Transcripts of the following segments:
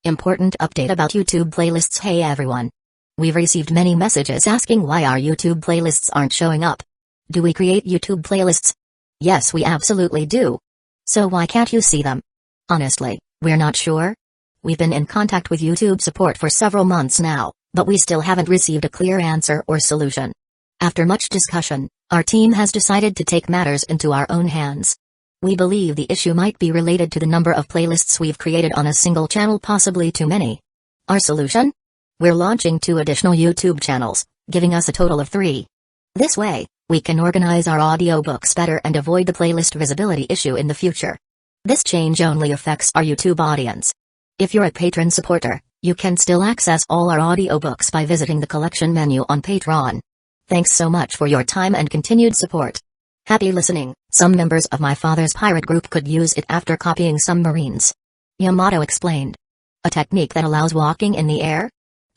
Important update about YouTube playlists. Hey everyone. We've received many messages asking why our YouTube playlists aren't showing up. Do we create YouTube playlists? Yes, we absolutely do. So why can't you see them? Honestly, we're not sure. We've been in contact with YouTube support for several months now, but we still haven't received a clear answer or solution. After much discussion, our team has decided to take matters into our own hands. We believe the issue might be related to the number of playlists we've created on a single channel, possibly too many. Our solution? We're launching 2 additional YouTube channels, giving us a total of 3. This way, we can organize our audiobooks better and avoid the playlist visibility issue in the future. This change only affects our YouTube audience. If you're a patron supporter, you can still access all our audiobooks by visiting the collection menu on Patreon. Thanks so much for your time and continued support. Happy listening. Some members of my father's pirate group could use it after copying submarines. Yamato explained. A technique that allows walking in the air?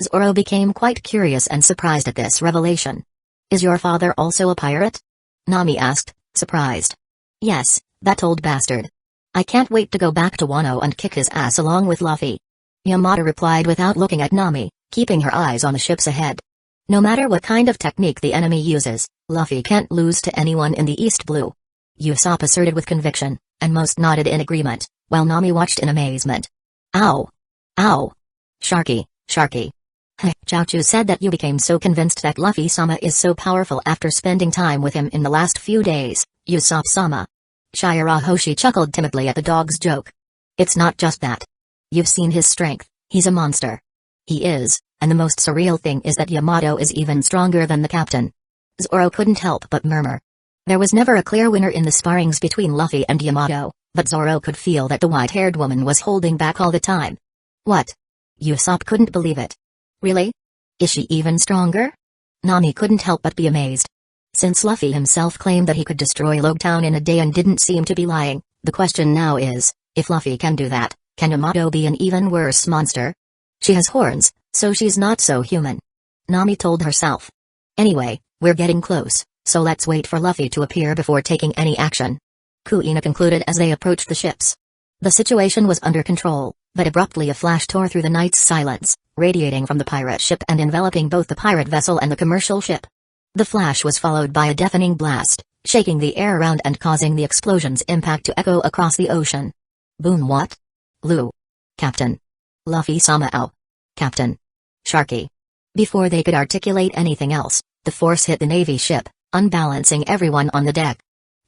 Zoro became quite curious and surprised at this revelation. Is your father also a pirate? Nami asked, surprised. Yes, that old bastard. I can't wait to go back to Wano and kick his ass along with Luffy. Yamato replied without looking at Nami, keeping her eyes on the ships ahead. No matter what kind of technique the enemy uses, Luffy can't lose to anyone in the East Blue. Usopp asserted with conviction, and most nodded in agreement, while Nami watched in amazement. Ow! Ow! Sharky, Sharky. Chaochu said that you became so convinced that Luffy-sama is so powerful after spending time with him in the last few days, Usopp-sama. Shirahoshi chuckled timidly at the dog's joke. It's not just that. You've seen his strength, he's a monster. He is, and the most surreal thing is that Yamato is even stronger than the captain. Zoro couldn't help but murmur. There was never a clear winner in the sparrings between Luffy and Yamato, but Zoro could feel that the white-haired woman was holding back all the time. What? Usopp couldn't believe it. Really? Is she even stronger? Nami couldn't help but be amazed. Since Luffy himself claimed that he could destroy Log Town in a day and didn't seem to be lying, the question now is, if Luffy can do that, can Yamato be an even worse monster? She has horns, so she's not so human. Nami told herself. Anyway, we're getting close, so let's wait for Luffy to appear before taking any action. Kuina concluded as they approached the ships. The situation was under control, but abruptly a flash tore through the night's silence, radiating from the pirate ship and enveloping both the pirate vessel and the commercial ship. The flash was followed by a deafening blast, shaking the air around and causing the explosion's impact to echo across the ocean. Boom. What? Lu. Captain. Luffy-sama. Ow. Captain. Sharky. Before they could articulate anything else, the force hit the Navy ship, unbalancing everyone on the deck.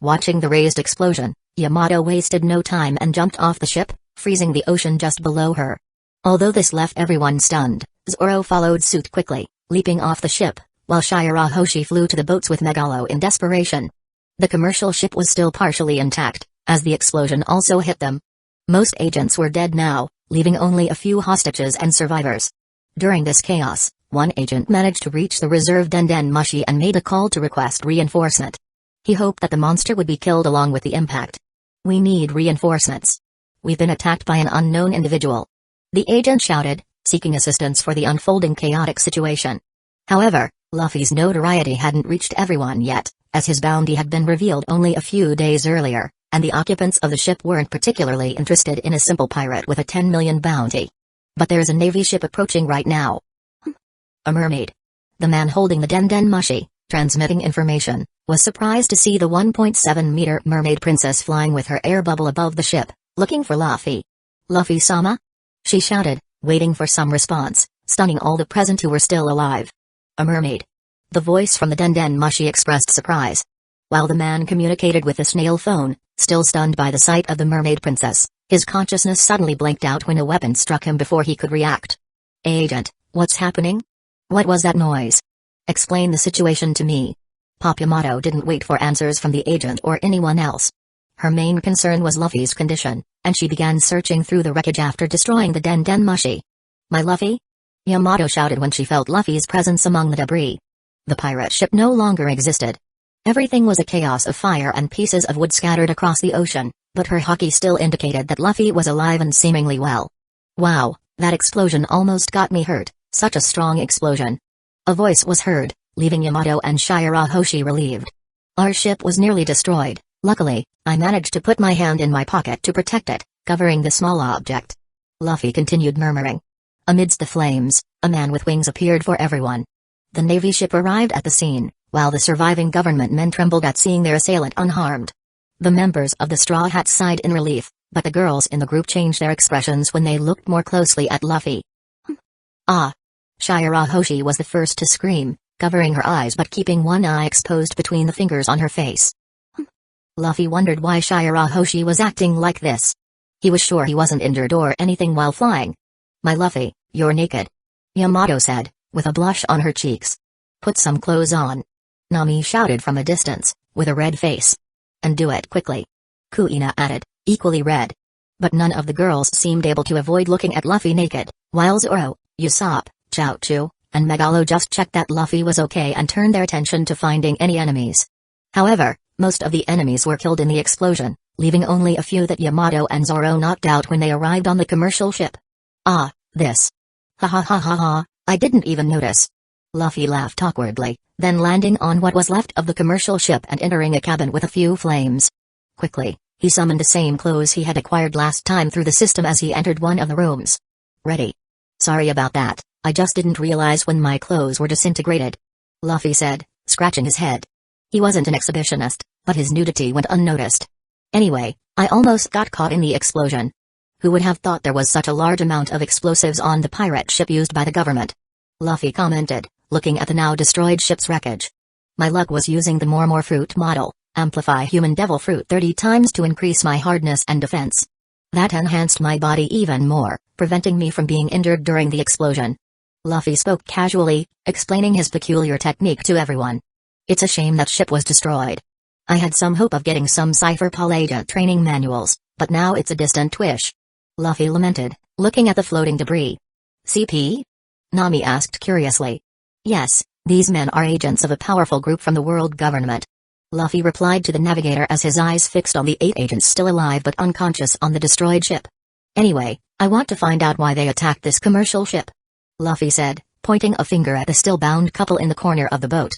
Watching the raised explosion, Yamato wasted no time and jumped off the ship, freezing the ocean just below her. Although this left everyone stunned, Zoro followed suit quickly, leaping off the ship, while Shirahoshi flew to the boats with Megalo in desperation. The commercial ship was still partially intact, as the explosion also hit them. Most agents were dead now, leaving only a few hostages and survivors. During this chaos, one agent managed to reach the reserve Den Mushi and made a call to request reinforcement. He hoped that the monster would be killed along with the impact. We need reinforcements. We've been attacked by an unknown individual. The agent shouted, seeking assistance for the unfolding chaotic situation. However, Luffy's notoriety hadn't reached everyone yet, as his bounty had been revealed only a few days earlier, and the occupants of the ship weren't particularly interested in a simple pirate with a 10 million bounty. But there's a Navy ship approaching right now. A mermaid. The man holding the Den Mushi, transmitting information, was surprised to see the 1.7-meter mermaid princess flying with her air bubble above the ship, looking for Luffy. Luffy-sama? She shouted, waiting for some response, stunning all the present who were still alive. A mermaid. The voice from the Den Mushi expressed surprise. While the man communicated with the snail phone, still stunned by the sight of the mermaid princess, his consciousness suddenly blanked out when a weapon struck him before he could react. Agent, what's happening? What was that noise? Explain the situation to me. Pop Yamato didn't wait for answers from the agent or anyone else. Her main concern was Luffy's condition, and she began searching through the wreckage after destroying the Den Mushi. My Luffy? Yamato shouted when she felt Luffy's presence among the debris. The pirate ship no longer existed. Everything was a chaos of fire and pieces of wood scattered across the ocean, but her haki still indicated that Luffy was alive and seemingly well. Wow, that explosion almost got me hurt, such a strong explosion. A voice was heard, leaving Yamato and Shirahoshi relieved. Our ship was nearly destroyed. Luckily, I managed to put my hand in my pocket to protect it, covering the small object. Luffy continued murmuring. Amidst the flames, a man with wings appeared for everyone. The Navy ship arrived at the scene, while the surviving government men trembled at seeing their assailant unharmed. The members of the Straw Hats sighed in relief, but the girls in the group changed their expressions when they looked more closely at Luffy. Ah! Shirahoshi was the first to scream, covering her eyes but keeping one eye exposed between the fingers on her face. Luffy wondered why Shirahoshi was acting like this. He was sure he wasn't injured or anything while flying. My Luffy, you're naked. Yamato said, with a blush on her cheeks. Put some clothes on. Nami shouted from a distance, with a red face. And do it quickly. Kuina added, equally red. But none of the girls seemed able to avoid looking at Luffy naked, while Zoro, Usopp, Chaozu, and Megalo just checked that Luffy was okay and turned their attention to finding any enemies. However, most of the enemies were killed in the explosion, leaving only a few that Yamato and Zoro knocked out when they arrived on the commercial ship. Ah, this. Ha ha ha ha ha, I didn't even notice. Luffy laughed awkwardly, then landing on what was left of the commercial ship and entering a cabin with a few flames. Quickly, he summoned the same clothes he had acquired last time through the system as he entered one of the rooms. Ready. Sorry about that, I just didn't realize when my clothes were disintegrated. Luffy said, scratching his head. He wasn't an exhibitionist, but his nudity went unnoticed. Anyway, I almost got caught in the explosion. Who would have thought there was such a large amount of explosives on the pirate ship used by the government? Luffy commented, looking at the now destroyed ship's wreckage. My luck was using the more fruit model, amplify human devil fruit 30 times to increase my hardness and defense. That enhanced my body even more, preventing me from being injured during the explosion. Luffy spoke casually, explaining his peculiar technique to everyone. It's a shame that ship was destroyed. I had some hope of getting some Cypher Palladium training manuals, but now it's a distant wish. Luffy lamented, looking at the floating debris. CP? Nami asked curiously. Yes, these men are agents of a powerful group from the world government. Luffy replied to the navigator as his eyes fixed on the 8 agents still alive but unconscious on the destroyed ship. Anyway, I want to find out why they attacked this commercial ship. Luffy said, pointing a finger at the still bound couple in the corner of the boat.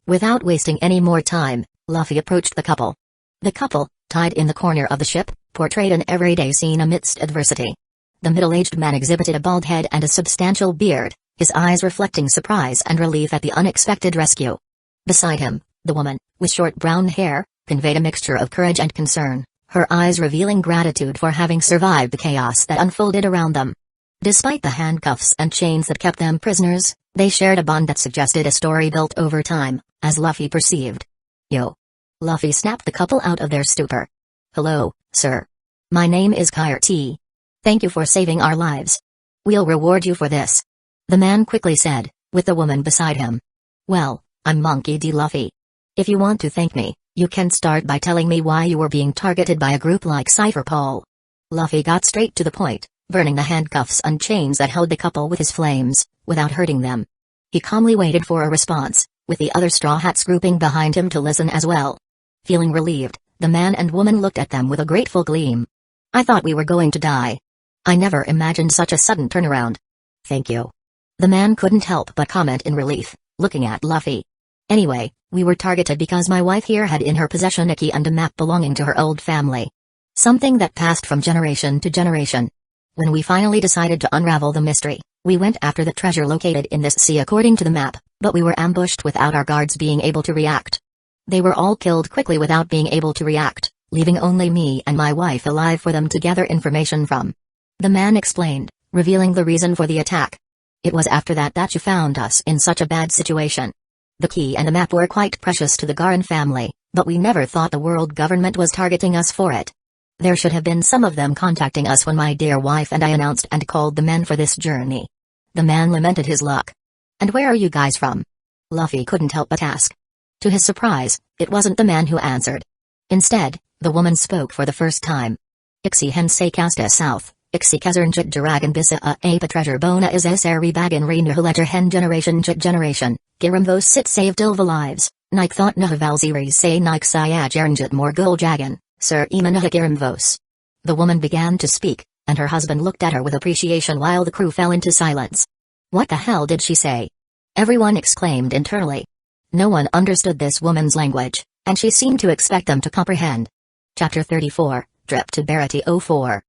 Without wasting any more time, Luffy approached the couple. The couple, tied in the corner of the ship, portrayed an everyday scene amidst adversity. The middle-aged man exhibited a bald head and a substantial beard, his eyes reflecting surprise and relief at the unexpected rescue. Beside him, the woman, with short brown hair, conveyed a mixture of courage and concern, her eyes revealing gratitude for having survived the chaos that unfolded around them. Despite the handcuffs and chains that kept them prisoners, they shared a bond that suggested a story built over time, as Luffy perceived. Yo. Luffy snapped the couple out of their stupor. Hello, sir. My name is Kyrie. Thank you for saving our lives. We'll reward you for this. The man quickly said, with the woman beside him. Well, I'm Monkey D. Luffy. If you want to thank me, you can start by telling me why you were being targeted by a group like Cypher Paul. Luffy got straight to the point, burning the handcuffs and chains that held the couple with his flames, without hurting them. He calmly waited for a response, with the other Straw Hats grouping behind him to listen as well. Feeling relieved, the man and woman looked at them with a grateful gleam. I thought we were going to die. I never imagined such a sudden turnaround. Thank you. The man couldn't help but comment in relief, looking at Luffy. Anyway, we were targeted because my wife here had in her possession Ecchi and a map belonging to her old family. Something that passed from generation to generation. When we finally decided to unravel the mystery, we went after the treasure located in this sea according to the map, but we were ambushed without our guards being able to react. They were all killed quickly without being able to react, leaving only me and my wife alive for them to gather information from. The man explained, revealing the reason for the attack. It was after that you found us in such a bad situation. The key and the map were quite precious to the Garan family, but we never thought the world government was targeting us for it. There should have been some of them contacting us when my dear wife and I announced and called the men for this journey. The man lamented his luck. And where are you guys from? Luffy couldn't help but ask. To his surprise, it wasn't the man who answered. Instead, the woman spoke for the first time. Ixi Hensei Casta South, Ixi Kazernjit Jaragan Bisa Apa Treasure Bona is Eseri Bagan Renu Ledger Hen Generation Jit Generation, Girimvos Sit Saved Ilva Lives, Nike Thought Nahavalziris Say Nike Sayaj Ernjit Morgul Jagan, Sir Imanaha Girimvos. The woman began to speak, and her husband looked at her with appreciation while the crew fell into silence. What the hell did she say? Everyone exclaimed internally. No one understood this woman's language, and she seemed to expect them to comprehend. Chapter 34, Drip to Barity 04.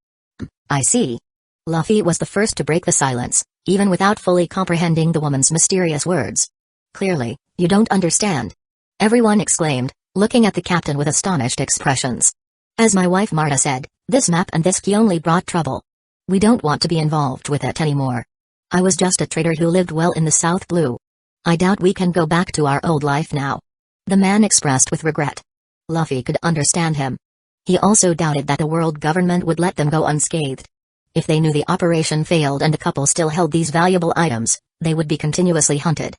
I see. Luffy was the first to break the silence, even without fully comprehending the woman's mysterious words. Clearly, you don't understand. Everyone exclaimed, looking at the captain with astonished expressions. As my wife Marta said, this map and this key only brought trouble. We don't want to be involved with it anymore. I was just a trader who lived well in the South Blue. I doubt we can go back to our old life now. The man expressed with regret. Luffy could understand him. He also doubted that the world government would let them go unscathed. If they knew the operation failed and the couple still held these valuable items, they would be continuously hunted.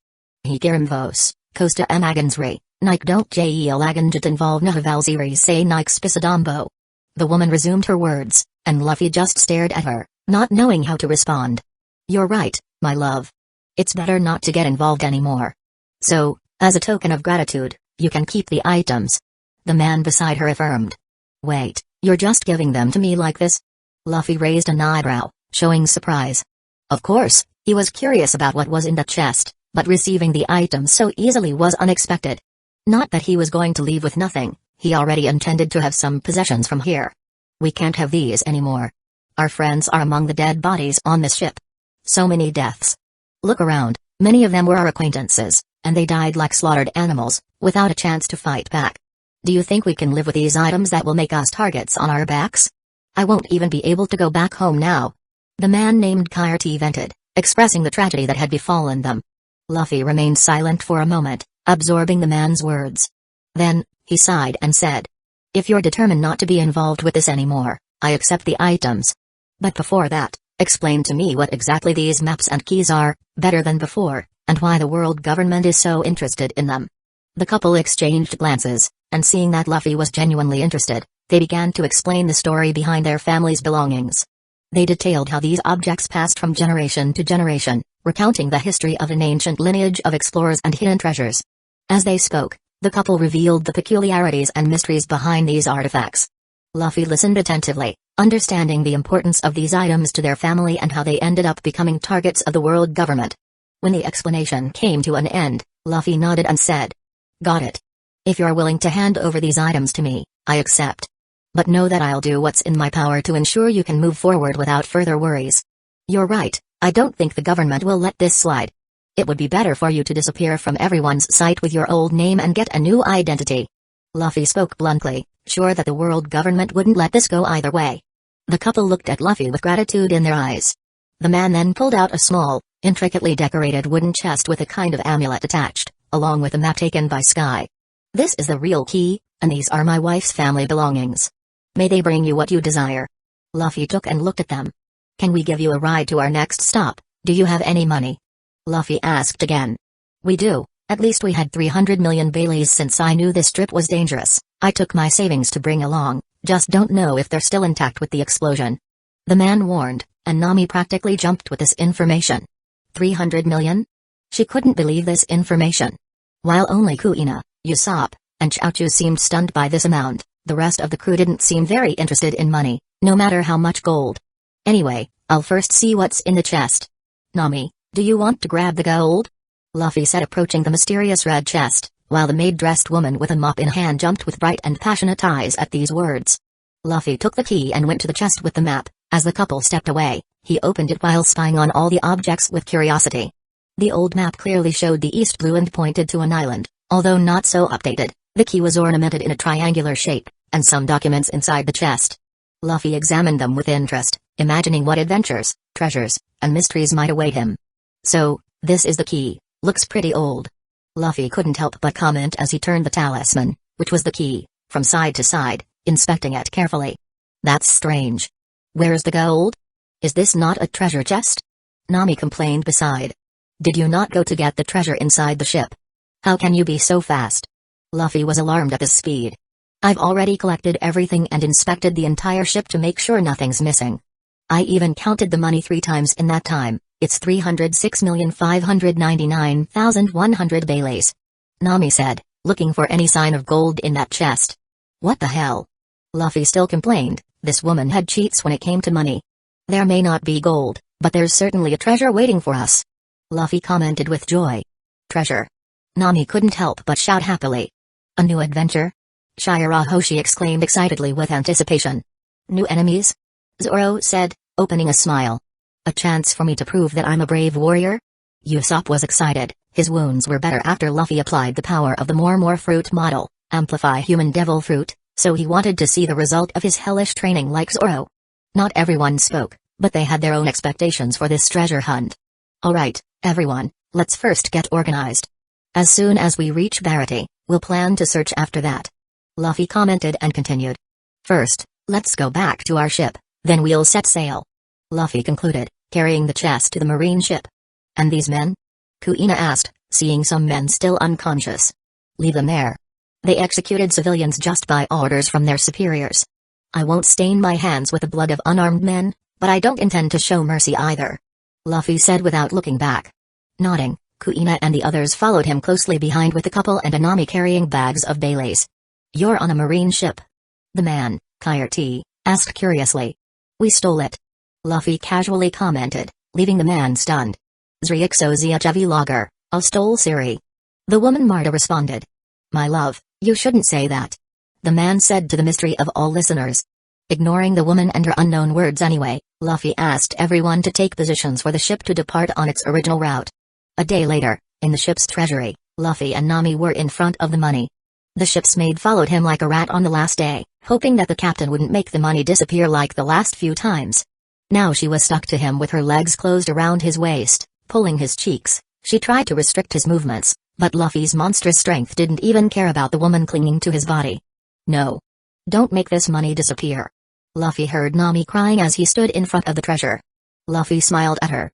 Hikirimvos, Costa Amagansri, Nike don't Jelaganjit involve Nahavalziri say Nike Spisadambo. The woman resumed her words, and Luffy just stared at her, not knowing how to respond. You're right, my love. It's better not to get involved anymore. So, as a token of gratitude, you can keep the items. The man beside her affirmed. Wait, you're just giving them to me like this? Luffy raised an eyebrow, showing surprise. Of course, he was curious about what was in the chest, but receiving the items so easily was unexpected. Not that he was going to leave with nothing, he already intended to have some possessions from here. We can't have these anymore. Our friends are among the dead bodies on this ship. So many deaths. Look around, many of them were our acquaintances, and they died like slaughtered animals, without a chance to fight back. Do you think we can live with these items that will make us targets on our backs? I won't even be able to go back home now. The man named Kyrte vented, expressing the tragedy that had befallen them. Luffy remained silent for a moment, absorbing the man's words. Then, he sighed and said. If you're determined not to be involved with this anymore, I accept the items. But before that, explain to me what exactly these maps and keys are, better than before, and why the world government is so interested in them. The couple exchanged glances, and seeing that Luffy was genuinely interested, they began to explain the story behind their family's belongings. They detailed how these objects passed from generation to generation, recounting the history of an ancient lineage of explorers and hidden treasures. As they spoke, the couple revealed the peculiarities and mysteries behind these artifacts. Luffy listened attentively, understanding the importance of these items to their family and how they ended up becoming targets of the world government. When the explanation came to an end, Luffy nodded and said, Got it. If you're willing to hand over these items to me, I accept. But know that I'll do what's in my power to ensure you can move forward without further worries. You're right, I don't think the government will let this slide. It would be better for you to disappear from everyone's sight with your old name and get a new identity. Luffy spoke bluntly, sure that the world government wouldn't let this go either way. The couple looked at Luffy with gratitude in their eyes. The man then pulled out a small, intricately decorated wooden chest with a kind of amulet attached, along with a map taken by Sky. This is the real key, and these are my wife's family belongings. May they bring you what you desire. Luffy took and looked at them. Can we give you a ride to our next stop? Do you have any money? Luffy asked again. We do, at least we had 300 million Baileys since I knew this trip was dangerous. I took my savings to bring along, just don't know if they're still intact with the explosion. The man warned, and Nami practically jumped with this information. 300 million? She couldn't believe this information. While only Kuina, Usopp, and Chaochu seemed stunned by this amount, the rest of the crew didn't seem very interested in money, no matter how much gold. Anyway, I'll first see what's in the chest. Nami, do you want to grab the gold? Luffy said, approaching the mysterious red chest, while the maid-dressed woman with a mop in hand jumped with bright and passionate eyes at these words. Luffy took the key and went to the chest with the map. As the couple stepped away, he opened it while spying on all the objects with curiosity. The old map clearly showed the East Blue and pointed to an island, although not so updated. The key was ornamented in a triangular shape, and some documents inside the chest. Luffy examined them with interest, imagining what adventures, treasures, and mysteries might await him. So, this is the key, looks pretty old. Luffy couldn't help but comment as he turned the talisman, which was the key, from side to side, inspecting it carefully. That's strange. Where's the gold? Is this not a treasure chest? Nami complained beside. Did you not go to get the treasure inside the ship? How can you be so fast? Luffy was alarmed at his speed. I've already collected everything and inspected the entire ship to make sure nothing's missing. I even counted the money 3 times in that time. It's 306,599,100 Baileys. Nami said, looking for any sign of gold in that chest. What the hell? Luffy still complained, this woman had cheats when it came to money. There may not be gold, but there's certainly a treasure waiting for us. Luffy commented with joy. Treasure. Nami couldn't help but shout happily. A new adventure? Shirahoshi exclaimed excitedly with anticipation. New enemies? Zoro said, opening a smile. A chance for me to prove that I'm a brave warrior? Usopp was excited. His wounds were better after Luffy applied the power of the more fruit model, amplify human devil fruit, so he wanted to see the result of his hellish training like Zoro. Not everyone spoke, but they had their own expectations for this treasure hunt. Alright, everyone, let's first get organized. As soon as we reach Barity, we'll plan to search after that. Luffy commented and continued. First, let's go back to our ship, then we'll set sail. Luffy concluded, carrying the chest to the marine ship. And these men? Kuina asked, seeing some men still unconscious. Leave them there. They executed civilians just by orders from their superiors. I won't stain my hands with the blood of unarmed men, but I don't intend to show mercy either. Luffy said without looking back. Nodding, Kuina and the others followed him closely behind with the couple and Anami carrying bags of Baileys. You're on a marine ship? The man, Kyrie, asked curiously. We stole it. Luffy casually commented, leaving the man stunned. Zriexozia Jevi Lager, I stole Siri. The woman Marta responded. My love, you shouldn't say that. The man said to the mystery of all listeners. Ignoring the woman and her unknown words anyway, Luffy asked everyone to take positions for the ship to depart on its original route. A day later, in the ship's treasury, Luffy and Nami were in front of the money. The ship's maid followed him like a rat on the last day, hoping that the captain wouldn't make the money disappear like the last few times. Now she was stuck to him with her legs closed around his waist, pulling his cheeks. She tried to restrict his movements, but Luffy's monstrous strength didn't even care about the woman clinging to his body. No. Don't make this money disappear. Luffy heard Nami crying as he stood in front of the treasure. Luffy smiled at her.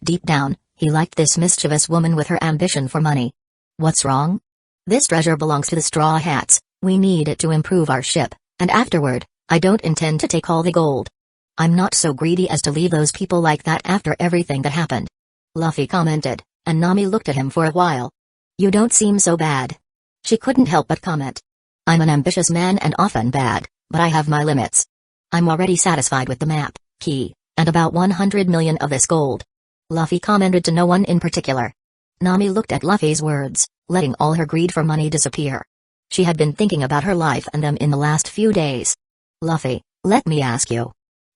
Deep down, he liked this mischievous woman with her ambition for money. What's wrong? This treasure belongs to the Straw Hats, we need it to improve our ship, and afterward, I don't intend to take all the gold. I'm not so greedy as to leave those people like that after everything that happened. Luffy commented, and Nami looked at him for a while. You don't seem so bad. She couldn't help but comment. I'm an ambitious man and often bad, but I have my limits. I'm already satisfied with the map, key, and about 100 million of this gold. Luffy commented to no one in particular. Nami looked at Luffy's words, letting all her greed for money disappear. She had been thinking about her life and them in the last few days. Luffy, let me ask you.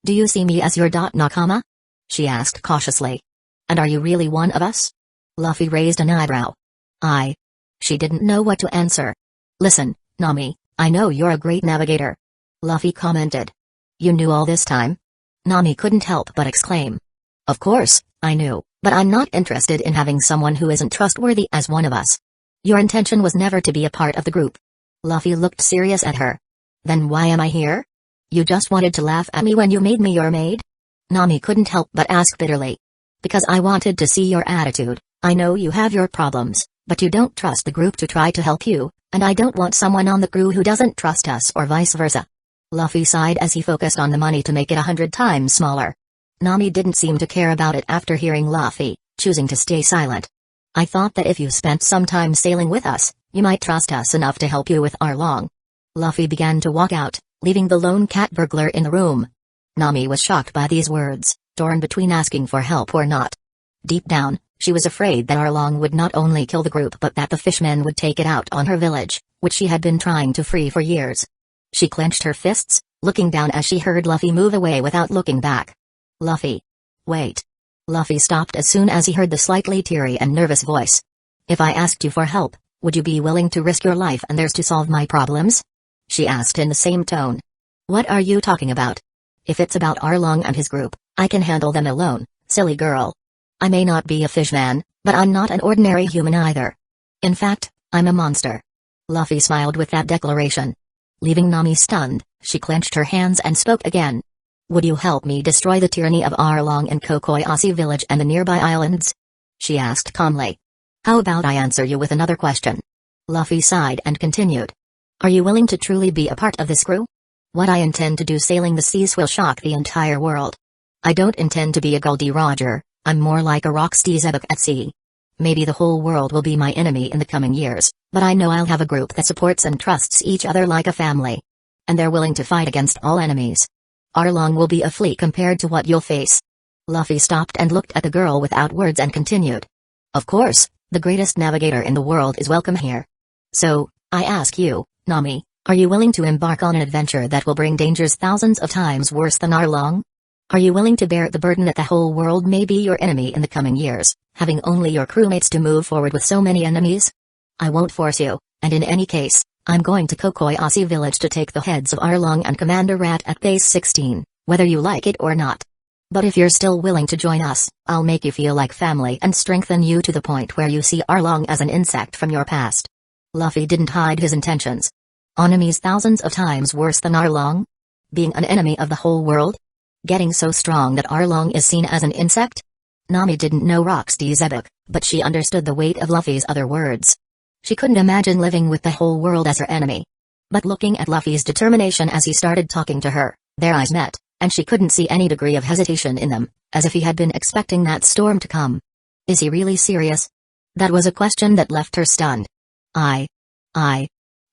Do you see me as your nakama? She asked cautiously. And are you really one of us? Luffy raised an eyebrow. She didn't know what to answer. Listen, Nami, I know you're a great navigator. Luffy commented. You knew all this time? Nami couldn't help but exclaim. Of course, I knew, but I'm not interested in having someone who isn't trustworthy as one of us. Your intention was never to be a part of the group. Luffy looked serious at her. Then why am I here? You just wanted to laugh at me when you made me your maid? Nami couldn't help but ask bitterly. Because I wanted to see your attitude. I know you have your problems, but you don't trust the group to try to help you, and I don't want someone on the crew who doesn't trust us or vice versa. Luffy sighed as he focused on the money to make it 100 times smaller. Nami didn't seem to care about it after hearing Luffy, choosing to stay silent. I thought that if you spent some time sailing with us, you might trust us enough to help you with our long. Luffy began to walk out, leaving the lone cat burglar in the room. Nami was shocked by these words, torn between asking for help or not. Deep down, she was afraid that Arlong would not only kill the group but that the fishmen would take it out on her village, which she had been trying to free for years. She clenched her fists, looking down as she heard Luffy move away without looking back. Luffy. Wait. Luffy stopped as soon as he heard the slightly teary and nervous voice. If I asked you for help, would you be willing to risk your life and theirs to solve my problems? She asked in the same tone. What are you talking about? If it's about Arlong and his group, I can handle them alone, silly girl. I may not be a fishman, but I'm not an ordinary human either. In fact, I'm a monster. Luffy smiled with that declaration. Leaving Nami stunned, she clenched her hands and spoke again. Would you help me destroy the tyranny of Arlong and Kokoyasi village and the nearby islands? She asked calmly. How about I answer you with another question? Luffy sighed and continued. Are you willing to truly be a part of this crew? What I intend to do sailing the seas will shock the entire world. I don't intend to be a Goldie Roger, I'm more like a Roxy Zebuk at sea. Maybe the whole world will be my enemy in the coming years, but I know I'll have a group that supports and trusts each other like a family. And they're willing to fight against all enemies. Arlong will be a flea compared to what you'll face. Luffy stopped and looked at the girl without words and continued. Of course, the greatest navigator in the world is welcome here. So, I ask you, Nami, are you willing to embark on an adventure that will bring dangers thousands of times worse than Arlong? Are you willing to bear the burden that the whole world may be your enemy in the coming years, having only your crewmates to move forward with so many enemies? I won't force you, and in any case, I'm going to Kokoyasi village to take the heads of Arlong and Commander Rat at base 16, whether you like it or not. But if you're still willing to join us, I'll make you feel like family and strengthen you to the point where you see Arlong as an insect from your past. Luffy didn't hide his intentions. Enemies thousands of times worse than Arlong? Being an enemy of the whole world? Getting so strong that Arlong is seen as an insect? Nami didn't know Roxy's epic, but she understood the weight of Luffy's other words. She couldn't imagine living with the whole world as her enemy. But looking at Luffy's determination as he started talking to her, their eyes met, and she couldn't see any degree of hesitation in them, as if he had been expecting that storm to come. Is he really serious? That was a question that left her stunned. I'm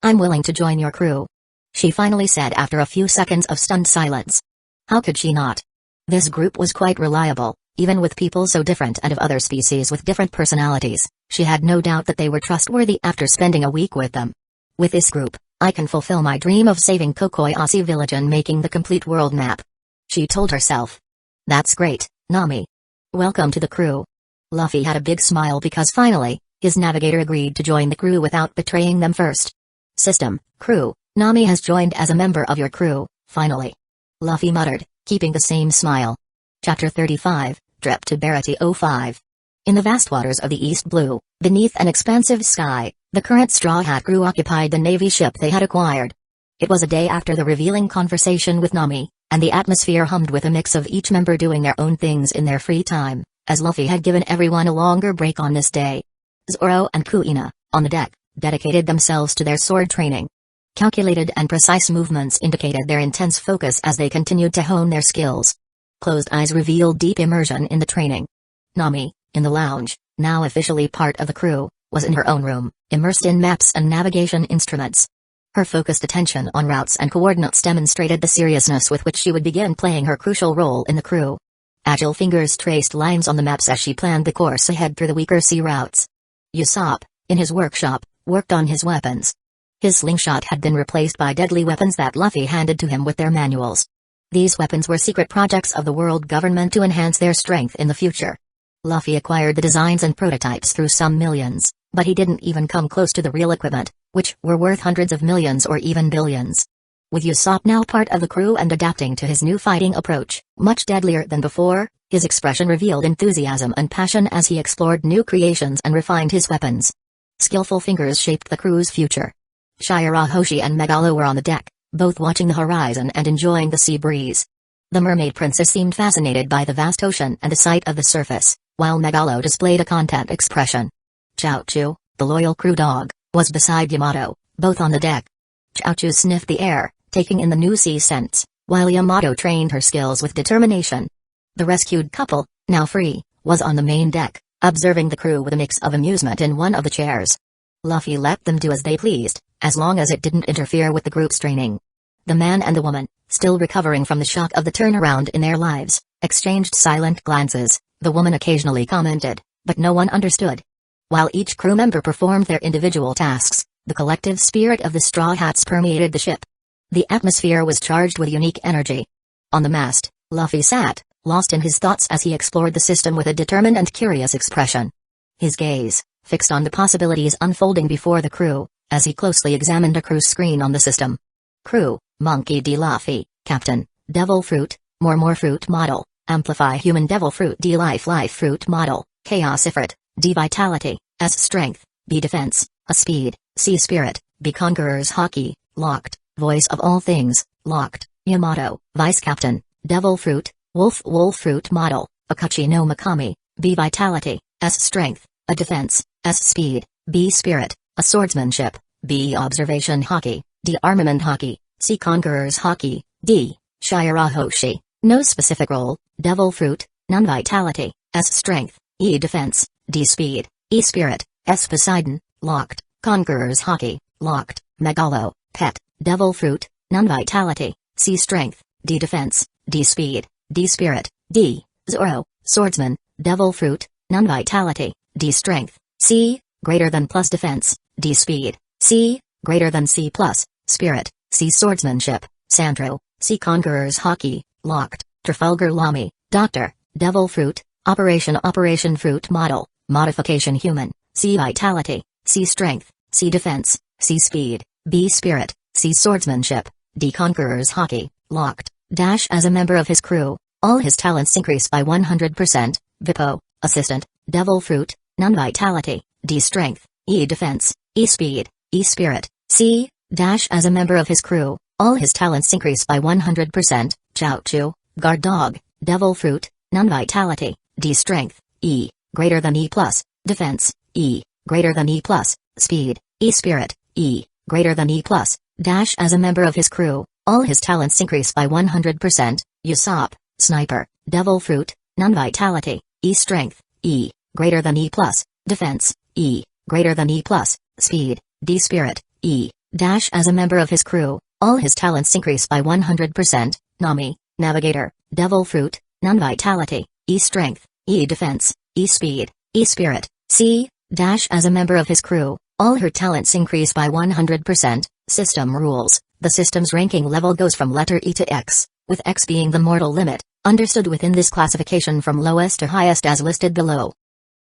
willing to join your crew, she finally said after a few seconds of stunned silence. How could she not? This group was quite reliable, even with people so different and of other species with different personalities. She had no doubt that they were trustworthy after spending a week with them. With this group, I can fulfill my dream of saving Kokoyasi village and making the complete world map, she told herself. That's great, Nami. Welcome to the crew. Luffy had a big smile because finally, his navigator agreed to join the crew without betraying them first. System, crew, Nami has joined as a member of your crew, finally. Luffy muttered, keeping the same smile. Chapter 35, Trip to Barity 05. In the vast waters of the East Blue, beneath an expansive sky, the current Straw Hat crew occupied the Navy ship they had acquired. It was a day after the revealing conversation with Nami, and the atmosphere hummed with a mix of each member doing their own things in their free time, as Luffy had given everyone a longer break on this day. Zoro and Kuina, on the deck, dedicated themselves to their sword training. Calculated and precise movements indicated their intense focus as they continued to hone their skills. Closed eyes revealed deep immersion in the training. Nami, in the lounge, now officially part of the crew, was in her own room, immersed in maps and navigation instruments. Her focused attention on routes and coordinates demonstrated the seriousness with which she would begin playing her crucial role in the crew. Agile fingers traced lines on the maps as she planned the course ahead through the weaker sea routes. Usopp, in his workshop, worked on his weapons. His slingshot had been replaced by deadly weapons that Luffy handed to him with their manuals. These weapons were secret projects of the world government to enhance their strength in the future. Luffy acquired the designs and prototypes through some millions, but he didn't even come close to the real equipment, which were worth hundreds of millions or even billions. With Usopp now part of the crew and adapting to his new fighting approach, much deadlier than before, his expression revealed enthusiasm and passion as he explored new creations and refined his weapons. Skillful fingers shaped the crew's future. Shirahoshi and Megalo were on the deck, both watching the horizon and enjoying the sea breeze. The mermaid princess seemed fascinated by the vast ocean and the sight of the surface, while Megalo displayed a content expression. Chaochu, the loyal crew dog, was beside Yamato, both on the deck. Chaochu sniffed the air, taking in the new sea scents, while Yamato trained her skills with determination. The rescued couple, now free, was on the main deck, observing the crew with a mix of amusement in one of the chairs. Luffy let them do as they pleased, as long as it didn't interfere with the group's training. The man and the woman, still recovering from the shock of the turnaround in their lives, exchanged silent glances. The woman occasionally commented, but no one understood. While each crew member performed their individual tasks, the collective spirit of the Straw Hats permeated the ship. The atmosphere was charged with unique energy. On the mast, Luffy sat, lost in his thoughts as he explored the system with a determined and curious expression. His gaze, fixed on the possibilities unfolding before the crew, as he closely examined a crew screen on the system. Crew, Monkey D. Luffy, Captain, Devil Fruit, More Fruit Model, Amplify Human Devil Fruit D. Life Fruit Model, Chaos Ifrit, D. Vitality, S. Strength, B. Defense, A. Speed, C. Spirit, B. Conqueror's Hockey, Locked, Voice of All Things, Locked, Yamato, Vice Captain, Devil Fruit, Wolf Fruit Model, Akachi no Makami, B. Vitality, S. Strength, A. Defense, S. Speed, B. Spirit, A. Swordsmanship, B. Observation Hockey, D. Armament Hockey, C. Conqueror's Hockey, D. Shirahoshi, no specific role, Devil Fruit, None Vitality, S. Strength, E. Defense, D. Speed, E. Spirit, S. Poseidon, Locked, Conqueror's Hockey, Locked, Megalo, Pet, Devil Fruit, None Vitality, C. Strength, D. Defense, D. Speed, D. Spirit, D. Zoro, Swordsman, Devil Fruit, None Vitality, D. Strength, C. Greater than plus Defense, D. Speed, C. Greater than C plus, Spirit, C. Swordsmanship, Sandro, C. Conqueror's Hockey, Locked, Trafalgar Lamy, Dr. Devil Fruit, Operation Fruit Model, Modification Human, C Vitality, C Strength, C Defense, C Speed, B Spirit, C Swordsmanship, D Conqueror's Hockey, Locked, Dash as a member of his crew, all his talents increase by 100%, Vippo, Assistant, Devil Fruit, None Vitality, D Strength, E Defense, E Speed, E Spirit, C, Dash as a member of his crew, all his talents increase by 100%, Chow Chu, Guard Dog, Devil Fruit, None Vitality, D Strength, E, greater than E plus, Defense, E, greater than E plus, Speed, E Spirit, E, greater than E plus, Dash as a member of his crew, all his talents increase by 100%, Usopp, Sniper, Devil Fruit, None Vitality, E Strength, E, greater than E plus, Defense, E, greater than E plus, Speed, D Spirit, E, Dash as a member of his crew, all his talents increase by 100%, Nami, Navigator, Devil Fruit, None Vitality, E Strength, E Defense, E Speed, E Spirit, C, Dash as a member of his crew, all her talents increase by 100%, System Rules, the system's ranking level goes from letter E to X, with X being the mortal limit, understood within this classification from lowest to highest as listed below.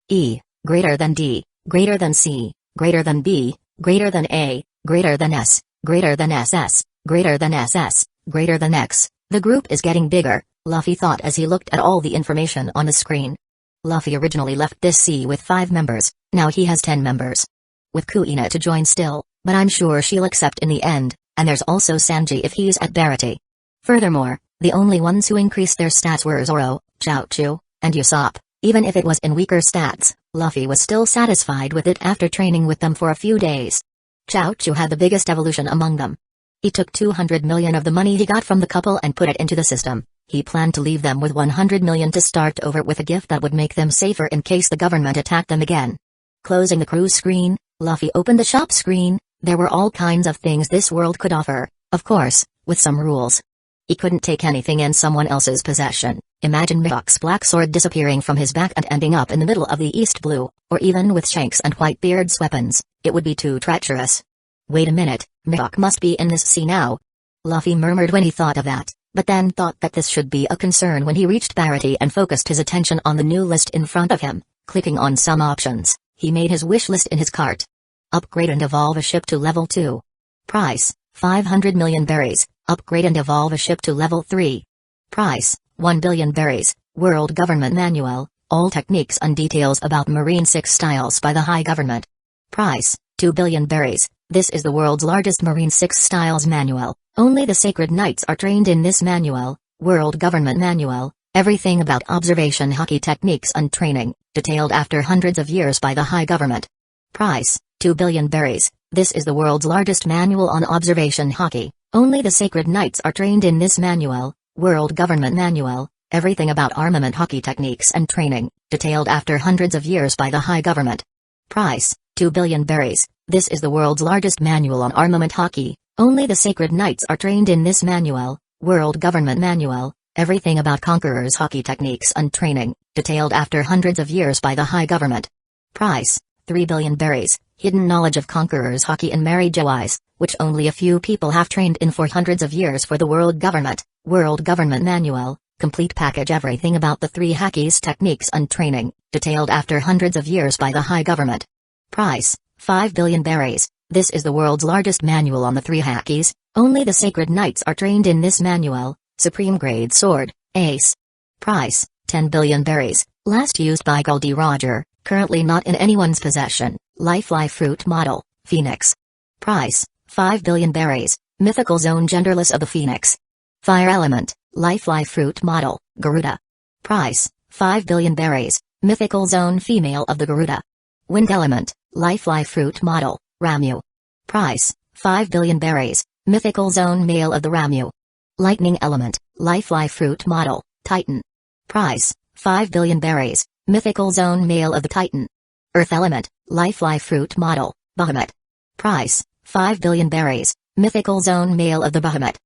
E, greater than D, greater than C, greater than B, greater than A, greater than S, greater than SS, greater than SS, greater than X. The group is getting bigger, Luffy thought as he looked at all the information on the screen. Luffy originally left this sea with 5 members, now he has 10 members. With Kuina to join still, but I'm sure she'll accept in the end, and there's also Sanji if he's at Barity. Furthermore, the only ones who increased their stats were Zoro, Chaozu, and Usopp. Even if it was in weaker stats, Luffy was still satisfied with it after training with them for a few days. Chaozu had the biggest evolution among them. He took 200 million of the money he got from the couple and put it into the system. He planned to leave them with 100 million to start over with a gift that would make them safer in case the government attacked them again. Closing the cruise screen, Luffy opened the shop screen. There were all kinds of things this world could offer, of course, with some rules. He couldn't take anything in someone else's possession. Imagine Mihawk's black sword disappearing from his back and ending up in the middle of the East Blue, or even with Shanks and Whitebeard's weapons. It would be too treacherous. Wait a minute, Mihawk must be in this sea now. Luffy murmured when he thought of that, but then thought that this should be a concern when he reached Barity and focused his attention on the new list in front of him. Clicking on some options, he made his wish list in his cart. Upgrade and evolve a ship to level 2. Price, 500 million berries. Upgrade and evolve a ship to level 3. Price, 1 billion berries. World Government Manual, all techniques and details about Marine 6 styles by the High Government. Price, 2 billion berries. This is the world's largest Marine 6 styles manual. Only the Sacred Knights are trained in this manual. World Government Manual, everything about observation hockey techniques and training, detailed after hundreds of years by the High Government. Price, 2 billion berries. This is the world's largest manual on observation hockey. Only the Sacred Knights are trained in this manual. World Government Manual, everything about armament hockey techniques and training, detailed after hundreds of years by the High Government. Price, 2 billion berries. This is the world's largest manual on armament hockey. Only the Sacred Knights are trained in this manual. World Government Manual, everything about conquerors hockey techniques and training, detailed after hundreds of years by the High Government. Price, 3 billion berries. Hidden knowledge of conquerors hockey and Mary Joyce, which only a few people have trained in for hundreds of years for the World Government. World Government Manual, complete package everything about the 3 hackies techniques and training, detailed after hundreds of years by the High Government. Price, 5 billion berries. This is the world's largest manual on the 3 hackies. Only the Sacred Knights are trained in this manual. Supreme Grade Sword, Ace. Price, 10 billion berries. Last used by Goldie Roger, currently not in anyone's possession. Life Fruit Model, Phoenix. Price, 5 billion berries. Mythical Zone Genderless of the Phoenix. Fire Element, Life Fruit Model, Garuda. Price, 5 billion berries. Mythical Zone Female of the Garuda. Wind Element, Life Fruit Model, Ramu. Price, 5 billion berries. Mythical Zone Male of the Ramu. Lightning Element, Life Fruit Model, Titan. Price, 5 billion berries. Mythical Zone Male of the Titan. Earth Element, Life Fruit Model, Bahamut. Price, 5 billion berries. Mythical Zone Male of the Bahamut.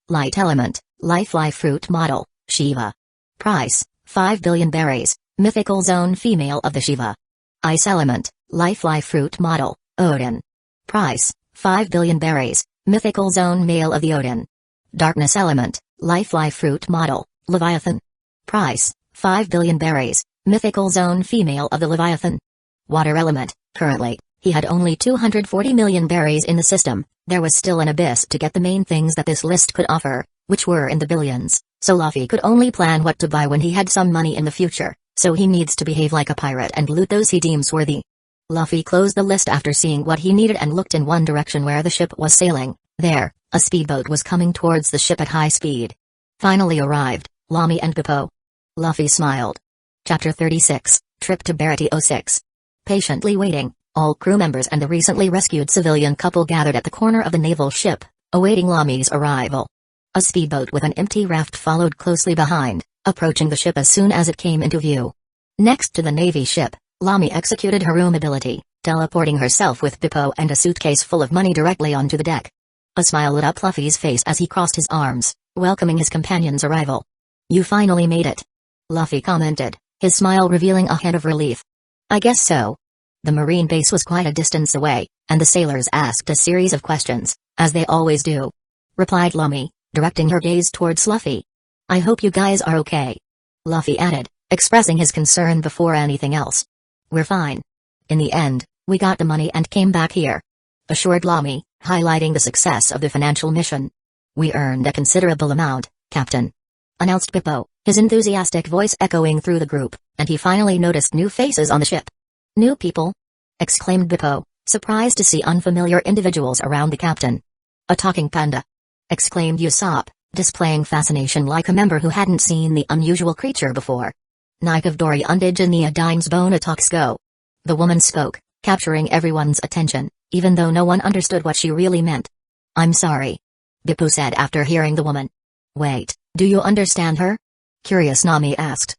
Light Element, Life Fruit Model, Shiva. Price, 5 billion berries. Mythical Zone Female of the Shiva. Ice Element, Life Fruit Model, Odin. Price, 5 billion berries. Mythical Zone Male of the Odin. Darkness Element, Life Fruit Model, Leviathan. Price, 5 billion berries, mythical zone female of the Leviathan. Water element, currently, he had only 240 million berries in the system. There was still an abyss to get the main things that this list could offer, which were in the billions, so Luffy could only plan what to buy when he had some money in the future, so he needs to behave like a pirate and loot those he deems worthy. Luffy closed the list after seeing what he needed and looked in one direction where the ship was sailing. There, a speedboat was coming towards the ship at high speed. Finally arrived, Lamy and Bippo. Luffy smiled. Chapter 36, Trip to Barity 06. Patiently waiting, all crew members and the recently rescued civilian couple gathered at the corner of the naval ship, awaiting Lamy's arrival. A speedboat with an empty raft followed closely behind, approaching the ship as soon as it came into view. Next to the Navy ship, Lamy executed her room ability, teleporting herself with Bippo and a suitcase full of money directly onto the deck. A smile lit up Luffy's face as he crossed his arms, welcoming his companion's arrival. "You finally made it," Luffy commented, his smile revealing a hint of relief. "I guess so." The marine base was quite a distance away, and the sailors asked a series of questions, as they always do. Replied Lamy, directing her gaze towards Luffy. "I hope you guys are okay," Luffy added, expressing his concern before anything else. "We're fine. In the end, we got the money and came back here," assured Lamy, highlighting the success of the financial mission. "We earned a considerable amount, Captain," announced Bippo, his enthusiastic voice echoing through the group, and he finally noticed new faces on the ship. "New people?" exclaimed Bippo, surprised to see unfamiliar individuals around the captain. "A talking panda!" exclaimed Usopp, displaying fascination like a member who hadn't seen the unusual creature before. "Night of Dory Undigenia Dimes Bona Toxco." The woman spoke, capturing everyone's attention, even though no one understood what she really meant. "I'm sorry," Bippo said after hearing the woman. "Wait, do you understand her?" Curious Nami asked.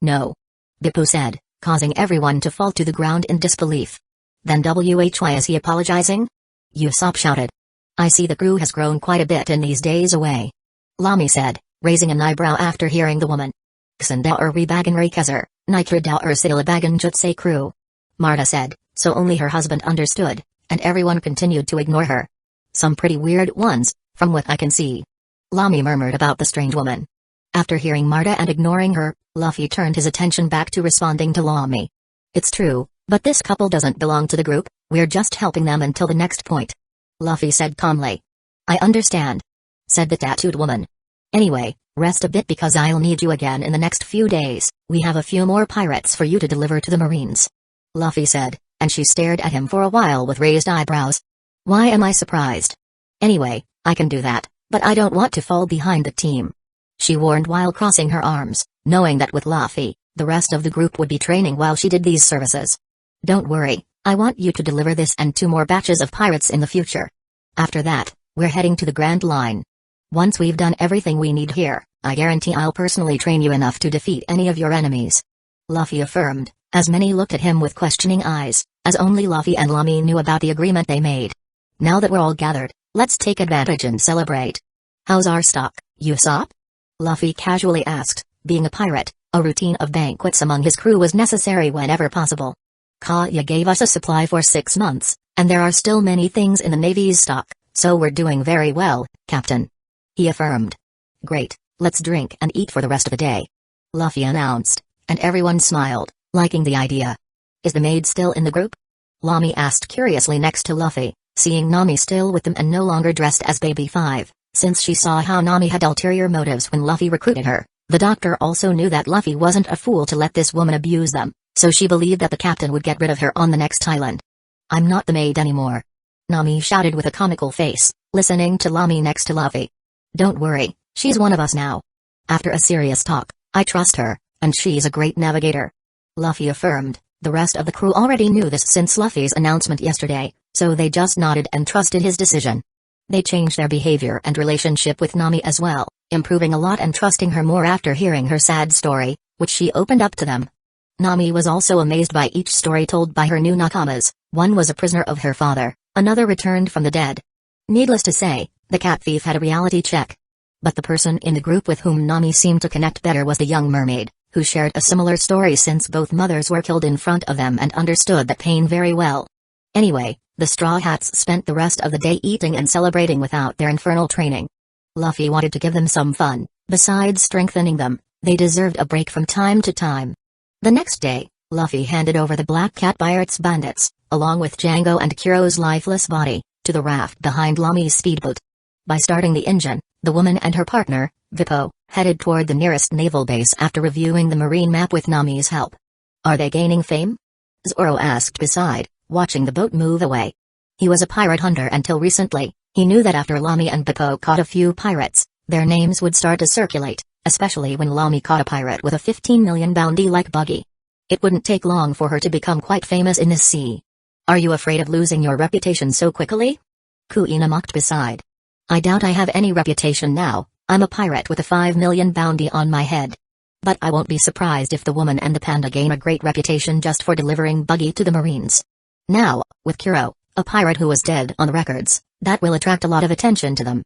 "No," Bippo said, causing everyone to fall to the ground in disbelief. "Then why is he apologizing?" Usopp shouted. "I see the crew has grown quite a bit in these days away," Lamy said, raising an eyebrow after hearing the woman. "Xandauer Rebagan Rekezer, Nikridauer Silabagan Jutse crew," Marta said, so only her husband understood, and everyone continued to ignore her. "Some pretty weird ones, from what I can see," Lamy murmured about the strange woman. After hearing Marta and ignoring her, Luffy turned his attention back to responding to Lamy. "It's true, but this couple doesn't belong to the group, we're just helping them until the next point," Luffy said calmly. "I understand," said the tattooed woman. "Anyway, rest a bit because I'll need you again in the next few days. We have a few more pirates for you to deliver to the Marines," Luffy said, and she stared at him for a while with raised eyebrows. "Why am I surprised? Anyway, I can do that, but I don't want to fall behind the team," she warned while crossing her arms, knowing that with Luffy, the rest of the group would be training while she did these services. "Don't worry, I want you to deliver this and 2 more batches of pirates in the future. After that, we're heading to the Grand Line. Once we've done everything we need here, I guarantee I'll personally train you enough to defeat any of your enemies," Luffy affirmed, as many looked at him with questioning eyes, as only Luffy and Lamy knew about the agreement they made. "Now that we're all gathered, let's take advantage and celebrate. How's our stock, Usopp?" Luffy casually asked. Being a pirate, a routine of banquets among his crew was necessary whenever possible. "Kaya gave us a supply for 6 months, and there are still many things in the Navy's stock, so we're doing very well, Captain," he affirmed. "Great, let's drink and eat for the rest of the day," Luffy announced, and everyone smiled, liking the idea. "Is the maid still in the group?" Lamy asked curiously next to Luffy, seeing Nami still with them and no longer dressed as Baby 5, since she saw how Nami had ulterior motives when Luffy recruited her. The doctor also knew that Luffy wasn't a fool to let this woman abuse them, so she believed that the captain would get rid of her on the next island. "I'm not the maid anymore," Nami shouted with a comical face, listening to Lamy next to Luffy. "Don't worry, she's one of us now. After a serious talk, I trust her, and she's a great navigator," Luffy affirmed. The rest of the crew already knew this since Luffy's announcement yesterday, so they just nodded and trusted his decision. They changed their behavior and relationship with Nami as well, improving a lot and trusting her more after hearing her sad story, which she opened up to them. Nami was also amazed by each story told by her new nakamas. One was a prisoner of her father, another returned from the dead. Needless to say, the cat thief had a reality check. But the person in the group with whom Nami seemed to connect better was the young mermaid, who shared a similar story since both mothers were killed in front of them and understood that pain very well. Anyway, the Straw Hats spent the rest of the day eating and celebrating without their infernal training. Luffy wanted to give them some fun, Besides strengthening them, they deserved a break from time to time. The next day, Luffy handed over the Black Cat Pirates bandits, along with Django and Kuro's lifeless body, to the raft behind Lami's speedboat. By starting the engine, the woman and her partner, Vippo, headed toward the nearest naval base after reviewing the marine map with Nami's help. Are they gaining fame? Zoro asked beside, watching the boat move away. He was a pirate hunter until recently. He knew that after Lami and Vippo caught a few pirates, their names would start to circulate, especially when Lami caught a pirate with a 15 million bounty like Buggy. It wouldn't take long for her to become quite famous in this sea. Are you afraid of losing your reputation so quickly? Kuina mocked beside. I doubt I have any reputation now. I'm a pirate with a 5 million bounty on my head. But I won't be surprised if the woman and the panda gain a great reputation just for delivering Buggy to the Marines. Now, with Kuro, a pirate who was dead on the records, that will attract a lot of attention to them.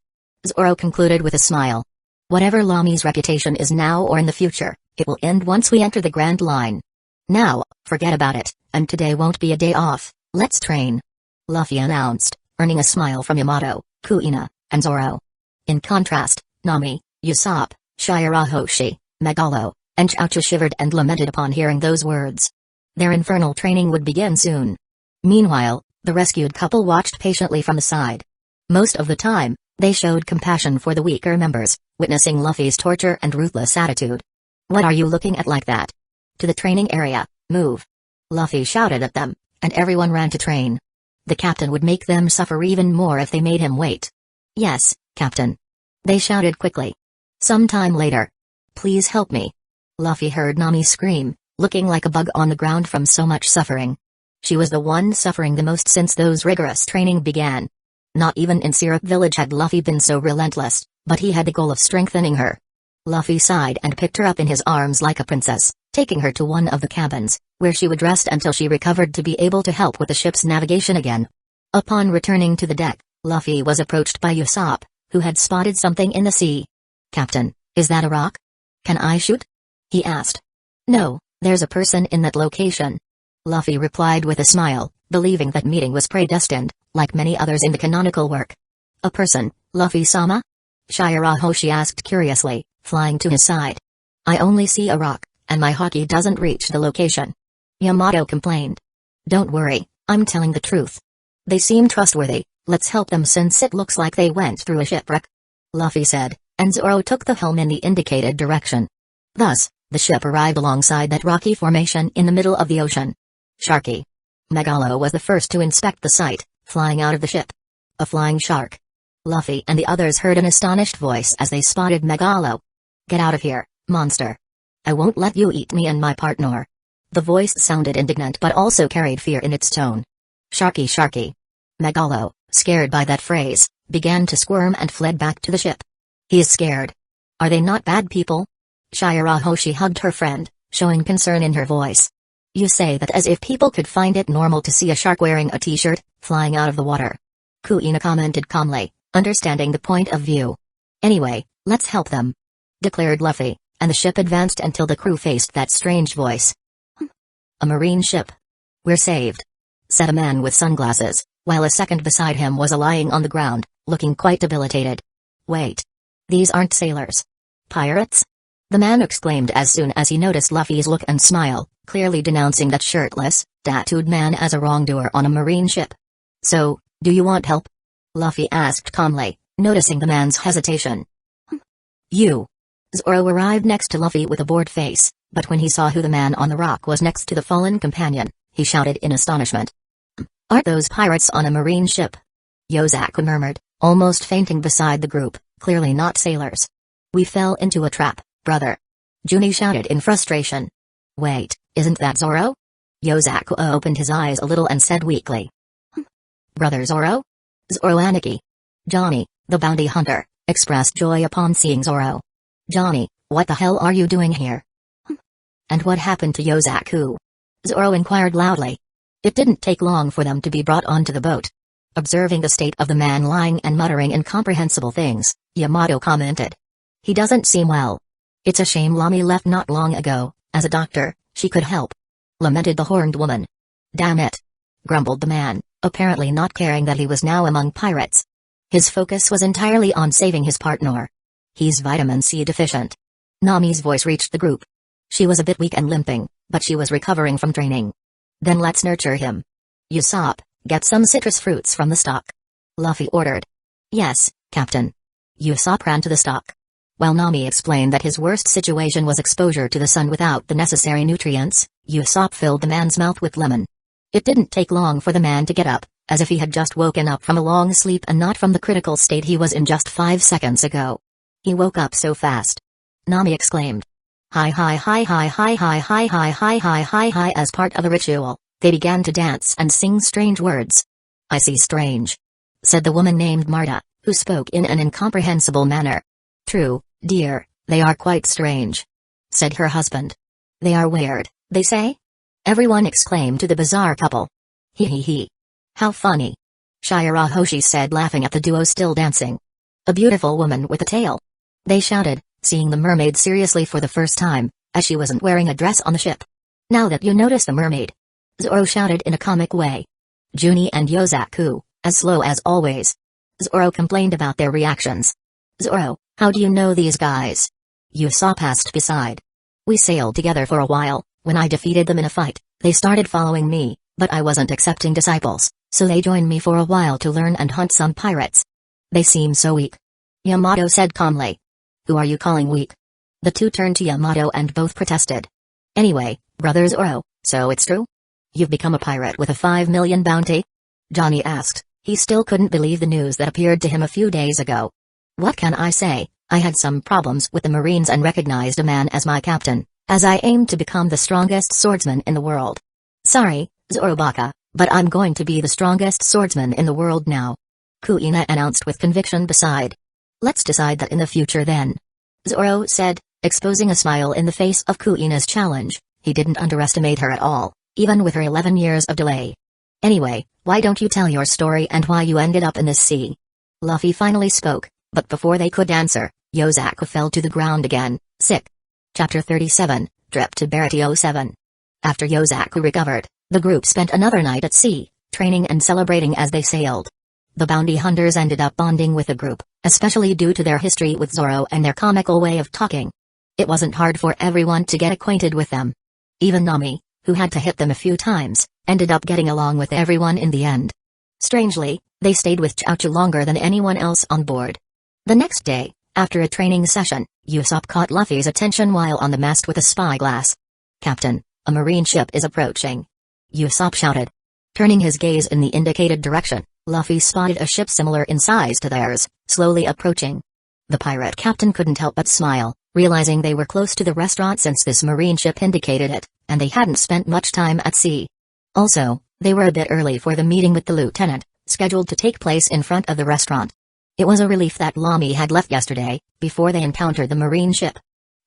Zoro concluded with a smile. Whatever Lami's reputation is now or in the future, it will end once we enter the Grand Line. Now, forget about it, and today won't be a day off. Let's train. Luffy announced, earning a smile from Yamato, Kuina, and Zoro. In contrast, Nami, Usopp, Shirahoshi, Megalo, and Chouchou shivered and lamented upon hearing those words. Their infernal training would begin soon. Meanwhile, the rescued couple watched patiently from the side. Most of the time, they showed compassion for the weaker members, witnessing Luffy's torture and ruthless attitude. What are you looking at like that? To the training area, move. Luffy shouted at them, and everyone ran to train. The captain would make them suffer even more if they made him wait. Yes, Captain. They shouted quickly. Some time later. Please help me. Luffy heard Nami scream, looking like a bug on the ground from so much suffering. She was the one suffering the most since those rigorous training began. Not even in Syrup Village had Luffy been so relentless, but he had the goal of strengthening her. Luffy sighed and picked her up in his arms like a princess, taking her to one of the cabins, where she would rest until she recovered to be able to help with the ship's navigation again. Upon returning to the deck, Luffy was approached by Usopp, who had spotted something in the sea. Captain, is that a rock? Can I shoot? He asked. No, there's a person in that location. Luffy replied with a smile, believing that meeting was predestined, like many others in the canonical work. A person, Luffy-sama? Shirahoshi asked curiously, flying to his side. I only see a rock, and my haki doesn't reach the location. Yamato complained. Don't worry, I'm telling the truth. They seem trustworthy, let's help them since it looks like they went through a shipwreck. Luffy said, and Zoro took the helm in the indicated direction. Thus, the ship arrived alongside that rocky formation in the middle of the ocean. Sharky. Megalo was the first to inspect the site, flying out of the ship. A flying shark. Luffy and the others heard an astonished voice as they spotted Megalo. Get out of here, monster. I won't let you eat me and my partner. The voice sounded indignant but also carried fear in its tone. Sharky, Sharky. Megalo, scared by that phrase, began to squirm and fled back to the ship. He is scared. Are they not bad people? Shirahoshi hugged her friend, showing concern in her voice. You say that as if people could find it normal to see a shark wearing a t-shirt, flying out of the water. Kuina commented calmly, understanding the point of view. Anyway, let's help them. Declared Luffy, and the ship advanced until the crew faced that strange voice. A marine ship. We're saved. Said a man with sunglasses, while a second beside him was lying on the ground, looking quite debilitated. Wait. These aren't sailors. Pirates? The man exclaimed as soon as he noticed Luffy's look and smile, clearly denouncing that shirtless, tattooed man as a wrongdoer on a marine ship. So, do you want help? Luffy asked calmly, noticing the man's hesitation. You. Zoro arrived next to Luffy with a bored face, but when he saw who the man on the rock was next to the fallen companion, he shouted in astonishment. Aren't those pirates on a marine ship? Yosaku murmured, almost fainting beside the group, clearly not sailors. We fell into a trap, brother. Juni shouted in frustration. Wait, isn't that Zoro? Yosaku opened his eyes a little and said weakly. Brother Zoro? Zoro Aniki. Johnny, the bounty hunter, expressed joy upon seeing Zoro. Johnny, what the hell are you doing here? And what happened to Yosaku? Zoro inquired loudly. It didn't take long for them to be brought onto the boat. Observing the state of the man lying and muttering incomprehensible things, Yamato commented. He doesn't seem well. It's a shame Lami left not long ago. As a doctor, she could help. Lamented the horned woman. Damn it. Grumbled the man, apparently not caring that he was now among pirates. His focus was entirely on saving his partner. He's vitamin C deficient. Nami's voice reached the group. She was a bit weak and limping, but she was recovering from training. Then let's nurture him. Usopp, get some citrus fruits from the stock. Luffy ordered. Yes, Captain. Usopp ran to the stock. While Nami explained that his worst situation was exposure to the sun without the necessary nutrients, Usopp filled the man's mouth with lemon. It didn't take long for the man to get up, as if he had just woken up from a long sleep and not from the critical state he was in just 5 seconds ago. He woke up so fast. Nami exclaimed. Hi hi hi hi hi hi hi hi hi hi hi hi. As part of a ritual, they began to dance and sing strange words. I see strange, said the woman named Marta, who spoke in an incomprehensible manner. True, dear, they are quite strange, said her husband. They are weird, they say? Everyone exclaimed to the bizarre couple. Hee hee hee. How funny. Shirahoshi said, laughing at the duo still dancing. A beautiful woman with a tail. They shouted, seeing the mermaid seriously for the first time, as she wasn't wearing a dress on the ship. Now that you notice the mermaid, Zoro shouted in a comic way. Junie and Yozaku, as slow as always. Zoro complained about their reactions. Zoro, how do you know these guys? Usopp asked beside. We sailed together for a while. When I defeated them in a fight, they started following me, but I wasn't accepting disciples, so they joined me for a while to learn and hunt some pirates. They seem so weak. Yamato said calmly. Who are you calling weak? The two turned to Yamato and both protested. Anyway, brother Zoro, so it's true? You've become a pirate with a 5 million bounty? Johnny asked. He still couldn't believe the news that appeared to him a few days ago. What can I say? I had some problems with the Marines and recognized a man as my captain, as I aimed to become the strongest swordsman in the world. Sorry, Zoro Baka, but I'm going to be the strongest swordsman in the world now. Kuina announced with conviction beside. Let's decide that in the future then. Zoro said, exposing a smile in the face of Kuina's challenge. He didn't underestimate her at all, even with her 11 years of delay. Anyway, why don't you tell your story and why you ended up in this sea? Luffy finally spoke, but before they could answer, Yozaku fell to the ground again, sick. Chapter 37, Trip to Baratio 7. After Yozaku recovered, the group spent another night at sea, training and celebrating as they sailed. The bounty hunters ended up bonding with the group, especially due to their history with Zoro and their comical way of talking. It wasn't hard for everyone to get acquainted with them. Even Nami, who had to hit them a few times, ended up getting along with everyone in the end. Strangely, they stayed with Chouchou longer than anyone else on board. The next day, after a training session, Usopp caught Luffy's attention while on the mast with a spyglass. Captain, a marine ship is approaching. Usopp shouted. Turning his gaze in the indicated direction, Luffy spotted a ship similar in size to theirs, slowly approaching. The pirate captain couldn't help but smile, realizing they were close to the restaurant since this marine ship indicated it, and they hadn't spent much time at sea. Also, they were a bit early for the meeting with the lieutenant, scheduled to take place in front of the restaurant. It was a relief that Lamy had left yesterday, before they encountered the marine ship.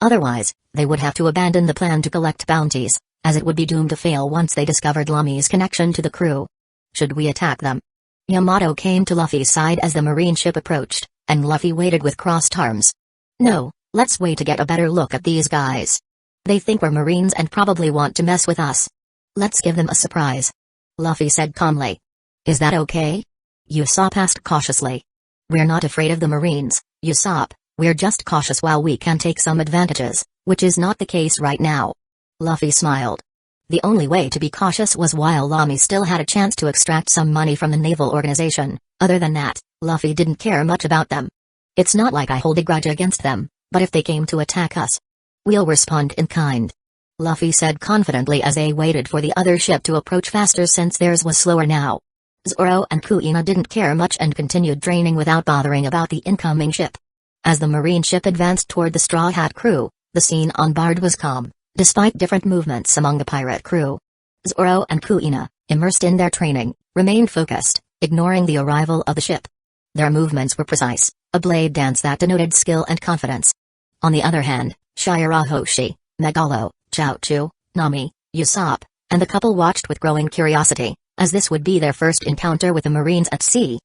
Otherwise, they would have to abandon the plan to collect bounties, as it would be doomed to fail once they discovered Lamy's connection to the crew. Should we attack them? Yamato came to Luffy's side as the marine ship approached, and Luffy waited with crossed arms. No, let's wait to get a better look at these guys. They think we're Marines and probably want to mess with us. Let's give them a surprise. Luffy said calmly. Is that okay? Usopp asked cautiously. We're not afraid of the Marines, Usopp, we're just cautious while we can take some advantages, which is not the case right now. Luffy smiled. The only way to be cautious was while Lamy still had a chance to extract some money from the naval organization. Other than that, Luffy didn't care much about them. It's not like I hold a grudge against them, but if they came to attack us, we'll respond in kind. Luffy said confidently as they waited for the other ship to approach faster since theirs was slower now. Zoro and Kuina didn't care much and continued training without bothering about the incoming ship. As the marine ship advanced toward the Straw Hat crew, the scene on board was calm, despite different movements among the pirate crew. Zoro and Kuina, immersed in their training, remained focused, ignoring the arrival of the ship. Their movements were precise, a blade dance that denoted skill and confidence. On the other hand, Shirahoshi, Megalo, Chouchou, Nami, Usopp, and the couple watched with growing curiosity, as this would be their first encounter with the Marines at sea.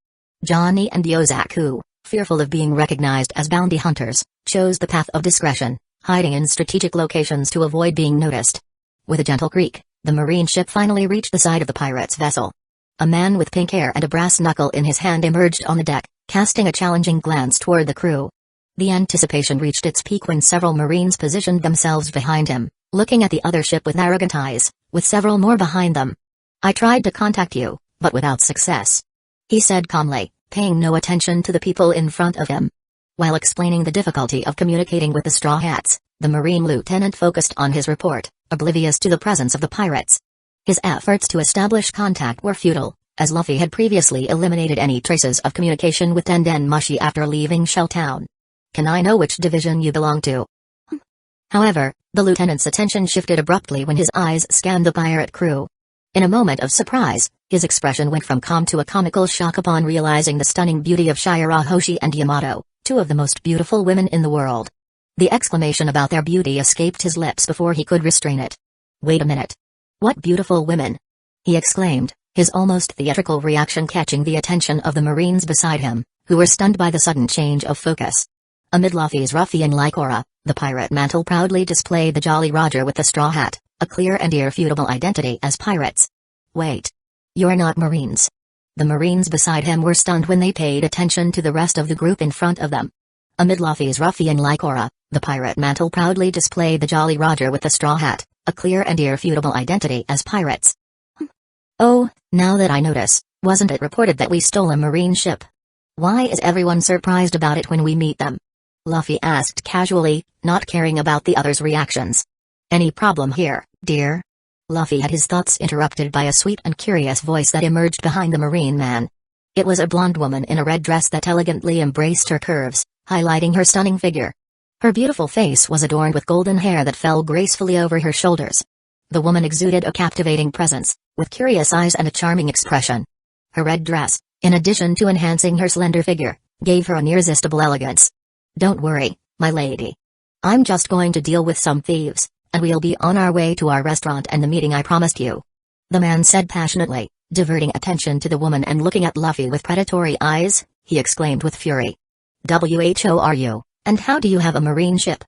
Johnny and Yozaku, fearful of being recognized as bounty hunters, chose the path of discretion, hiding in strategic locations to avoid being noticed. With a gentle creak, the marine ship finally reached the side of the pirate's vessel. A man with pink hair and a brass knuckle in his hand emerged on the deck, casting a challenging glance toward the crew. The anticipation reached its peak when several Marines positioned themselves behind him, looking at the other ship with arrogant eyes, with several more behind them. "I tried to contact you, but without success," he said calmly, paying no attention to the people in front of him. While explaining the difficulty of communicating with the Straw Hats, the Marine lieutenant focused on his report, oblivious to the presence of the pirates. His efforts to establish contact were futile, as Luffy had previously eliminated any traces of communication with Tenden Mushi after leaving Shell Town. "Can I know which division you belong to?" However, the lieutenant's attention shifted abruptly when his eyes scanned the pirate crew. In a moment of surprise, his expression went from calm to a comical shock upon realizing the stunning beauty of Shira Hoshi and Yamato, two of the most beautiful women in the world. The exclamation about their beauty escaped his lips before he could restrain it. "Wait a minute. What beautiful women!" he exclaimed, his almost theatrical reaction catching the attention of the Marines beside him, who were stunned by the sudden change of focus. Amid Luffy's ruffian-like aura, the pirate mantle proudly displayed the Jolly Roger with the straw hat, a clear and irrefutable identity as pirates. "Wait. You're not Marines." The Marines beside him were stunned when they paid attention to the rest of the group in front of them. Amid Luffy's ruffian-like aura, the pirate mantle proudly displayed the Jolly Roger with the straw hat, a clear and irrefutable identity as pirates. "Oh, now that I notice, wasn't it reported that we stole a Marine ship? Why is everyone surprised about it when we meet them?" Luffy asked casually, not caring about the others' reactions. "Any problem here, dear?" Luffy had his thoughts interrupted by a sweet and curious voice that emerged behind the Marine man. It was a blonde woman in a red dress that elegantly embraced her curves, highlighting her stunning figure. Her beautiful face was adorned with golden hair that fell gracefully over her shoulders. The woman exuded a captivating presence, with curious eyes and a charming expression. Her red dress, in addition to enhancing her slender figure, gave her an irresistible elegance. "Don't worry, my lady. I'm just going to deal with some thieves, and we'll be on our way to our restaurant and the meeting I promised you," the man said passionately, diverting attention to the woman and looking at Luffy with predatory eyes. He exclaimed with fury. "Who are you, and how do you have a Marine ship?"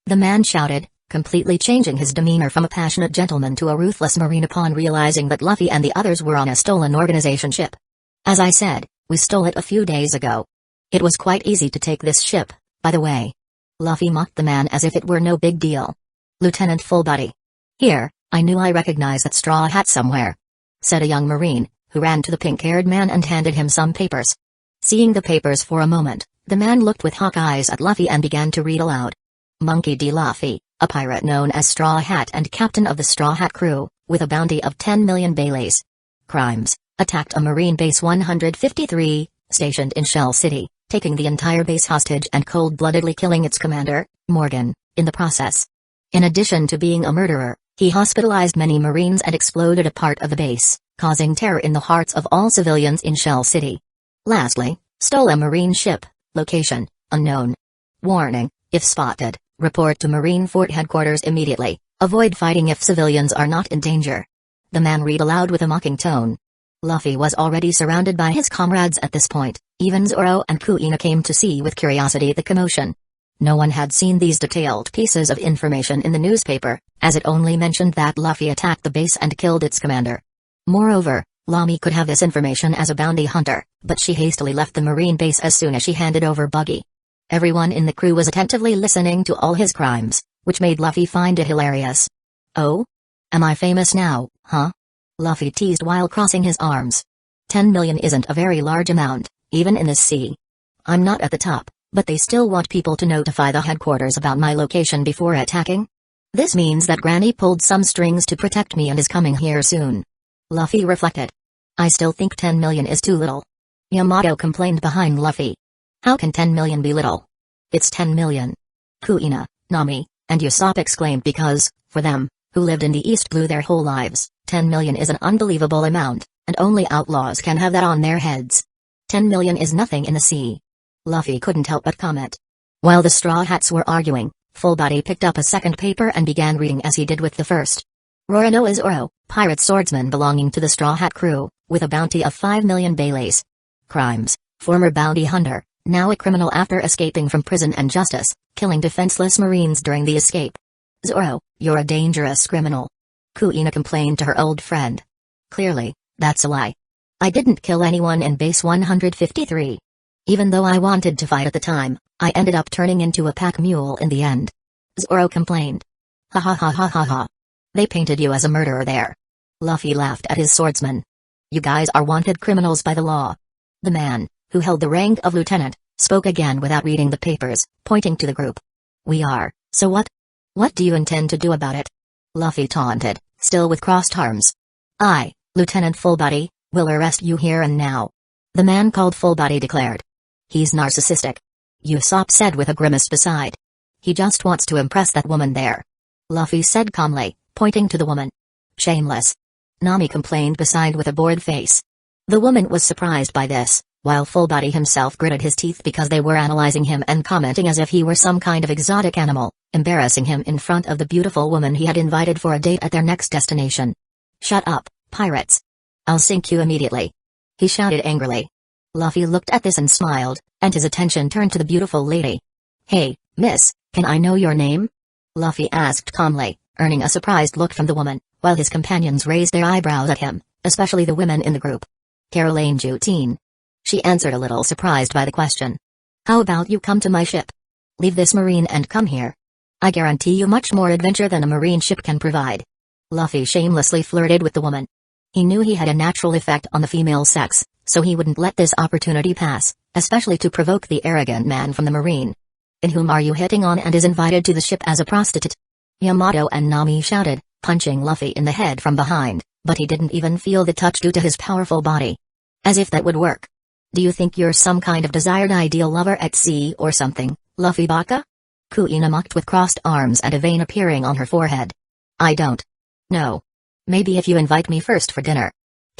the man shouted, completely changing his demeanor from a passionate gentleman to a ruthless Marine upon realizing that Luffy and the others were on a stolen organization ship. "As I said, we stole it a few days ago. It was quite easy to take this ship, by the way." Luffy mocked the man as if it were no big deal. "Lieutenant Fullbody. Here, I knew I recognized that straw hat somewhere," said a young Marine, who ran to the pink-haired man and handed him some papers. Seeing the papers for a moment, the man looked with hawk eyes at Luffy and began to read aloud. "Monkey D. Luffy, a pirate known as Straw Hat and captain of the Straw Hat crew, with a bounty of 10 million Baileys. Crimes: attacked a Marine base 153, stationed in Shell City, taking the entire base hostage and cold-bloodedly killing its commander, Morgan, in the process. In addition to being a murderer, he hospitalized many Marines and exploded a part of the base, causing terror in the hearts of all civilians in Shell City. Lastly, stole a Marine ship, location, unknown. Warning, if spotted, report to Marine Fort Headquarters immediately, avoid fighting if civilians are not in danger." The man read aloud with a mocking tone. Luffy was already surrounded by his comrades at this point. Even Zoro and Kuina came to see with curiosity the commotion. No one had seen these detailed pieces of information in the newspaper, as it only mentioned that Luffy attacked the base and killed its commander. Moreover, Lami could have this information as a bounty hunter, but she hastily left the Marine base as soon as she handed over Buggy. Everyone in the crew was attentively listening to all his crimes, which made Luffy find it hilarious. "Oh? Am I famous now, huh?" Luffy teased while crossing his arms. 10 million isn't a very large amount, even in this sea. I'm not at the top, but they still want people to notify the headquarters about my location before attacking? This means that Granny pulled some strings to protect me and is coming here soon. Luffy reflected. "I still think 10 million is too little." Yamato complained behind Luffy. "How can 10 million be little? It's 10 million. Kuina, Nami, and Usopp exclaimed because, for them, who lived in the East Blue their whole lives, 10 million is an unbelievable amount, and only outlaws can have that on their heads. 10 million is nothing in the sea." Luffy couldn't help but comment. While the Straw Hats were arguing, Fullbody picked up a second paper and began reading as he did with the first. Roronoa Zoro, pirate swordsman belonging to the Straw Hat crew, with a bounty of 5 million Baileys. Crimes: former bounty hunter, now a criminal after escaping from prison and justice, killing defenseless Marines during the escape. "Zoro, you're a dangerous criminal," Kuina complained to her old friend. "Clearly, that's a lie. I didn't kill anyone in base 153. Even though I wanted to fight at the time, I ended up turning into a pack mule in the end. Zoro complained. Ha ha ha ha ha ha. They painted you as a murderer there. Luffy laughed at his swordsman. You guys are wanted criminals by the law. The man, who held the rank of lieutenant, spoke again without reading the papers, pointing to the group. We are, so what? What do you intend to do about it? Luffy taunted, still with crossed arms. I, Lieutenant Fullbody, will arrest you here and now. The man called Fullbody declared. He's narcissistic. Usopp said with a grimace beside. He just wants to impress that woman there. Luffy said calmly, pointing to the woman. Shameless. Nami complained beside with a bored face. The woman was surprised by this, while Fullbody himself gritted his teeth because they were analyzing him and commenting as if he were some kind of exotic animal, embarrassing him in front of the beautiful woman he had invited for a date at their next destination. Shut up, pirates. I'll sink you immediately. He shouted angrily. Luffy looked at this and smiled, and his attention turned to the beautiful lady. Hey, miss, can I know your name? Luffy asked calmly, earning a surprised look from the woman, while his companions raised their eyebrows at him, especially the women in the group. Caroline Jutine. She answered a little surprised by the question. How about you come to my ship? Leave this marine and come here. I guarantee you much more adventure than a marine ship can provide. Luffy shamelessly flirted with the woman. He knew he had a natural effect on the female sex, so he wouldn't let this opportunity pass, especially to provoke the arrogant man from the marine. In whom are you hitting on and is invited to the ship as a prostitute? Yamato and Nami shouted, punching Luffy in the head from behind, but he didn't even feel the touch due to his powerful body. As if that would work. Do you think you're some kind of desired ideal lover at sea or something, Luffy Baka? Kuina mocked with crossed arms and a vein appearing on her forehead. I don't. No. Maybe if you invite me first for dinner.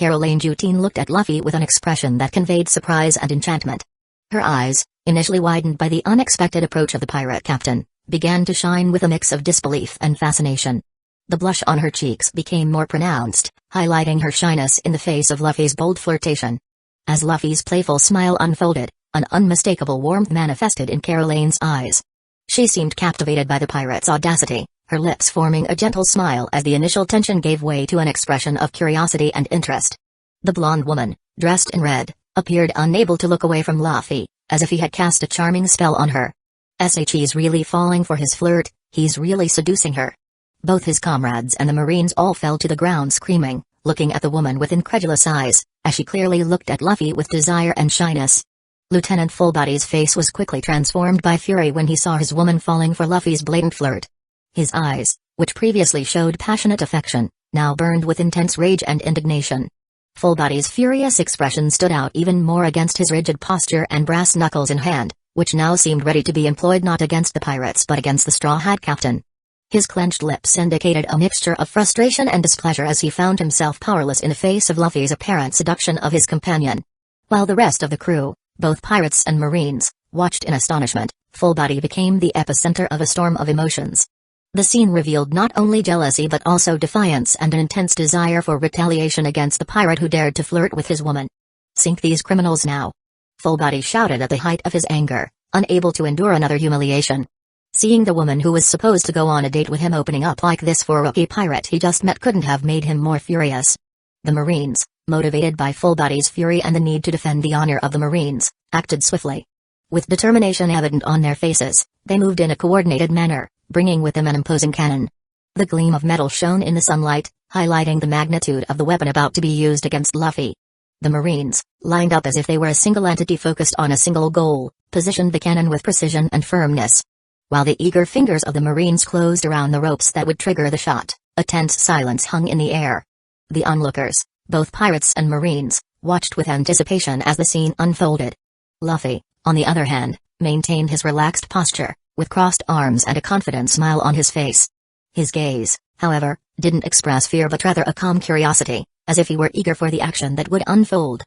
Caroline Jutine looked at Luffy with an expression that conveyed surprise and enchantment. Her eyes, initially widened by the unexpected approach of the pirate captain, began to shine with a mix of disbelief and fascination. The blush on her cheeks became more pronounced, highlighting her shyness in the face of Luffy's bold flirtation. As Luffy's playful smile unfolded, an unmistakable warmth manifested in Caroline's eyes. She seemed captivated by the pirate's audacity, her lips forming a gentle smile as the initial tension gave way to an expression of curiosity and interest. The blonde woman, dressed in red, appeared unable to look away from Luffy, as if he had cast a charming spell on her. He's really falling for his flirt, he's really seducing her. Both his comrades and the marines all fell to the ground screaming, looking at the woman with incredulous eyes, as she clearly looked at Luffy with desire and shyness. Lieutenant Fullbody's face was quickly transformed by fury when he saw his woman falling for Luffy's blatant flirt. His eyes, which previously showed passionate affection, now burned with intense rage and indignation. Fullbody's furious expression stood out even more against his rigid posture and brass knuckles in hand, which now seemed ready to be employed not against the pirates but against the Straw Hat captain. His clenched lips indicated a mixture of frustration and displeasure as he found himself powerless in the face of Luffy's apparent seduction of his companion. While the rest of the crew, both pirates and marines, watched in astonishment, Fullbody became the epicenter of a storm of emotions. The scene revealed not only jealousy but also defiance and an intense desire for retaliation against the pirate who dared to flirt with his woman. Sink these criminals now. Fullbody shouted at the height of his anger, unable to endure another humiliation. Seeing the woman who was supposed to go on a date with him opening up like this for a rookie pirate he just met couldn't have made him more furious. The Marines, motivated by Fullbody's fury and the need to defend the honor of the Marines, acted swiftly. With determination evident on their faces, they moved in a coordinated manner, bringing with them an imposing cannon. The gleam of metal shone in the sunlight, highlighting the magnitude of the weapon about to be used against Luffy. The Marines, lined up as if they were a single entity focused on a single goal, positioned the cannon with precision and firmness. While the eager fingers of the Marines closed around the ropes that would trigger the shot, a tense silence hung in the air. The onlookers, both pirates and Marines, watched with anticipation as the scene unfolded. Luffy, on the other hand, maintained his relaxed posture, with crossed arms and a confident smile on his face. His gaze, however, didn't express fear but rather a calm curiosity, as if he were eager for the action that would unfold.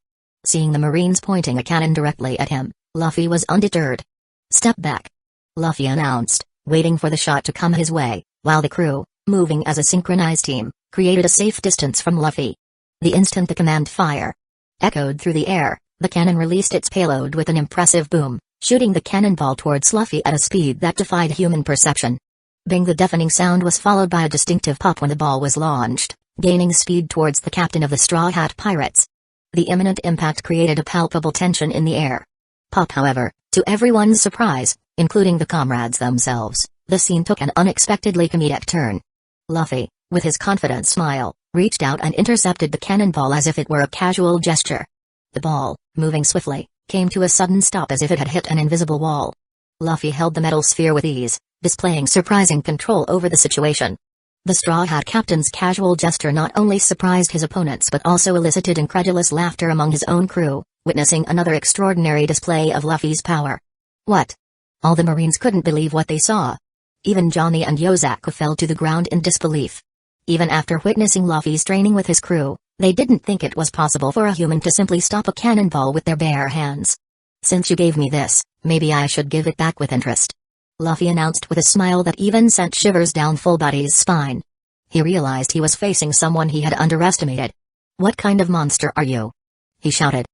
Seeing the Marines pointing a cannon directly at him, Luffy was undeterred. Step back. Luffy announced, waiting for the shot to come his way, while the crew, moving as a synchronized team, created a safe distance from Luffy. The instant the command fire echoed through the air, the cannon released its payload with an impressive boom, shooting the cannonball towards Luffy at a speed that defied human perception. Bing! The deafening sound was followed by a distinctive pop when the ball was launched, gaining speed towards the captain of the Straw Hat Pirates. The imminent impact created a palpable tension in the air. Pop, however, to everyone's surprise, including the comrades themselves, the scene took an unexpectedly comedic turn. Luffy, with his confident smile, reached out and intercepted the cannonball as if it were a casual gesture. The ball, moving swiftly, came to a sudden stop as if it had hit an invisible wall. Luffy held the metal sphere with ease, displaying surprising control over the situation. The Straw Hat Captain's casual gesture not only surprised his opponents but also elicited incredulous laughter among his own crew, witnessing another extraordinary display of Luffy's power. What? All the Marines couldn't believe what they saw. Even Johnny and Yozaku fell to the ground in disbelief. Even after witnessing Luffy's training with his crew, they didn't think it was possible for a human to simply stop a cannonball with their bare hands. Since you gave me this, maybe I should give it back with interest. Luffy announced with a smile that even sent shivers down Fullbody's spine. He realized he was facing someone he had underestimated. What kind of monster are you? He shouted.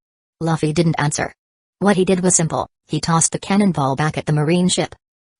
Luffy didn't answer. What he did was simple, he tossed the cannonball back at the marine ship.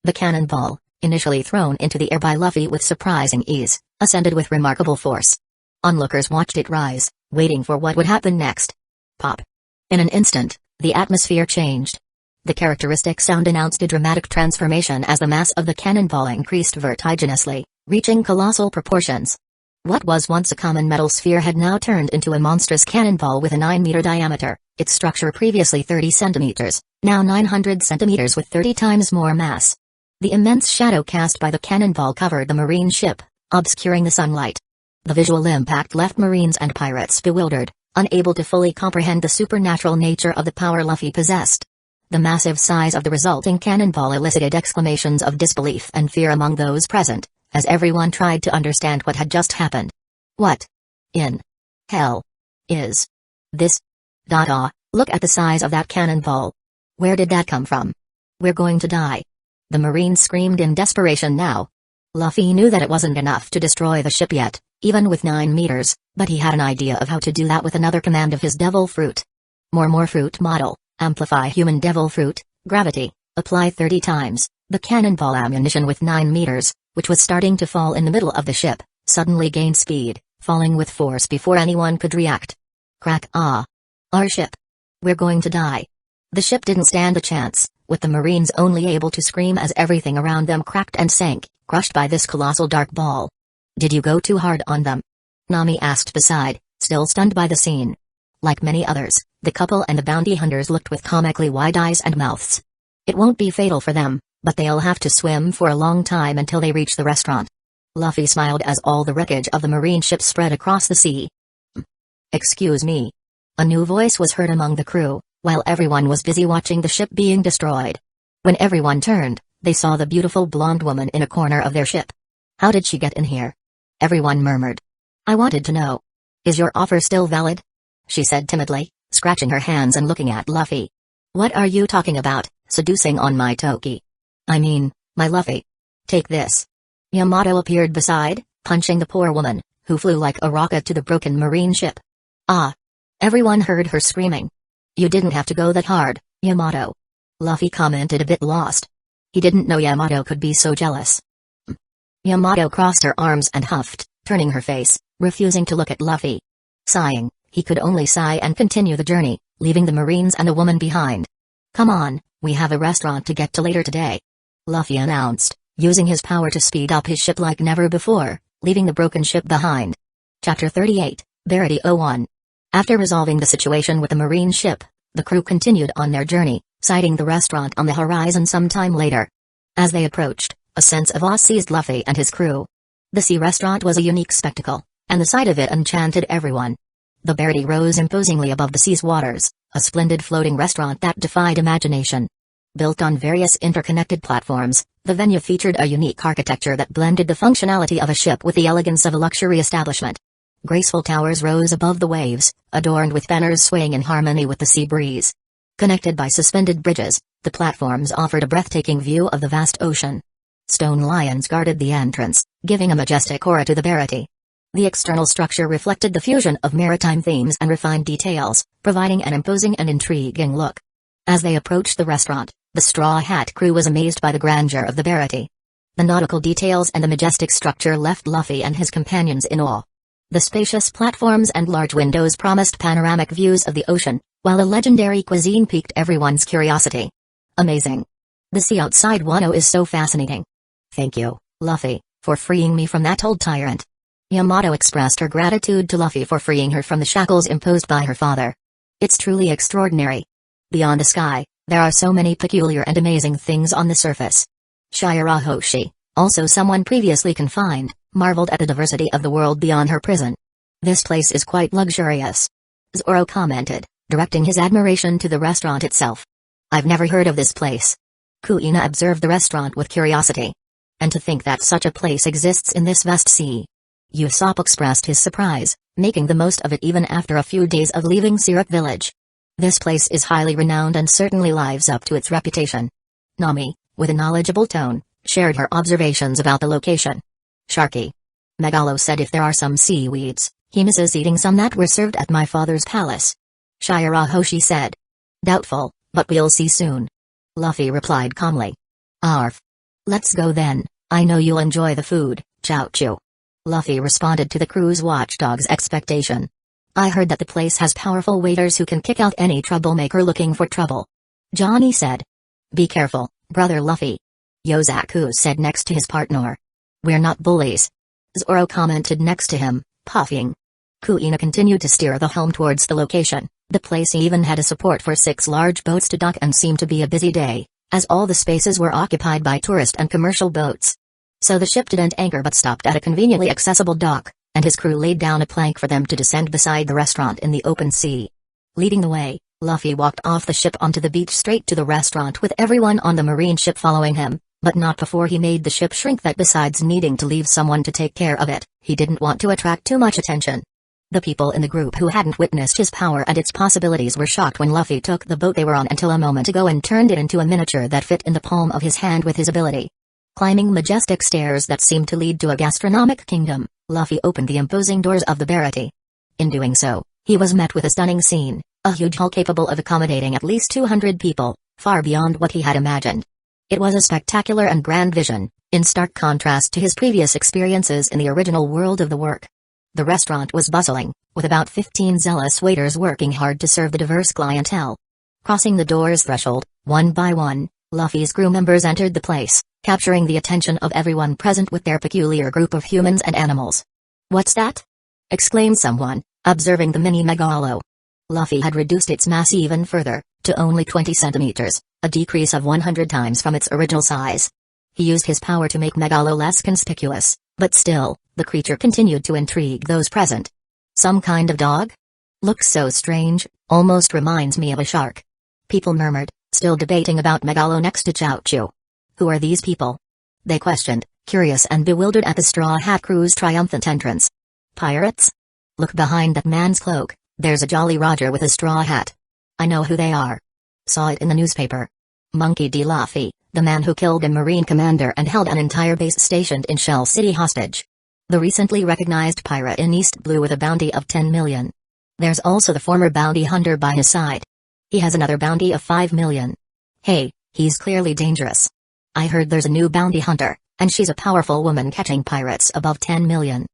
The cannonball, initially thrown into the air by Luffy with surprising ease, ascended with remarkable force. Onlookers watched it rise, waiting for what would happen next. Pop. In an instant, the atmosphere changed. The characteristic sound announced a dramatic transformation as the mass of the cannonball increased vertiginously, reaching colossal proportions. What was once a common metal sphere had now turned into a monstrous cannonball with a 9-meter diameter, its structure previously 30 centimeters, now 900 centimeters with 30 times more mass. The immense shadow cast by the cannonball covered the marine ship, obscuring the sunlight. The visual impact left Marines and pirates bewildered, unable to fully comprehend the supernatural nature of the power Luffy possessed. The massive size of the resulting cannonball elicited exclamations of disbelief and fear among those present, as everyone tried to understand what had just happened. What in hell is this? Look at the size of that cannonball. Where did that come from? We're going to die. The Marines screamed in desperation now. Luffy knew that it wasn't enough to destroy the ship yet, even with 9 meters, but he had an idea of how to do that with another command of his devil fruit. More fruit model. Amplify human devil fruit, gravity, apply 30 times. The cannonball ammunition with 9 meters, which was starting to fall in the middle of the ship, suddenly gained speed, falling with force before anyone could react. Crack. Our ship. We're going to die. The ship didn't stand a chance, with the Marines only able to scream as everything around them cracked and sank, crushed by this colossal dark ball. Did you go too hard on them? Nami asked beside, still stunned by the scene. Like many others, the couple and the bounty hunters looked with comically wide eyes and mouths. It won't be fatal for them, but they'll have to swim for a long time until they reach the restaurant. Luffy smiled as all the wreckage of the marine ship spread across the sea. Excuse me. A new voice was heard among the crew, while everyone was busy watching the ship being destroyed. When everyone turned, they saw the beautiful blonde woman in a corner of their ship. How did she get in here? Everyone murmured. I wanted to know. Is your offer still valid? She said timidly, scratching her hands and looking at Luffy. What are you talking about, seducing on my Toki? I mean, my Luffy. Take this. Yamato appeared beside, punching the poor woman, who flew like a rocket to the broken marine ship. Everyone heard her screaming. You didn't have to go that hard, Yamato. Luffy commented a bit lost. He didn't know Yamato could be so jealous. Yamato crossed her arms and huffed, turning her face, refusing to look at Luffy. Sighing, he could only sigh and continue the journey, leaving the Marines and the woman behind. Come on, we have a restaurant to get to later today. Luffy announced, using his power to speed up his ship like never before, leaving the broken ship behind. Chapter 38, Verity 01. After resolving the situation with the marine ship, the crew continued on their journey, sighting the restaurant on the horizon some time later. As they approached, a sense of awe seized Luffy and his crew. The sea restaurant was a unique spectacle, and the sight of it enchanted everyone. The Verity rose imposingly above the sea's waters, a splendid floating restaurant that defied imagination. Built on various interconnected platforms, the venue featured a unique architecture that blended the functionality of a ship with the elegance of a luxury establishment. Graceful towers rose above the waves, adorned with banners swaying in harmony with the sea breeze. Connected by suspended bridges, the platforms offered a breathtaking view of the vast ocean. Stone lions guarded the entrance, giving a majestic aura to the Verity. The external structure reflected the fusion of maritime themes and refined details, providing an imposing and intriguing look. As they approached the restaurant, the Straw Hat crew was amazed by the grandeur of the Verity. The nautical details and the majestic structure left Luffy and his companions in awe. The spacious platforms and large windows promised panoramic views of the ocean, while a legendary cuisine piqued everyone's curiosity. Amazing. The sea outside Wano is so fascinating. Thank you, Luffy, for freeing me from that old tyrant. Yamato expressed her gratitude to Luffy for freeing her from the shackles imposed by her father. It's truly extraordinary. Beyond the sky, there are so many peculiar and amazing things on the surface. Shirahoshi, also someone previously confined, marveled at the diversity of the world beyond her prison. This place is quite luxurious. Zoro commented, directing his admiration to the restaurant itself. I've never heard of this place. Kuina observed the restaurant with curiosity. And to think that such a place exists in this vast sea. Usopp expressed his surprise, making the most of it even after a few days of leaving Syrup Village. This place is highly renowned and certainly lives up to its reputation. Nami, with a knowledgeable tone, shared her observations about the location. Sharky. Megalo said if there are some seaweeds, he misses eating some that were served at my father's palace. Shirahoshi said. Doubtful, but we'll see soon. Luffy replied calmly. Arf. Let's go then, I know you'll enjoy the food, Chouchou. Luffy responded to the crew's watchdog's expectation. I heard that the place has powerful waiters who can kick out any troublemaker looking for trouble. Johnny said. Be careful, brother Luffy. Yozaku said next to his partner. We're not bullies. Zoro commented next to him, puffing. Kuina continued to steer the helm towards the location. The place even had a support for 6 large boats to dock and seemed to be a busy day, as all the spaces were occupied by tourist and commercial boats. So the ship didn't anchor but stopped at a conveniently accessible dock, and his crew laid down a plank for them to descend beside the restaurant in the open sea. Leading the way, Luffy walked off the ship onto the beach straight to the restaurant with everyone on the marine ship following him, but not before he made the ship shrink that besides needing to leave someone to take care of it, he didn't want to attract too much attention. The people in the group who hadn't witnessed his power and its possibilities were shocked when Luffy took the boat they were on until a moment ago and turned it into a miniature that fit in the palm of his hand with his ability. Climbing majestic stairs that seemed to lead to a gastronomic kingdom, Luffy opened the imposing doors of the Barati. In doing so, he was met with a stunning scene, a huge hall capable of accommodating at least 200 people, far beyond what he had imagined. It was a spectacular and grand vision, in stark contrast to his previous experiences in the original world of the work. The restaurant was bustling, with about 15 zealous waiters working hard to serve the diverse clientele. Crossing the door's threshold, one by one, Luffy's crew members entered the place, capturing the attention of everyone present with their peculiar group of humans and animals. What's that? Exclaimed someone, observing the mini Megalo. Luffy had reduced its mass even further, to only 20 centimeters, a decrease of 100 times from its original size. He used his power to make Megalo less conspicuous, but still, the creature continued to intrigue those present. Some kind of dog? Looks so strange, almost reminds me of a shark. People murmured, still debating about Megalo next to Chouchou. Who are these people? They questioned, curious and bewildered at the Straw Hat crew's triumphant entrance. Pirates? Look behind that man's cloak, there's a Jolly Roger with a straw hat. I know who they are. Saw it in the newspaper. Monkey D. Luffy, the man who killed a Marine commander and held an entire base stationed in Shell City hostage. The recently recognized pirate in East Blue with a bounty of 10 million. There's also the former bounty hunter by his side. He has another bounty of 5 million. Hey, he's clearly dangerous. I heard there's a new bounty hunter, and she's a powerful woman catching pirates above 10 million.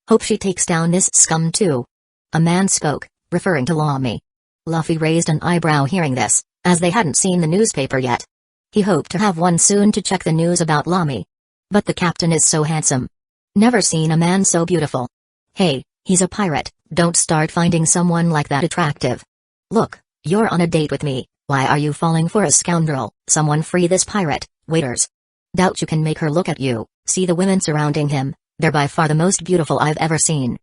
Hope she takes down this scum too. A man spoke, referring to Lamy. Luffy raised an eyebrow hearing this, as they hadn't seen the newspaper yet. He hoped to have one soon to check the news about Lamy. But the captain is so handsome. Never seen a man so beautiful. Hey, he's a pirate, don't start finding someone like that attractive. Look, you're on a date with me, why are you falling for a scoundrel? Someone free this pirate, waiters. Doubt you can make her look at you, see the women surrounding him, they're by far the most beautiful I've ever seen.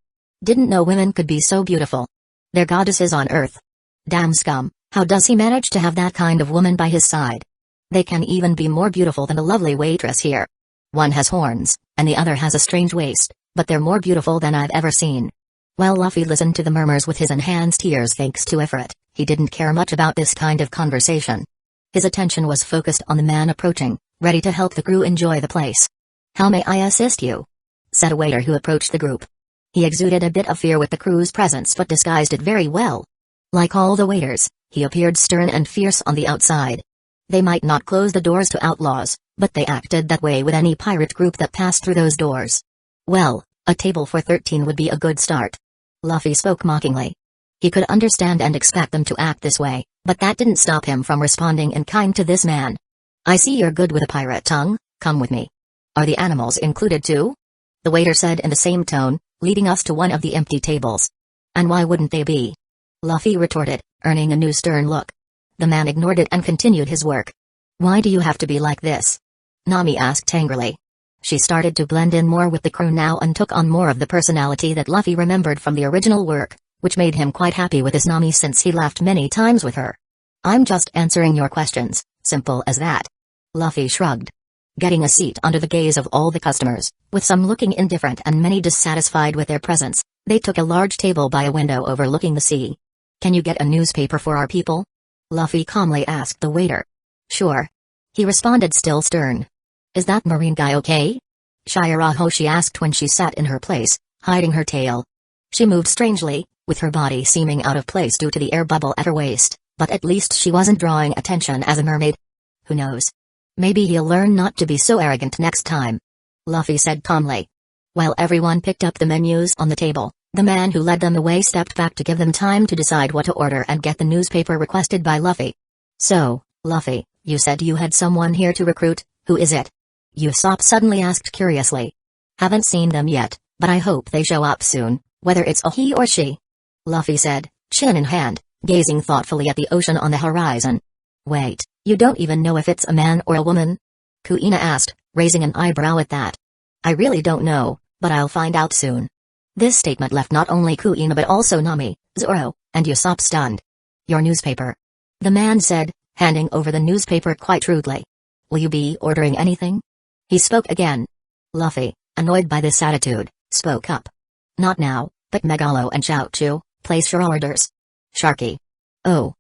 Didn't know women could be so beautiful. They're goddesses on earth. Damn scum, how does he manage to have that kind of woman by his side? They can even be more beautiful than the lovely waitress here. One has horns, and the other has a strange waist, but they're more beautiful than I've ever seen. While Luffy listened to the murmurs with his enhanced ears thanks to Ifrit, he didn't care much about this kind of conversation. His attention was focused on the man approaching, ready to help the crew enjoy the place. How may I assist you? Said a waiter who approached the group. He exuded a bit of fear with the crew's presence but disguised it very well. Like all the waiters, he appeared stern and fierce on the outside. They might not close the doors to outlaws, but they acted that way with any pirate group that passed through those doors. Well, a table for 13 would be a good start. Luffy spoke mockingly. He could understand and expect them to act this way, but that didn't stop him from responding in kind to this man. I see you're good with a pirate tongue, come with me. Are the animals included too? The waiter said in the same tone, leading us to one of the empty tables. And why wouldn't they be? Luffy retorted, earning a new stern look. The man ignored it and continued his work. Why do you have to be like this? Nami asked angrily. She started to blend in more with the crew now and took on more of the personality that Luffy remembered from the original work, which made him quite happy with his Nami since he laughed many times with her. I'm just answering your questions, simple as that. Luffy shrugged. Getting a seat under the gaze of all the customers, with some looking indifferent and many dissatisfied with their presence, they took a large table by a window overlooking the sea. Can you get a newspaper for our people? Luffy calmly asked the waiter. Sure. He responded, still stern. Is that marine guy okay? Shirahoshi she asked when she sat in her place, hiding her tail. She moved strangely, with her body seeming out of place due to the air bubble at her waist, but at least she wasn't drawing attention as a mermaid. Who knows? Maybe he'll learn not to be so arrogant next time. Luffy said calmly. While everyone picked up the menus on the table, the man who led them away stepped back to give them time to decide what to order and get the newspaper requested by Luffy. So, Luffy, you said you had someone here to recruit, who is it? Usopp suddenly asked curiously. Haven't seen them yet, but I hope they show up soon, whether it's a he or she. Luffy said, chin in hand, gazing thoughtfully at the ocean on the horizon. Wait, you don't even know if it's a man or a woman? Kuina asked, raising an eyebrow at that. I really don't know, but I'll find out soon. This statement left not only Kuina but also Nami, Zoro, and Usopp stunned. Your newspaper. The man said, handing over the newspaper quite rudely. Will you be ordering anything? He spoke again. Luffy, annoyed by this attitude, spoke up. Not now, but Megalo and Chaochu, place your orders. Sharky. Oh.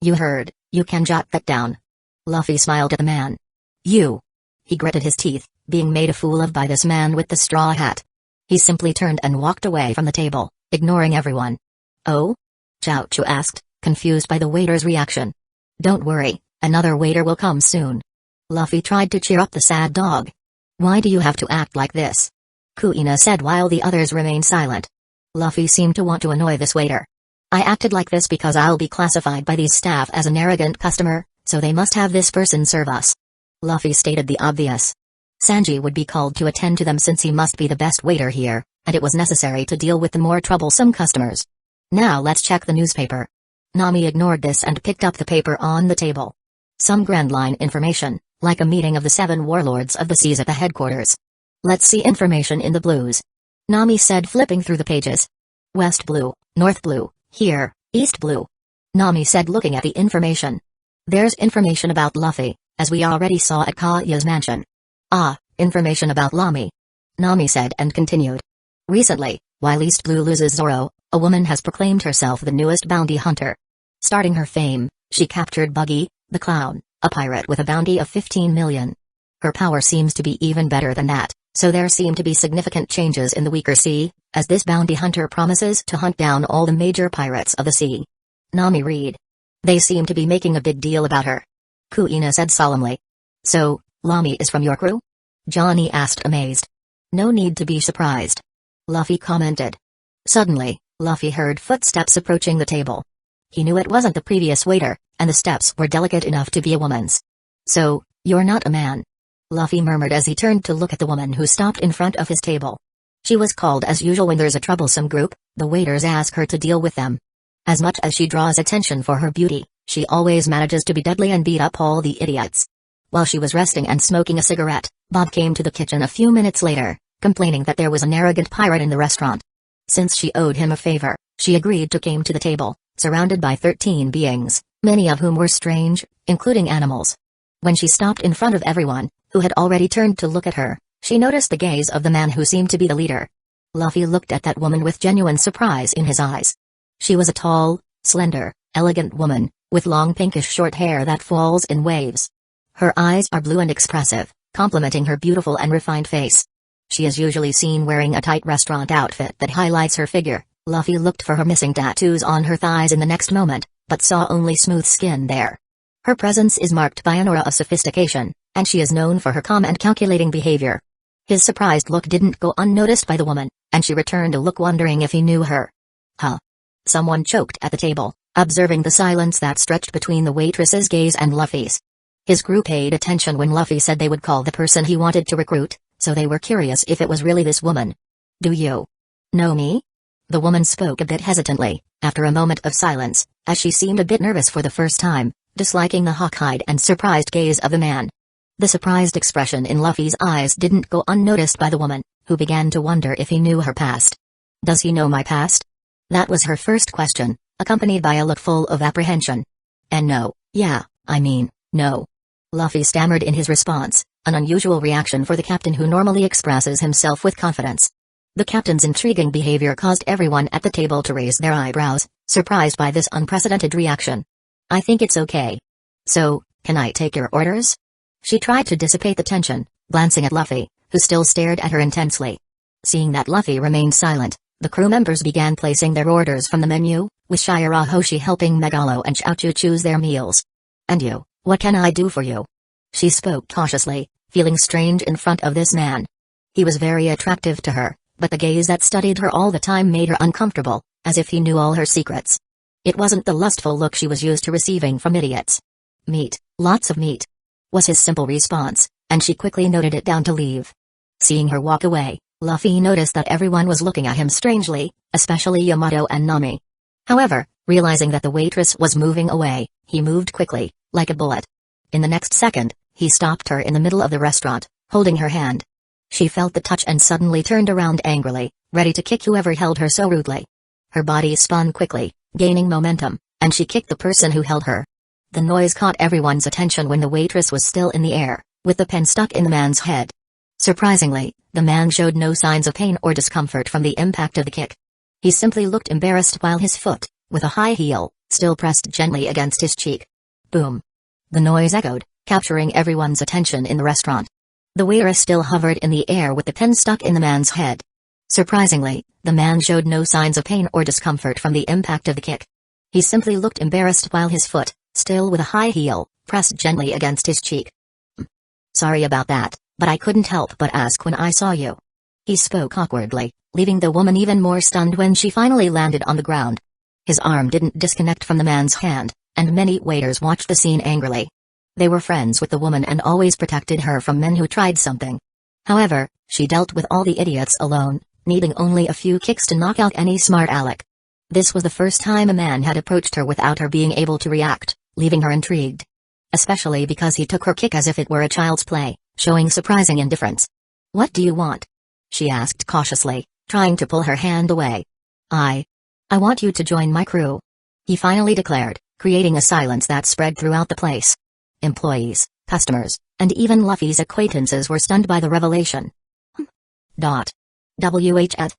You heard, you can jot that down. Luffy smiled at the man. You. He gritted his teeth, being made a fool of by this man with the straw hat. He simply turned and walked away from the table, ignoring everyone. Oh? Chaochu asked, confused by the waiter's reaction. Don't worry, another waiter will come soon. Luffy tried to cheer up the sad dog. Why do you have to act like this? Kuina said while the others remained silent. Luffy seemed to want to annoy this waiter. I acted like this because I'll be classified by these staff as an arrogant customer, so they must have this person serve us. Luffy stated the obvious. Sanji would be called to attend to them since he must be the best waiter here, and it was necessary to deal with the more troublesome customers. Now let's check the newspaper. Nami ignored this and picked up the paper on the table. Some grand line information, like a meeting of the 7 warlords of the seas at the headquarters. Let's see information in the blues. Nami said, flipping through the pages. West blue, north blue, here, east blue. Nami said, looking at the information. There's information about Luffy, as we already saw at Kaya's mansion. Ah, information about Lami. Nami said and continued. Recently, while East Blue loses Zoro, a woman has proclaimed herself the newest bounty hunter. Starting her fame, she captured Buggy, the clown, a pirate with a bounty of 15 million. Her power seems to be even better than that, so there seem to be significant changes in the weaker sea, as this bounty hunter promises to hunt down all the major pirates of the sea. Nami read. They seem to be making a big deal about her. Kuina said solemnly. So, Lami is from your crew? Johnny asked, amazed. No need to be surprised. Luffy commented. Suddenly, Luffy heard footsteps approaching the table. He knew it wasn't the previous waiter, and the steps were delicate enough to be a woman's. So, you're not a man. Luffy murmured as he turned to look at the woman who stopped in front of his table. She was called as usual when there's a troublesome group, the waiters ask her to deal with them. As much as she draws attention for her beauty, she always manages to be deadly and beat up all the idiots. While she was resting and smoking a cigarette, Bob came to the kitchen a few minutes later, complaining that there was an arrogant pirate in the restaurant. Since she owed him a favor, she agreed to come to the table, surrounded by 13 beings, many of whom were strange, including animals. When she stopped in front of everyone, who had already turned to look at her, she noticed the gaze of the man who seemed to be the leader. Luffy looked at that woman with genuine surprise in his eyes. She was a tall, slender, elegant woman, with long pinkish short hair that falls in waves. Her eyes are blue and expressive, complementing her beautiful and refined face. She is usually seen wearing a tight restaurant outfit that highlights her figure. Luffy looked for her missing tattoos on her thighs in the next moment, but saw only smooth skin there. Her presence is marked by an aura of sophistication, and she is known for her calm and calculating behavior. His surprised look didn't go unnoticed by the woman, and she returned a look wondering if he knew her. Huh? Someone choked at the table, observing the silence that stretched between the waitress's gaze and Luffy's. His crew paid attention when Luffy said they would call the person he wanted to recruit, so they were curious if it was really this woman. "Do you know me?" The woman spoke a bit hesitantly, after a moment of silence, as she seemed a bit nervous for the first time, disliking the hawk-eyed and surprised gaze of the man. The surprised expression in Luffy's eyes didn't go unnoticed by the woman, who began to wonder if he knew her past. "Does he know my past?" That was her first question, accompanied by a look full of apprehension. "And no, no." Luffy stammered in his response, an unusual reaction for the captain who normally expresses himself with confidence. The captain's intriguing behavior caused everyone at the table to raise their eyebrows, surprised by this unprecedented reaction. "I think it's okay. So, can I take your orders?" She tried to dissipate the tension, glancing at Luffy, who still stared at her intensely. Seeing that Luffy remained silent, the crew members began placing their orders from the menu, with Shirahoshi helping Megalo and Chaochu choose their meals. "And you, what can I do for you?" She spoke cautiously, feeling strange in front of this man. He was very attractive to her, but the gaze that studied her all the time made her uncomfortable, as if he knew all her secrets. It wasn't the lustful look she was used to receiving from idiots. "Meat, lots of meat," was his simple response, and she quickly noted it down to leave. Seeing her walk away, Luffy noticed that everyone was looking at him strangely, especially Yamato and Nami. However, realizing that the waitress was moving away, he moved quickly, like a bullet. In the next second, he stopped her in the middle of the restaurant, holding her hand. She felt the touch and suddenly turned around angrily, ready to kick whoever held her so rudely. Her body spun quickly, gaining momentum, and she kicked the person who held her. The noise caught everyone's attention when the waitress was still in the air, with the pen stuck in the man's head. Surprisingly, the man showed no signs of pain or discomfort from the impact of the kick. He simply looked embarrassed while his foot, with a high heel, still pressed gently against his cheek. Boom! The noise echoed, capturing everyone's attention in the restaurant. The waitress still hovered in the air with the pen stuck in the man's head. Surprisingly, the man showed no signs of pain or discomfort from the impact of the kick. He simply looked embarrassed while his foot, still with a high heel, pressed gently against his cheek. "Sorry about that, but I couldn't help but ask when I saw you." He spoke awkwardly, leaving the woman even more stunned when she finally landed on the ground. His arm didn't disconnect from the man's hand, and many waiters watched the scene angrily. They were friends with the woman and always protected her from men who tried something. However, she dealt with all the idiots alone, needing only a few kicks to knock out any smart aleck. This was the first time a man had approached her without her being able to react, leaving her intrigued. Especially because he took her kick as if it were a child's play, showing surprising indifference. "What do you want?" she asked cautiously, trying to pull her hand away. I want you to join my crew," he finally declared, creating a silence that spread throughout the place. Employees, customers, and even Luffy's acquaintances were stunned by the revelation. WHT.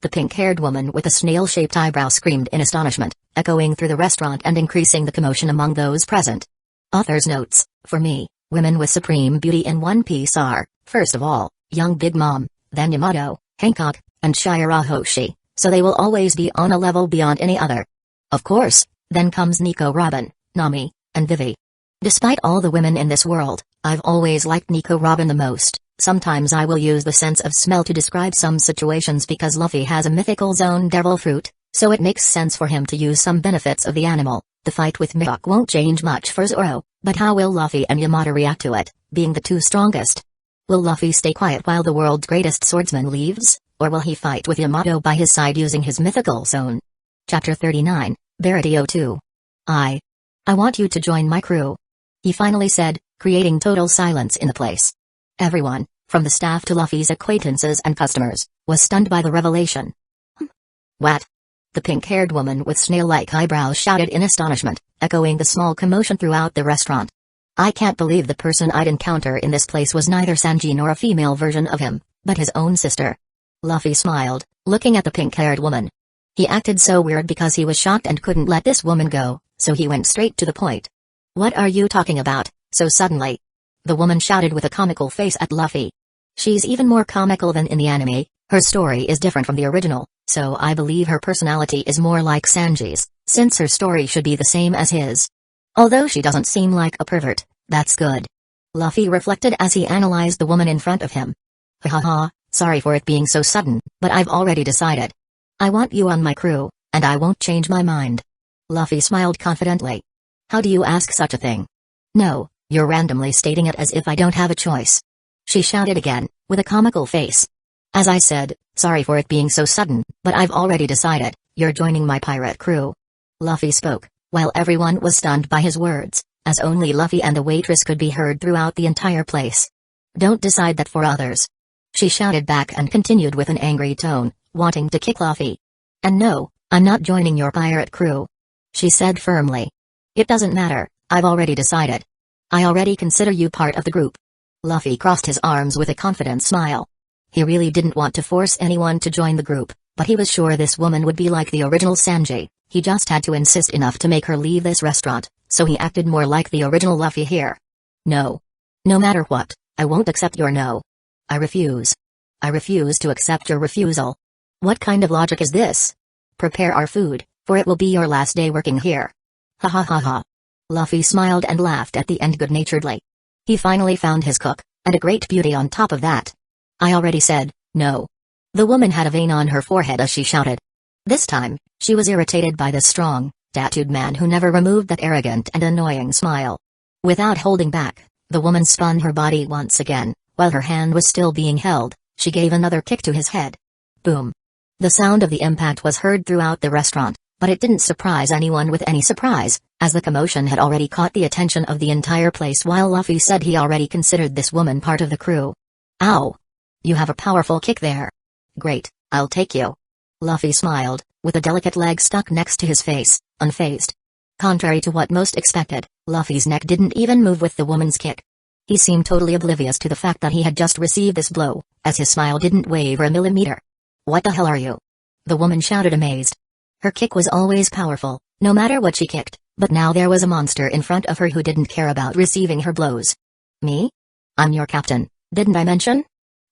The pink-haired woman with a snail-shaped eyebrow screamed in astonishment, echoing through the restaurant and increasing the commotion among those present. Author's notes: for me, women with supreme beauty in One Piece are, first of all, young Big Mom, then Yamato, Hancock, and Shirahoshi, so they will always be on a level beyond any other. Of course, then comes Nico Robin, Nami, and Vivi. Despite all the women in this world, I've always liked Nico Robin the most. Sometimes I will use the sense of smell to describe some situations because Luffy has a mythical zone devil fruit, so it makes sense for him to use some benefits of the animal. The fight with Mihawk won't change much for Zoro, but how will Luffy and Yamato react to it, being the two strongest? Will Luffy stay quiet while the world's greatest swordsman leaves, or will he fight with Yamato by his side using his mythical zone? Chapter 39, Verity 02. I want you to join my crew," he finally said, creating total silence in the place. Everyone, from the staff to Luffy's acquaintances and customers, was stunned by the revelation. "What?" the pink-haired woman with snail-like eyebrows shouted in astonishment, echoing the small commotion throughout the restaurant. "I can't believe the person I'd encounter in this place was neither Sanji nor a female version of him, but his own sister." Luffy smiled, looking at the pink-haired woman. He acted so weird because he was shocked and couldn't let this woman go, so he went straight to the point. "What are you talking about, so suddenly?" the woman shouted with a comical face at Luffy. She's even more comical than in the anime. Her story is different from the original, so I believe her personality is more like Sanji's, since her story should be the same as his. Although she doesn't seem like a pervert, that's good. Luffy reflected as he analyzed the woman in front of him. "Ha ha ha, sorry for it being so sudden, but I've already decided. I want you on my crew, And I won't change my mind. Luffy smiled confidently. How do you ask such a thing? No, you're randomly stating it as if I don't have a choice. She shouted again, with a comical face. As I said, sorry for it being so sudden, but I've already decided, you're joining my pirate crew. Luffy spoke, while everyone was stunned by his words, as only Luffy and the waitress could be heard throughout the entire place. Don't decide that for others. She shouted back and continued with an angry tone, wanting to kick Luffy. And no, I'm not joining your pirate crew. She said firmly. It doesn't matter, I've already decided. I already consider you part of the group. Luffy crossed his arms with a confident smile. He really didn't want to force anyone to join the group, but he was sure this woman would be like the original Sanji. He just had to insist enough to make her leave this restaurant, so he acted more like the original Luffy here. No. No matter what, I won't accept your no. I refuse. I refuse to accept your refusal. What kind of logic is this? Prepare our food, for it will be your last day working here. Ha ha ha ha. Luffy smiled and laughed at the end good-naturedly. He finally found his cook, and a great beauty on top of that. I already said, no. The woman had a vein on her forehead as she shouted. This time, she was irritated by the strong, tattooed man who never removed that arrogant and annoying smile. Without holding back, the woman spun her body once again, while her hand was still being held, she gave another kick to his head. Boom. The sound of the impact was heard throughout the restaurant, but it didn't surprise anyone with any surprise, as the commotion had already caught the attention of the entire place while Luffy said he already considered this woman part of the crew. Ow! You have a powerful kick there. Great, I'll take you. Luffy smiled, with a delicate leg stuck next to his face, unfazed. Contrary to what most expected, Luffy's neck didn't even move with the woman's kick. He seemed totally oblivious to the fact that he had just received this blow, as his smile didn't waver a millimeter. What the hell are you? The woman shouted amazed. Her kick was always powerful, no matter what she kicked, but now there was a monster in front of her who didn't care about receiving her blows. Me? I'm your captain, didn't I mention?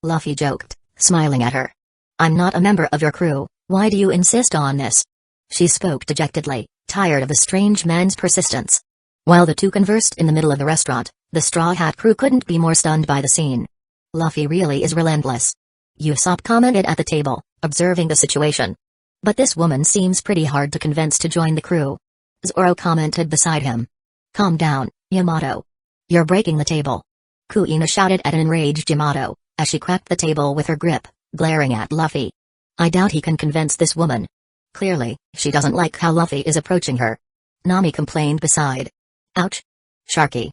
Luffy joked, smiling at her. I'm not a member of your crew, why do you insist on this? She spoke dejectedly, tired of the strange man's persistence. While the two conversed in the middle of the restaurant, the Straw Hat crew couldn't be more stunned by the scene. Luffy really is relentless. Usopp commented at the table, observing the situation. But this woman seems pretty hard to convince to join the crew. Zoro commented beside him. Calm down, Yamato. You're breaking the table. Kuina shouted at an enraged Yamato, as she cracked the table with her grip, glaring at Luffy. I doubt he can convince this woman. Clearly, she doesn't like how Luffy is approaching her. Nami complained beside. Ouch. Sharky.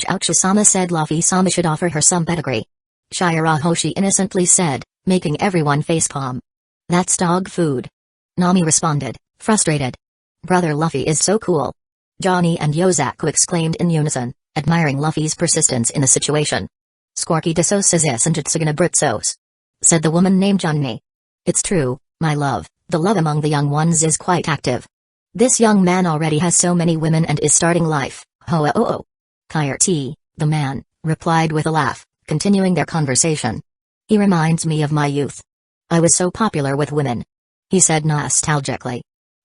Ouch-sama said Luffy-sama should offer her some pedigree. Shirahoshi innocently said, making everyone facepalm. That's dog food. Nami responded, frustrated. Brother Luffy is so cool. Johnny and Yozaku exclaimed in unison, admiring Luffy's persistence in the situation. Skorky desos and Jitsugana Britsos. Said the woman named Johnny. It's true, my love, the love among the young ones is quite active. This young man already has so many women and is starting life, ho-oh-oh. Kyrie, the man, replied with a laugh, continuing their conversation. He reminds me of my youth. I was so popular with women. He said nostalgically.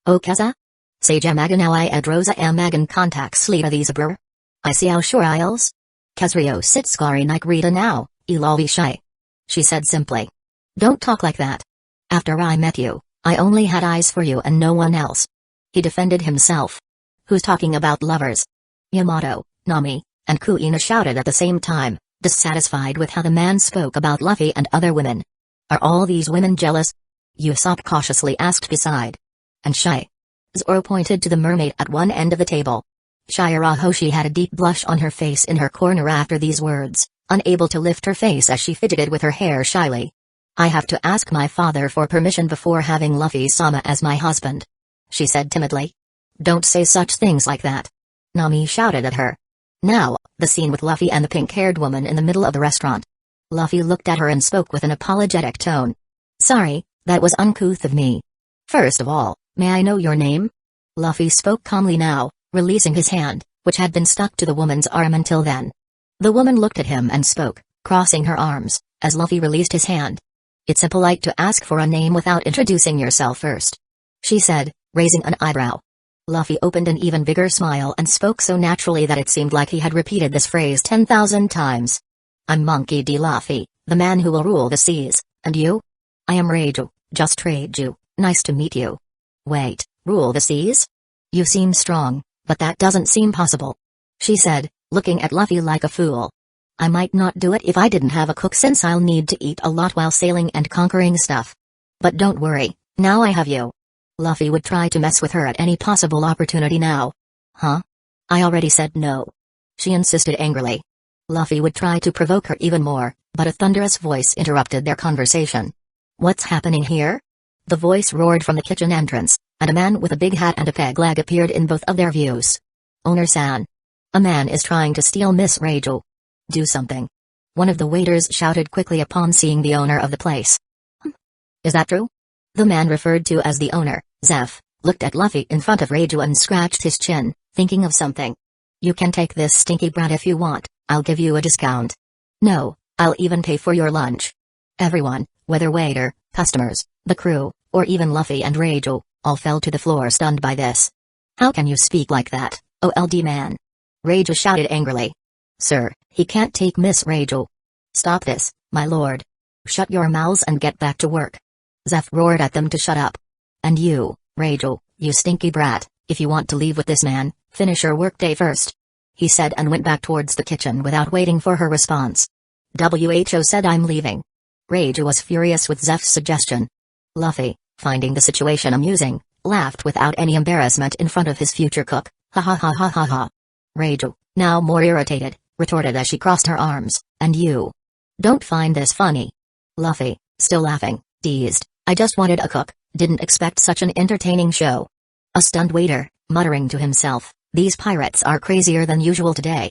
Okaza? Say jamaganaw I adrosa amagan contacts slita these brr? I see how sure Isles? Kazrio sitskari nik rita now, ilawi shy. She said simply. Don't talk like that. After I met you, I only had eyes for you and no one else. He defended himself. Who's talking about lovers? Yamato, Nami, and Kuina shouted at the same time, dissatisfied with how the man spoke about Luffy and other women. Are all these women jealous? Usopp cautiously asked beside. And Shy? Zoro pointed to the mermaid at one end of the table. Shirahoshi had a deep blush on her face in her corner after these words, unable to lift her face as she fidgeted with her hair shyly. I have to ask my father for permission before having Luffy-sama as my husband. She said timidly. Don't say such things like that. Nami shouted at her. Now, the scene with Luffy and the pink-haired woman in the middle of the restaurant. Luffy looked at her and spoke with an apologetic tone. Sorry, that was uncouth of me. First of all, may I know your name? Luffy spoke calmly now, releasing his hand, which had been stuck to the woman's arm until then. The woman looked at him and spoke, crossing her arms, as Luffy released his hand. It's impolite to ask for a name without introducing yourself first. She said, raising an eyebrow. Luffy opened an even bigger smile and spoke so naturally that it seemed like he had repeated this phrase 10,000 times. I'm Monkey D. Luffy, the man who will rule the seas, and you? I am Reiju, just Reiju, nice to meet you. Wait, rule the seas? You seem strong, but that doesn't seem possible. She said, looking at Luffy like a fool. I might not do it if I didn't have a cook since I'll need to eat a lot while sailing and conquering stuff. But don't worry, now I have you. Luffy would try to mess with her at any possible opportunity now. Huh? I already said no. She insisted angrily. Luffy would try to provoke her even more, but a thunderous voice interrupted their conversation. What's happening here? The voice roared from the kitchen entrance, and a man with a big hat and a peg leg appeared in both of their views. Owner-san. A man is trying to steal Miss Rachel. Do something. One of the waiters shouted quickly upon seeing the owner of the place. Is that true? The man referred to as the owner, Zeph, looked at Luffy in front of Raju and scratched his chin, thinking of something. You can take this stinky brat if you want, I'll give you a discount. No, I'll even pay for your lunch. Everyone, whether waiter, customers, the crew, or even Luffy and Raju, all fell to the floor stunned by this. How can you speak like that, old man? Raju shouted angrily. Sir, he can't take Miss Rachel. Stop this, my lord. Shut your mouths and get back to work. Zeph roared at them to shut up. And you, Rachel, you stinky brat, if you want to leave with this man, finish your workday first. He said and went back towards the kitchen without waiting for her response. WHO said I'm leaving. Rachel was furious with Zeph's suggestion. Luffy, finding the situation amusing, laughed without any embarrassment in front of his future cook. Ha ha ha ha ha ha. Rachel, now more irritated, retorted as she crossed her arms, and you? Don't find this funny. Luffy, still laughing, teased, I just wanted a cook, didn't expect such an entertaining show. A stunned waiter, muttering to himself, these pirates are crazier than usual today.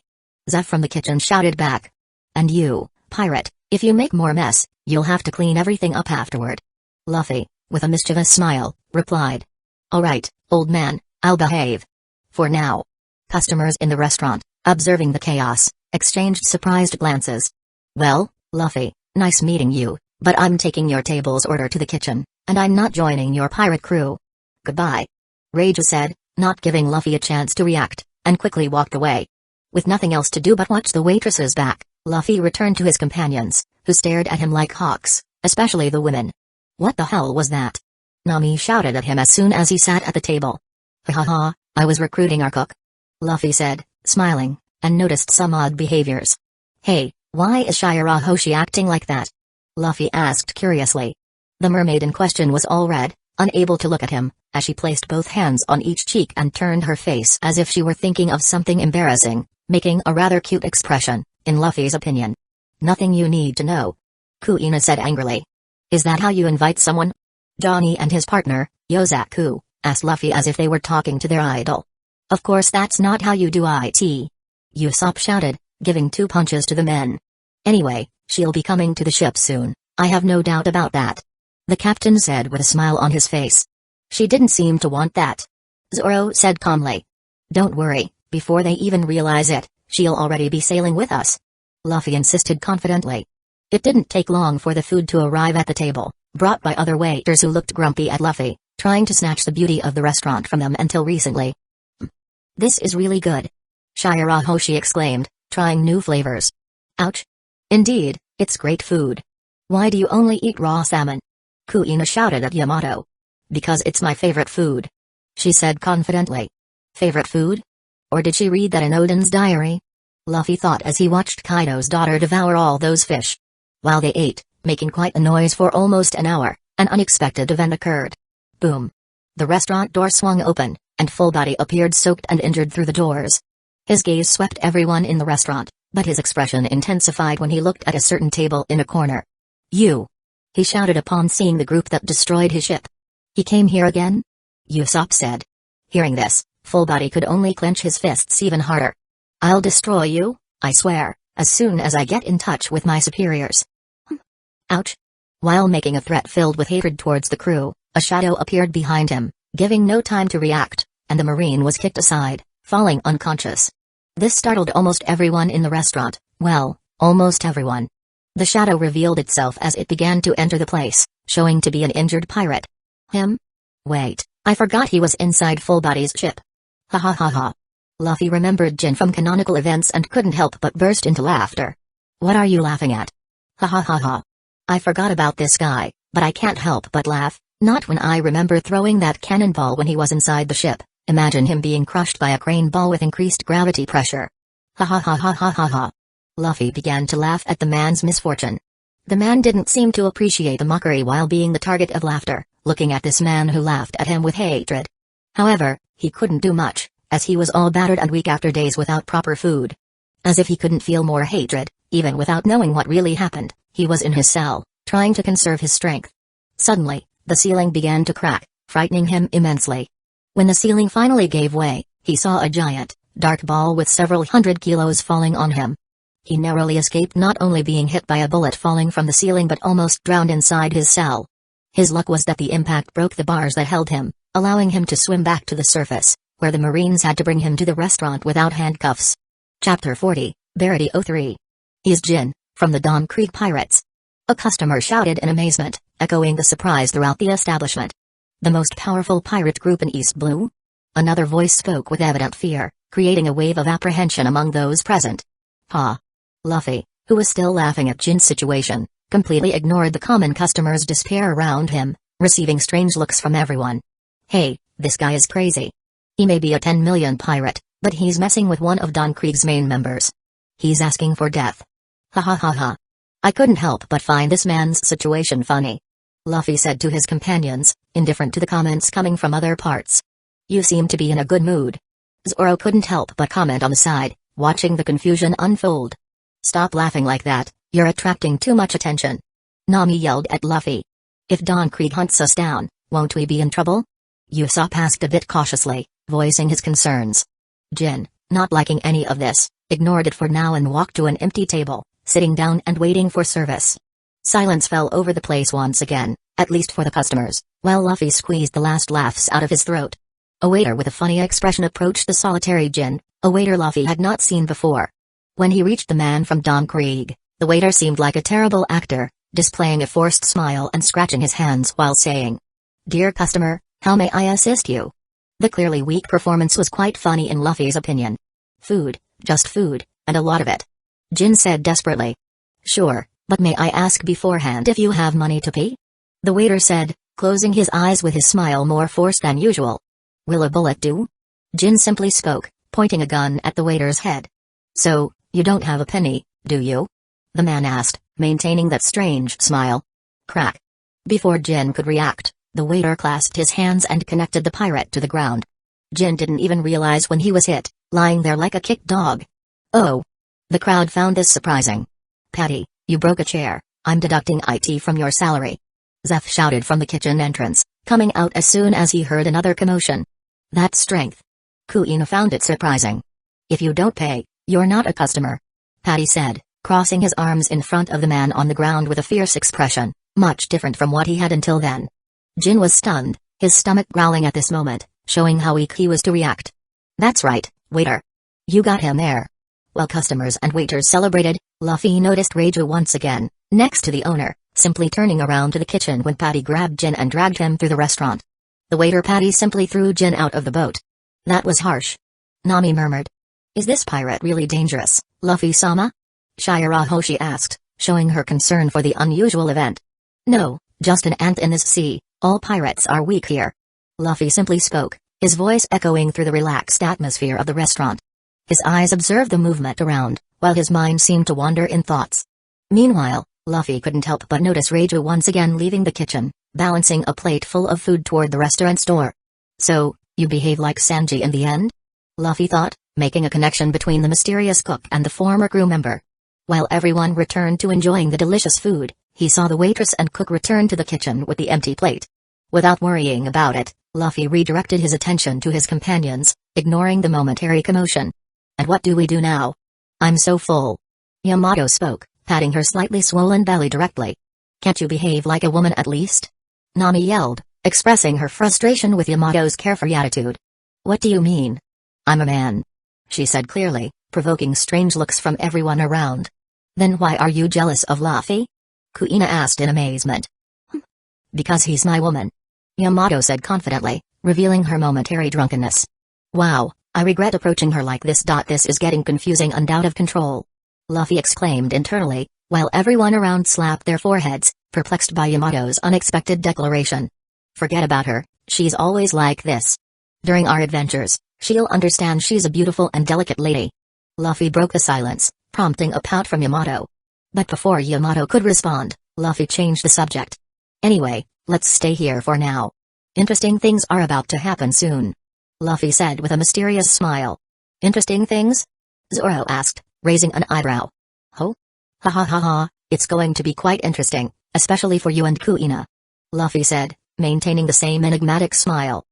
Zeph from the kitchen shouted back. And you, pirate, if you make more mess, you'll have to clean everything up afterward. Luffy, with a mischievous smile, replied. Alright, old man, I'll behave. For now. Customers in the restaurant, observing the chaos, exchanged surprised glances. Well, Luffy, nice meeting you, but I'm taking your table's order to the kitchen, and I'm not joining your pirate crew. Goodbye. Raju said, not giving Luffy a chance to react, and quickly walked away. With nothing else to do but watch the waitresses back, Luffy returned to his companions, who stared at him like hawks, especially the women. What the hell was that? Nami shouted at him as soon as he sat at the table. Ha ha ha, I was recruiting our cook. Luffy said, smiling, and noticed some odd behaviors. Hey, why is Shirahoshi acting like that? Luffy asked curiously. The mermaid in question was all red, unable to look at him, as she placed both hands on each cheek and turned her face as if she were thinking of something embarrassing, making a rather cute expression, in Luffy's opinion. Nothing you need to know. Kuina said angrily. Is that how you invite someone? Johnny and his partner, Yozaku, asked Luffy as if they were talking to their idol. Of course that's not how you do it. Usopp shouted, giving 2 punches to the men. Anyway, she'll be coming to the ship soon, I have no doubt about that. The captain said with a smile on his face. She didn't seem to want that. Zoro said calmly. Don't worry, before they even realize it, she'll already be sailing with us. Luffy insisted confidently. It didn't take long for the food to arrive at the table, brought by other waiters who looked grumpy at Luffy, trying to snatch the beauty of the restaurant from them until recently. This is really good. Shirahoshi exclaimed, trying new flavors. Ouch. Indeed, it's great food. Why do you only eat raw salmon? Kuina shouted at Yamato. Because it's my favorite food. She said confidently. Favorite food? Or did she read that in Odin's diary? Luffy thought as he watched Kaido's daughter devour all those fish. While they ate, making quite a noise for almost an hour, an unexpected event occurred. Boom. The restaurant door swung open, and Full Body appeared soaked and injured through the doors. His gaze swept everyone in the restaurant, but his expression intensified when he looked at a certain table in a corner. You! He shouted upon seeing the group that destroyed his ship. He came here again? Usopp said. Hearing this, Full Body could only clench his fists even harder. I'll destroy you, I swear, as soon as I get in touch with my superiors. Ouch. While making a threat filled with hatred towards the crew, a shadow appeared behind him, giving no time to react, and the Marine was kicked aside, falling unconscious. This startled almost everyone in the restaurant, well, almost everyone. The shadow revealed itself as it began to enter the place, showing to be an injured pirate. Him? Wait, I forgot he was inside Full Body's ship. Ha ha ha ha. Luffy remembered Jin from canonical events and couldn't help but burst into laughter. What are you laughing at? Ha ha ha ha. I forgot about this guy, but I can't help but laugh, Not when I remember throwing that cannonball when he was inside the ship. Imagine him being crushed by a crane ball with increased gravity pressure. Ha ha ha ha ha ha ha. Luffy began to laugh at the man's misfortune. The man didn't seem to appreciate the mockery while being the target of laughter, looking at this man who laughed at him with hatred. However, he couldn't do much, as he was all battered and weak after days without proper food. As if he couldn't feel more hatred, even without knowing what really happened, he was in his cell, trying to conserve his strength. Suddenly, the ceiling began to crack, frightening him immensely. When the ceiling finally gave way, he saw a giant, dark ball with several hundred kilos falling on him. He narrowly escaped not only being hit by a bullet falling from the ceiling but almost drowned inside his cell. His luck was that the impact broke the bars that held him, allowing him to swim back to the surface, where the Marines had to bring him to the restaurant without handcuffs. Chapter 40, Verity 03. He's Jin, from the Dawn Creek Pirates. A customer shouted in amazement, echoing the surprise throughout the establishment. The most powerful pirate group in East Blue? Another voice spoke with evident fear, creating a wave of apprehension among those present. Ha! Luffy, who was still laughing at Jin's situation, completely ignored the common customer's despair around him, receiving strange looks from everyone. Hey, this guy is crazy. He may be a 10 million pirate, but he's messing with one of Dawn Creek's main members. He's asking for death. Ha ha ha ha. I couldn't help but find this man's situation funny. Luffy said to his companions, indifferent to the comments coming from other parts. You seem to be in a good mood. Zoro couldn't help but comment on the side, watching the confusion unfold. Stop laughing like that, you're attracting too much attention. Nami yelled at Luffy. If Dawn Creek hunts us down, won't we be in trouble? Usopp asked a bit cautiously, voicing his concerns. Jin, not liking any of this, ignored it for now and walked to an empty table, sitting down and waiting for service. Silence fell over the place once again, at least for the customers, while Luffy squeezed the last laughs out of his throat. A waiter with a funny expression approached the solitary Jin, a waiter Luffy had not seen before. When he reached the man from Dawn Creek, the waiter seemed like a terrible actor, displaying a forced smile and scratching his hands while saying, "Dear customer, how may I assist you?" The clearly weak performance was quite funny in Luffy's opinion. Food, just food, and a lot of it. Jin said desperately. Sure, but may I ask beforehand if you have money to pay? The waiter said, closing his eyes with his smile more forced than usual. Will a bullet do? Jin simply spoke, pointing a gun at the waiter's head. So, you don't have a penny, do you? The man asked, maintaining that strange smile. Crack. Before Jin could react, the waiter clasped his hands and connected the pirate to the ground. Jin didn't even realize when he was hit, lying there like a kicked dog. Oh. The crowd found this surprising. Patty, you broke a chair, I'm deducting IT from your salary. Zeph shouted from the kitchen entrance, coming out as soon as he heard another commotion. That's strength. Kuina found it surprising. If you don't pay, you're not a customer. Patty said, crossing his arms in front of the man on the ground with a fierce expression, much different from what he had until then. Jin was stunned, his stomach growling at this moment, showing how weak he was to react. That's right, waiter. You got him there. While customers and waiters celebrated, Luffy noticed Reiju once again, next to the owner, simply turning around to the kitchen when Patty grabbed Jin and dragged him through the restaurant. The waiter Patty simply threw Jin out of the boat. That was harsh. Nami murmured. Is this pirate really dangerous, Luffy-sama? Shirahoshi asked, showing her concern for the unusual event. No, just an ant in this sea, all pirates are weak here. Luffy simply spoke, his voice echoing through the relaxed atmosphere of the restaurant. His eyes observed the movement around, while his mind seemed to wander in thoughts. Meanwhile, Luffy couldn't help but notice Reiju once again leaving the kitchen, balancing a plate full of food toward the restaurant's door. So, you behave like Sanji in the end? Luffy thought, making a connection between the mysterious cook and the former crew member. While everyone returned to enjoying the delicious food, he saw the waitress and cook return to the kitchen with the empty plate. Without worrying about it, Luffy redirected his attention to his companions, ignoring the momentary commotion. And what do we do now? I'm so full. Yamato spoke, patting her slightly swollen belly directly. Can't you behave like a woman at least? Nami yelled, expressing her frustration with Yamato's carefree attitude. What do you mean? I'm a man. She said clearly, provoking strange looks from everyone around. Then why are you jealous of Luffy? Kuina asked in amazement. Because he's my woman. Yamato said confidently, revealing her momentary drunkenness. Wow, I regret approaching her like this. This is getting confusing and out of control. Luffy exclaimed internally, while everyone around slapped their foreheads, perplexed by Yamato's unexpected declaration. Forget about her, she's always like this. During our adventures, she'll understand she's a beautiful and delicate lady. Luffy broke the silence, prompting a pout from Yamato. But before Yamato could respond, Luffy changed the subject. Anyway, let's stay here for now. Interesting things are about to happen soon. Luffy said with a mysterious smile. Interesting things? Zoro asked, raising an eyebrow. Ho? Ha ha ha ha, it's going to be quite interesting, especially for you and Kuina. Luffy said, maintaining the same enigmatic smile.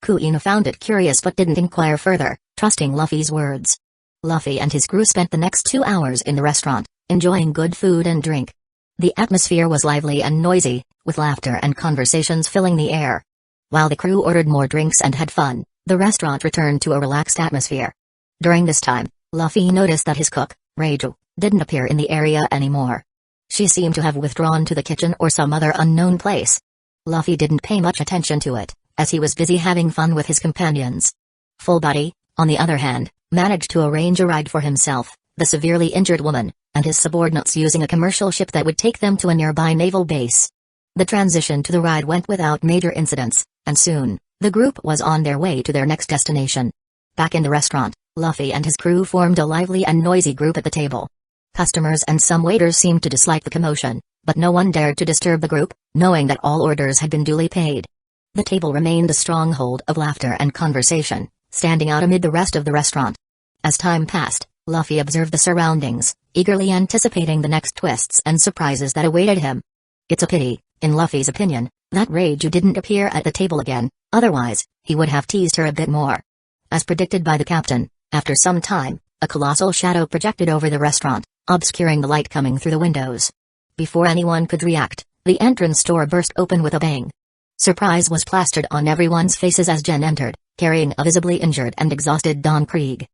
Kuina found it curious but didn't inquire further, trusting Luffy's words. Luffy and his crew spent the next 2 hours in the restaurant, enjoying good food and drink. The atmosphere was lively and noisy, with laughter and conversations filling the air. While the crew ordered more drinks and had fun, the restaurant returned to a relaxed atmosphere. During this time, Luffy noticed that his cook, Reiju, didn't appear in the area anymore. She seemed to have withdrawn to the kitchen or some other unknown place. Luffy didn't pay much attention to it, as he was busy having fun with his companions. Full Body, on the other hand, managed to arrange a ride for himself, the severely injured woman, and his subordinates using a commercial ship that would take them to a nearby naval base. The transition to the ride went without major incidents, and soon, the group was on their way to their next destination. Back in the restaurant, Luffy and his crew formed a lively and noisy group at the table. Customers and some waiters seemed to dislike the commotion, but no one dared to disturb the group, knowing that all orders had been duly paid. The table remained a stronghold of laughter and conversation, standing out amid the rest of the restaurant. As time passed, Luffy observed the surroundings, eagerly anticipating the next twists and surprises that awaited him. It's a pity, in Luffy's opinion, that Reiju didn't appear at the table again, otherwise, he would have teased her a bit more. As predicted by the captain, after some time, a colossal shadow projected over the restaurant, obscuring the light coming through the windows. Before anyone could react, the entrance door burst open with a bang. Surprise was plastered on everyone's faces as Jen entered, carrying a visibly injured and exhausted Don Krieg.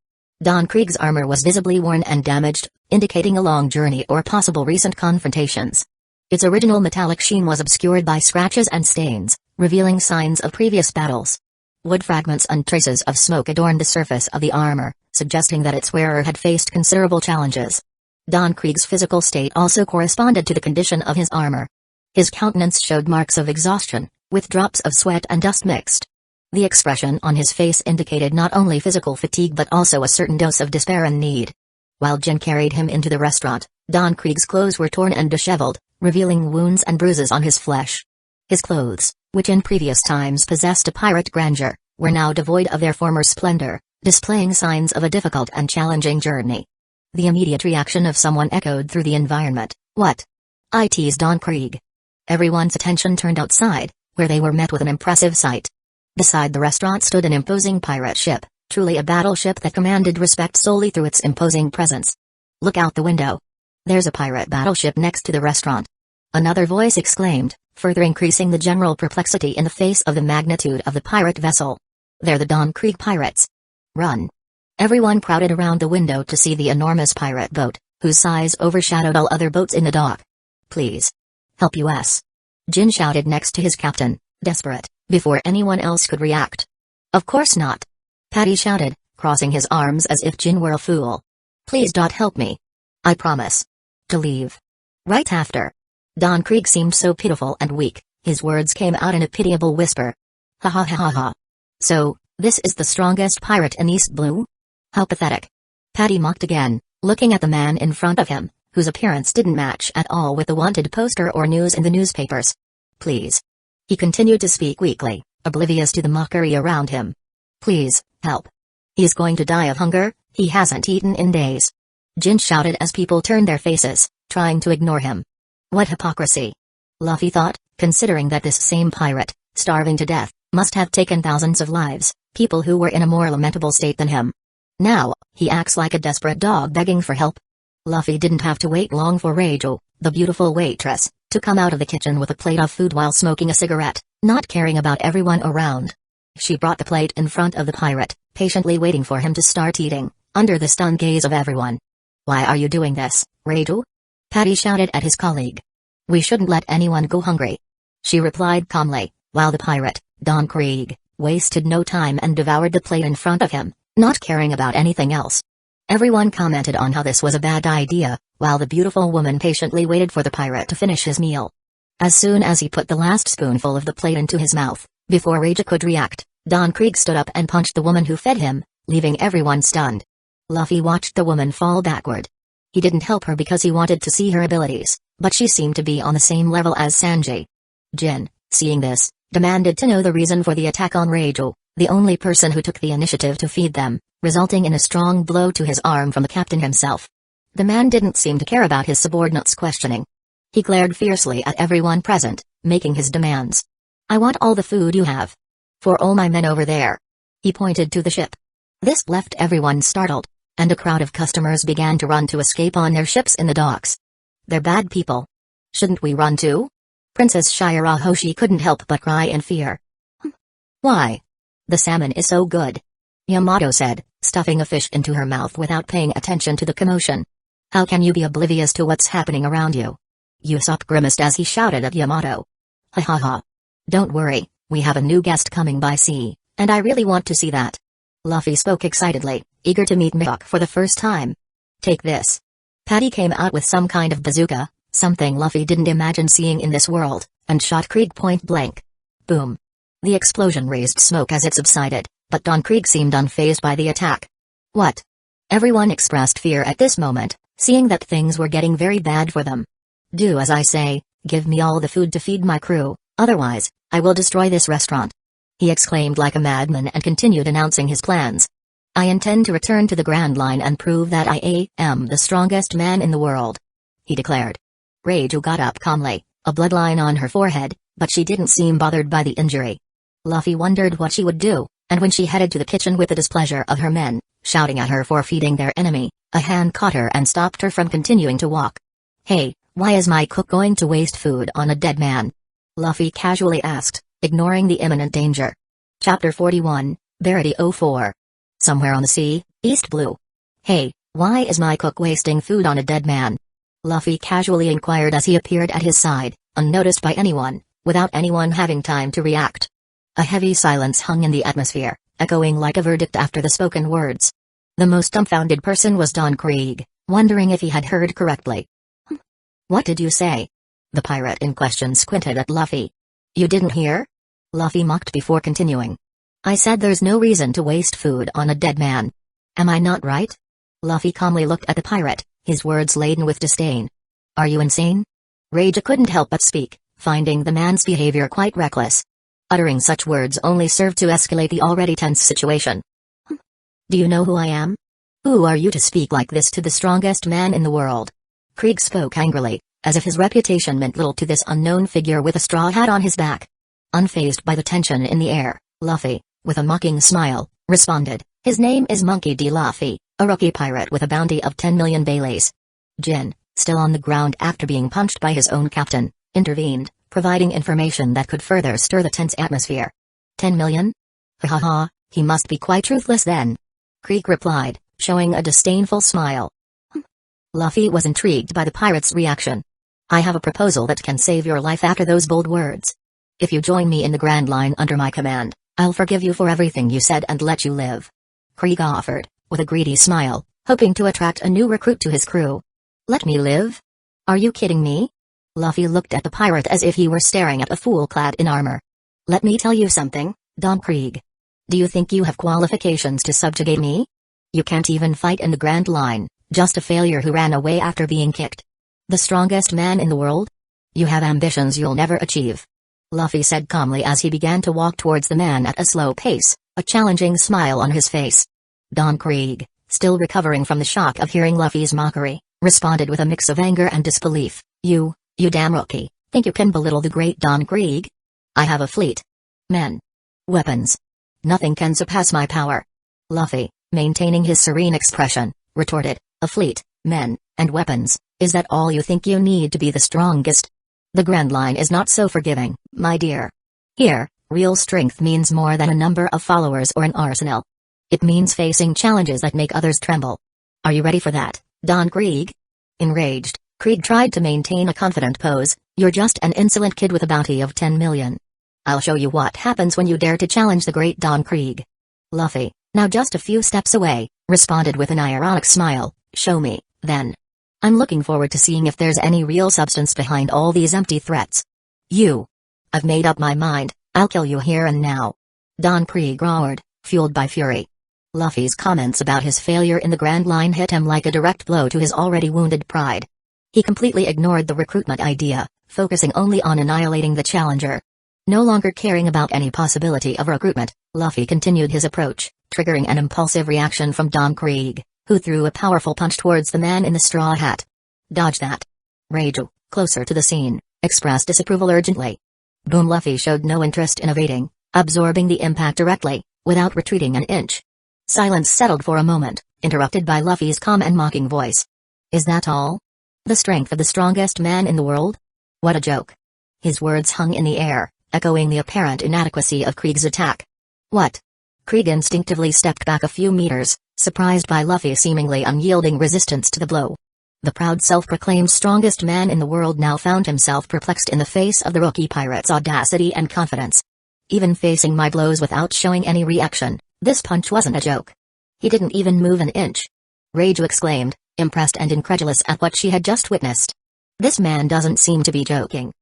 Don Krieg's armor was visibly worn and damaged, indicating a long journey or possible recent confrontations. Its original metallic sheen was obscured by scratches and stains, revealing signs of previous battles. Wood fragments and traces of smoke adorned the surface of the armor, suggesting that its wearer had faced considerable challenges. Don Krieg's physical state also corresponded to the condition of his armor. His countenance showed marks of exhaustion, with drops of sweat and dust mixed. The expression on his face indicated not only physical fatigue but also a certain dose of despair and need. While Jin carried him into the restaurant, Don Krieg's clothes were torn and disheveled, revealing wounds and bruises on his flesh. His clothes, which in previous times possessed a pirate grandeur, were now devoid of their former splendor, displaying signs of a difficult and challenging journey. The immediate reaction of someone echoed through the environment. What? It's Don Krieg. Everyone's attention turned outside, where they were met with an impressive sight. Beside the restaurant stood an imposing pirate ship, truly a battleship that commanded respect solely through its imposing presence. Look out the window. There's a pirate battleship next to the restaurant. Another voice exclaimed, further increasing the general perplexity in the face of the magnitude of the pirate vessel. They're the Don Krieg pirates. Run. Everyone crowded around the window to see the enormous pirate boat, whose size overshadowed all other boats in the dock. Please. Help us. Jin shouted next to his captain, desperate, before anyone else could react. Of course not. Patty shouted, crossing his arms as if Jin were a fool. Please don't help me. I promise. To leave. Right after. Don Krieg seemed so pitiful and weak, his words came out in a pitiable whisper. Ha ha ha ha ha. So, this is the strongest pirate in East Blue? How pathetic. Patty mocked again, looking at the man in front of him, whose appearance didn't match at all with the wanted poster or news in the newspapers. Please. He continued to speak weakly, oblivious to the mockery around him. Please, help. He's going to die of hunger, he hasn't eaten in days. Jin shouted as people turned their faces, trying to ignore him. What hypocrisy. Luffy thought, considering that this same pirate, starving to death, must have taken thousands of lives, people who were in a more lamentable state than him. Now, he acts like a desperate dog begging for help. Luffy didn't have to wait long for Reiju, the beautiful waitress, to come out of the kitchen with a plate of food while smoking a cigarette, not caring about everyone around. She brought the plate in front of the pirate, patiently waiting for him to start eating, under the stunned gaze of everyone. Why are you doing this, Reiju? Patty shouted at his colleague. We shouldn't let anyone go hungry. She replied calmly, while the pirate, Don Krieg, wasted no time and devoured the plate in front of him, not caring about anything else. Everyone commented on how this was a bad idea, while the beautiful woman patiently waited for the pirate to finish his meal. As soon as he put the last spoonful of the plate into his mouth, before Raja could react, Don Krieg stood up and punched the woman who fed him, leaving everyone stunned. Luffy watched the woman fall backward. He didn't help her because he wanted to see her abilities, but she seemed to be on the same level as Sanji. Jin, seeing this, demanded to know the reason for the attack on Raju, the only person who took the initiative to feed them, resulting in a strong blow to his arm from the captain himself. The man didn't seem to care about his subordinates' questioning. He glared fiercely at everyone present, making his demands. I want all the food you have. For all my men over there. He pointed to the ship. This left everyone startled, and a crowd of customers began to run to escape on their ships in the docks. They're bad people. Shouldn't we run too? Princess Shirahoshi couldn't help but cry in fear. Why? The salmon is so good. Yamato said, stuffing a fish into her mouth without paying attention to the commotion. How can you be oblivious to what's happening around you? Usopp grimaced as he shouted at Yamato. Ha ha ha. Don't worry, we have a new guest coming by sea, and I really want to see that. Luffy spoke excitedly, eager to meet Mihawk for the first time. Take this. Patty came out with some kind of bazooka, something Luffy didn't imagine seeing in this world, and shot Krieg point blank. Boom. The explosion raised smoke as it subsided, but Don Krieg seemed unfazed by the attack. What? Everyone expressed fear at this moment, seeing that things were getting very bad for them. Do as I say, give me all the food to feed my crew, otherwise, I will destroy this restaurant. He exclaimed like a madman and continued announcing his plans. I intend to return to the Grand Line and prove that I am the strongest man in the world. He declared. Raju got up calmly, a bloodline on her forehead, but she didn't seem bothered by the injury. Luffy wondered what she would do, and when she headed to the kitchen with the displeasure of her men, shouting at her for feeding their enemy, a hand caught her and stopped her from continuing to walk. Hey, why is my cook going to waste food on a dead man? Luffy casually asked, ignoring the imminent danger. Chapter 41, Verity 04. Somewhere on the sea, East Blue. Hey, why is my cook wasting food on a dead man? Luffy casually inquired as he appeared at his side, unnoticed by anyone, without anyone having time to react. A heavy silence hung in the atmosphere, echoing like a verdict after the spoken words. The most dumbfounded person was Don Krieg, wondering if he had heard correctly. What did you say? The pirate in question squinted at Luffy. You didn't hear? Luffy mocked before continuing. I said there's no reason to waste food on a dead man. Am I not right? Luffy calmly looked at the pirate, his words laden with disdain. Are you insane? Raja couldn't help but speak, finding the man's behavior quite reckless. Uttering such words only served to escalate the already tense situation. Do you know who I am? Who are you to speak like this to the strongest man in the world? Krieg spoke angrily, as if his reputation meant little to this unknown figure with a straw hat on his back. Unfazed by the tension in the air, Luffy, with a mocking smile, responded, his name is Monkey D. Luffy, a rookie pirate with a bounty of 10 million Baileys. Jin, still on the ground after being punched by his own captain, intervened, providing information that could further stir the tense atmosphere. 10 million? Ha ha ha, he must be quite ruthless then. Krieg replied, showing a disdainful smile. Luffy was intrigued by the pirate's reaction. I have a proposal that can save your life after those bold words. If you join me in the Grand Line under my command, I'll forgive you for everything you said and let you live. Krieg offered, with a greedy smile, hoping to attract a new recruit to his crew. Let me live? Are you kidding me? Luffy looked at the pirate as if he were staring at a fool clad in armor. Let me tell you something, Don Krieg. Do you think you have qualifications to subjugate me? You can't even fight in the Grand Line, just a failure who ran away after being kicked. The strongest man in the world? You have ambitions you'll never achieve. Luffy said calmly as he began to walk towards the man at a slow pace, a challenging smile on his face. Don Krieg, still recovering from the shock of hearing Luffy's mockery, responded with a mix of anger and disbelief. You damn rookie, think you can belittle the great Don Krieg? I have a fleet. Men. Weapons. Nothing can surpass my power. Luffy, maintaining his serene expression, retorted, a fleet, men, and weapons, is that all you think you need to be the strongest? The Grand Line is not so forgiving, my dear. Here, real strength means more than a number of followers or an arsenal. It means facing challenges that make others tremble. Are you ready for that, Don Krieg? Enraged, Krieg tried to maintain a confident pose. You're just an insolent kid with a bounty of 10 million. I'll show you what happens when you dare to challenge the great Don Krieg. Luffy, now just a few steps away, responded with an ironic smile. Show me, then. I'm looking forward to seeing if there's any real substance behind all these empty threats. You. I've made up my mind, I'll kill you here and now. Don Krieg roared, fueled by fury. Luffy's comments about his failure in the Grand Line hit him like a direct blow to his already wounded pride. He completely ignored the recruitment idea, focusing only on annihilating the challenger. No longer caring about any possibility of recruitment, Luffy continued his approach, triggering an impulsive reaction from Don Krieg, who threw a powerful punch towards the man in the straw hat. Dodge that. Reiju, closer to the scene, expressed disapproval urgently. Boom. Luffy showed no interest in evading, absorbing the impact directly, without retreating an inch. Silence settled for a moment, interrupted by Luffy's calm and mocking voice. Is that all? The strength of the strongest man in the world? What a joke. His words hung in the air, echoing the apparent inadequacy of Krieg's attack. What? Krieg instinctively stepped back a few meters, surprised by Luffy's seemingly unyielding resistance to the blow. The proud self-proclaimed strongest man in the world now found himself perplexed in the face of the rookie pirate's audacity and confidence. Even facing my blows without showing any reaction, this punch wasn't a joke. He didn't even move an inch. Reiju exclaimed, impressed and incredulous at what she had just witnessed. This man doesn't seem to be joking.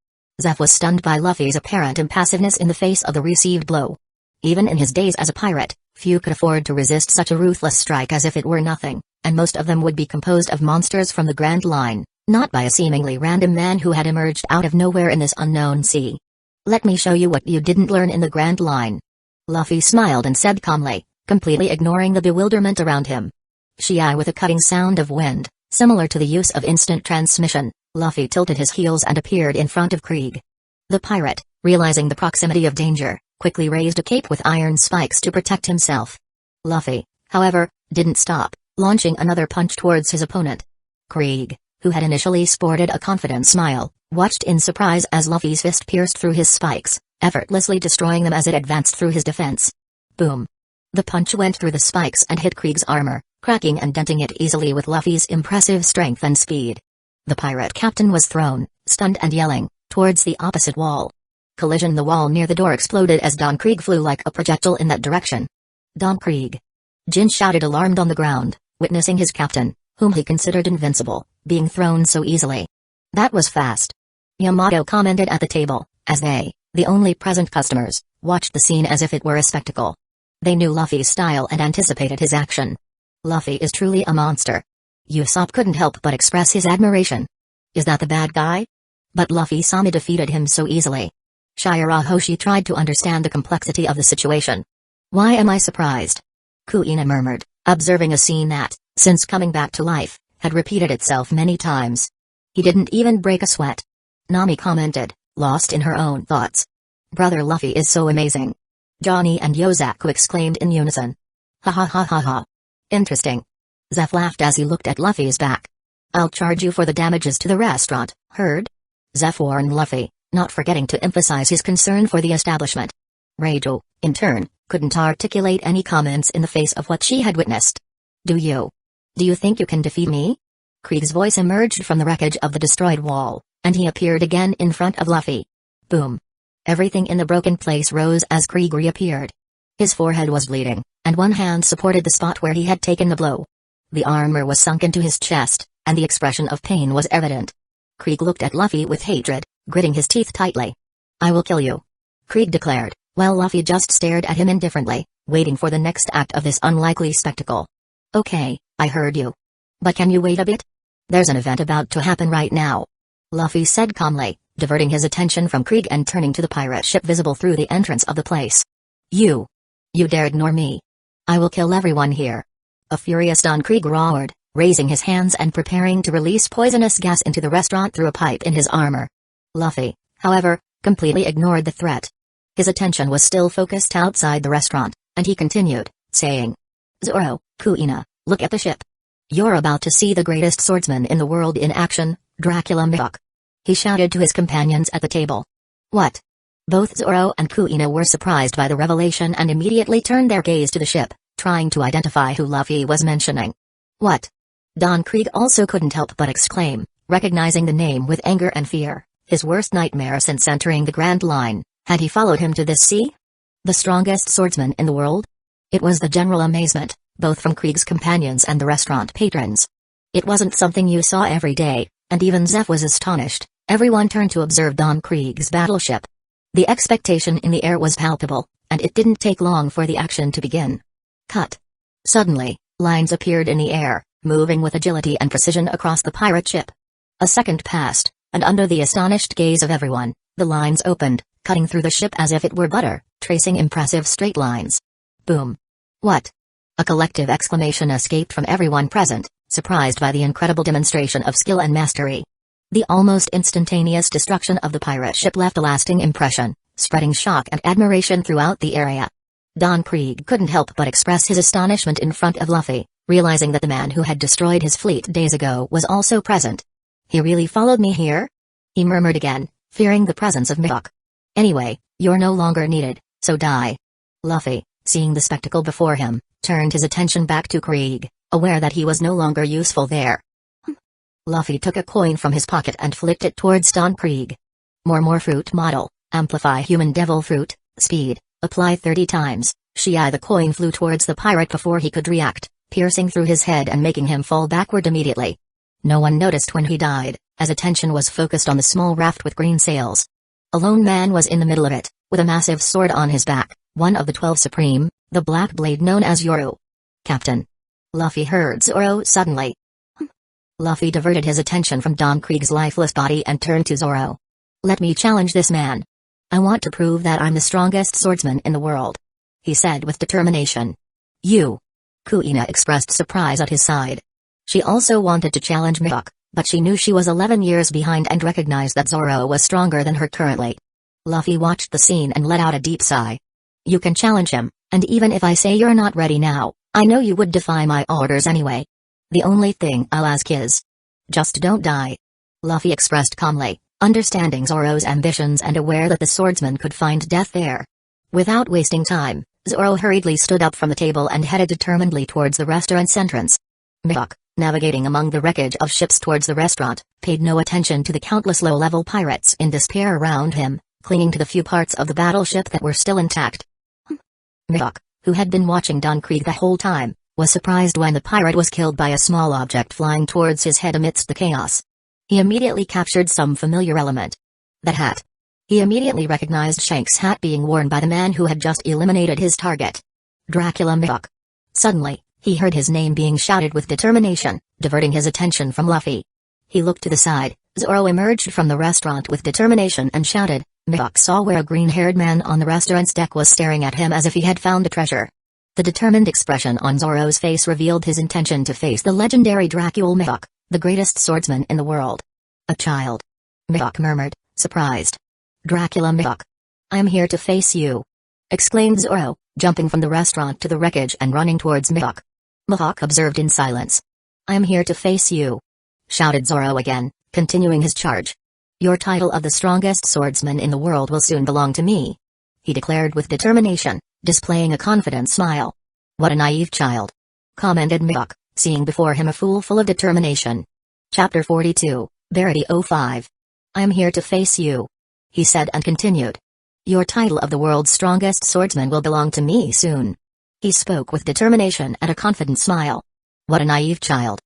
Zeph was stunned by Luffy's apparent impassiveness in the face of the received blow. Even in his days as a pirate, few could afford to resist such a ruthless strike as if it were nothing, and most of them would be composed of monsters from the Grand Line, not by a seemingly random man who had emerged out of nowhere in this unknown sea. Let me show you what you didn't learn in the Grand Line. Luffy smiled and said calmly, completely ignoring the bewilderment around him. Shii. With a cutting sound of wind, similar to the use of instant transmission, Luffy tilted his heels and appeared in front of Krieg. The pirate, realizing the proximity of danger, quickly raised a cape with iron spikes to protect himself. Luffy, however, didn't stop, launching another punch towards his opponent. Krieg, who had initially sported a confident smile, watched in surprise as Luffy's fist pierced through his spikes, effortlessly destroying them as it advanced through his defense. Boom. The punch went through the spikes and hit Krieg's armor, cracking and denting it easily with Luffy's impressive strength and speed. The pirate captain was thrown, stunned and yelling, towards the opposite wall. Collision. The wall near the door exploded as Don Krieg flew like a projectile in that direction. Don Krieg! Jin shouted, alarmed, on the ground, witnessing his captain, whom he considered invincible, being thrown so easily. That was fast. Yamato commented at the table, as they, the only present customers, watched the scene as if it were a spectacle. They knew Luffy's style and anticipated his action. Luffy is truly a monster. Usopp couldn't help but express his admiration. Is that the bad guy? But Luffy-sama defeated him so easily. Shirahoshi tried to understand the complexity of the situation. Why am I surprised? Kuina murmured, observing a scene that, since coming back to life, had repeated itself many times. He didn't even break a sweat. Nami commented, lost in her own thoughts. Brother Luffy is so amazing. Johnny and Yosaku exclaimed in unison. Ha ha ha ha ha. Interesting. Zeph laughed as he looked at Luffy's back. I'll charge you for the damages to the restaurant, heard? Zeph warned Luffy, not forgetting to emphasize his concern for the establishment. Reiju, in turn, couldn't articulate any comments in the face of what she had witnessed. Do you think you can defeat me? Krieg's voice emerged from the wreckage of the destroyed wall, and he appeared again in front of Luffy. Boom. Everything in the broken place rose as Krieg reappeared. His forehead was bleeding, and one hand supported the spot where he had taken the blow. The armor was sunk into his chest, and the expression of pain was evident. Krieg looked at Luffy with hatred, gritting his teeth tightly. I will kill you, Krieg declared, while Luffy just stared at him indifferently, waiting for the next act of this unlikely spectacle. Okay, I heard you. But can you wait a bit? There's an event about to happen right now, Luffy said calmly, diverting his attention from Krieg and turning to the pirate ship visible through the entrance of the place. You dare ignore me? I will kill everyone here. A furious Don Krieg roared, raising his hands and preparing to release poisonous gas into the restaurant through a pipe in his armor. Luffy, however, completely ignored the threat. His attention was still focused outside the restaurant, and he continued, saying, Zoro, Kuina, look at the ship. You're about to see the greatest swordsman in the world in action, Dracula Mihawk. He shouted to his companions at the table. What? Both Zoro and Kuina were surprised by the revelation and immediately turned their gaze to the ship, trying to identify who Luffy was mentioning. What? Don Krieg also couldn't help but exclaim, recognizing the name with anger and fear, his worst nightmare since entering the Grand Line. Had he followed him to this sea? The strongest swordsman in the world? It was the general amazement, both from Krieg's companions and the restaurant patrons. It wasn't something you saw every day, and even Zeph was astonished, Everyone turned to observe Don Krieg's battleship. The expectation in the air was palpable, and it didn't take long for the action to begin. Cut. Suddenly, lines appeared in the air, moving with agility and precision across the pirate ship. A second passed, and under the astonished gaze of everyone, the lines opened, cutting through the ship as if it were butter, tracing impressive straight lines. Boom. What? A collective exclamation escaped from everyone present, surprised by the incredible demonstration of skill and mastery. The almost instantaneous destruction of the pirate ship left a lasting impression, spreading shock and admiration throughout the area. Don Krieg couldn't help but express his astonishment in front of Luffy, realizing that the man who had destroyed his fleet days ago was also present. He really followed me here? He murmured again, fearing the presence of Mihawk. Anyway, you're no longer needed, so die. Luffy, seeing the spectacle before him, turned his attention back to Krieg, aware that he was no longer useful there. Luffy took a coin from his pocket and flicked it towards Don Krieg. More fruit model, amplify human devil fruit, speed, apply 30 times. The coin flew towards the pirate before he could react, piercing through his head and making him fall backward immediately. No one noticed when he died, as attention was focused on the small raft with green sails. A lone man was in the middle of it, with a massive sword on his back, one of the 12 Supreme, the black blade known as Yoru. Captain. Luffy heard Zoro suddenly. Luffy diverted his attention from Don Krieg's lifeless body and turned to Zoro. Let me challenge this man. I want to prove that I'm the strongest swordsman in the world. He said with determination. You. Kuina expressed surprise at his side. She also wanted to challenge Mihawk, but she knew she was 11 years behind and recognized that Zoro was stronger than her currently. Luffy watched the scene and let out a deep sigh. You can challenge him, and even if I say you're not ready now, I know you would defy my orders anyway. The only thing I'll ask is, just don't die. Luffy expressed calmly, understanding Zoro's ambitions and aware that the swordsman could find death there. Without wasting time, Zoro hurriedly stood up from the table and headed determinedly towards the restaurant's entrance. Mihawk, navigating among the wreckage of ships towards the restaurant, paid no attention to the countless low-level pirates in despair around him, clinging to the few parts of the battleship that were still intact. Mihawk, who had been watching Don Krieg the whole time, was surprised when the pirate was killed by a small object flying towards his head amidst the chaos. He immediately captured some familiar element. That hat. He immediately recognized Shank's hat being worn by the man who had just eliminated his target. Dracula Mihawk. Suddenly, he heard his name being shouted with determination, diverting his attention from Luffy. He looked to the side. Zoro emerged from the restaurant with determination and shouted. Mihawk saw where a green-haired man on the restaurant's deck was staring at him as if he had found a treasure. The determined expression on Zoro's face revealed his intention to face the legendary Dracula Mihawk, the greatest swordsman in the world. A child. Mihawk murmured, surprised. Dracula Mihawk. I am here to face you. Exclaimed Zoro, jumping from the restaurant to the wreckage and running towards Mihawk. Mihawk observed in silence. I am here to face you. Shouted Zoro again, continuing his charge. Your title of the strongest swordsman in the world will soon belong to me. He declared with determination, displaying a confident smile. What a naive child. Commented Mihawk, seeing before him a fool full of determination. Chapter 42, Verity 05. I am here to face you. He said and continued. Your title of the world's strongest swordsman will belong to me soon. He spoke with determination and a confident smile. What a naive child.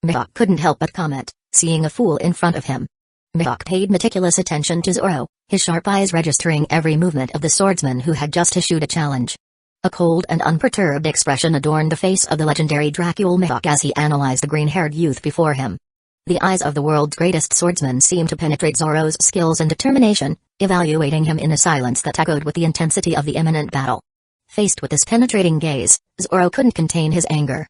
Mihawk couldn't help but comment, seeing a fool in front of him. Mihawk paid meticulous attention to Zoro, his sharp eyes registering every movement of the swordsman who had just issued a challenge. A cold and unperturbed expression adorned the face of the legendary Dracula Mihawk as he analyzed the green-haired youth before him. The eyes of the world's greatest swordsman seemed to penetrate Zoro's skills and determination, evaluating him in a silence that echoed with the intensity of the imminent battle. Faced with this penetrating gaze, Zoro couldn't contain his anger.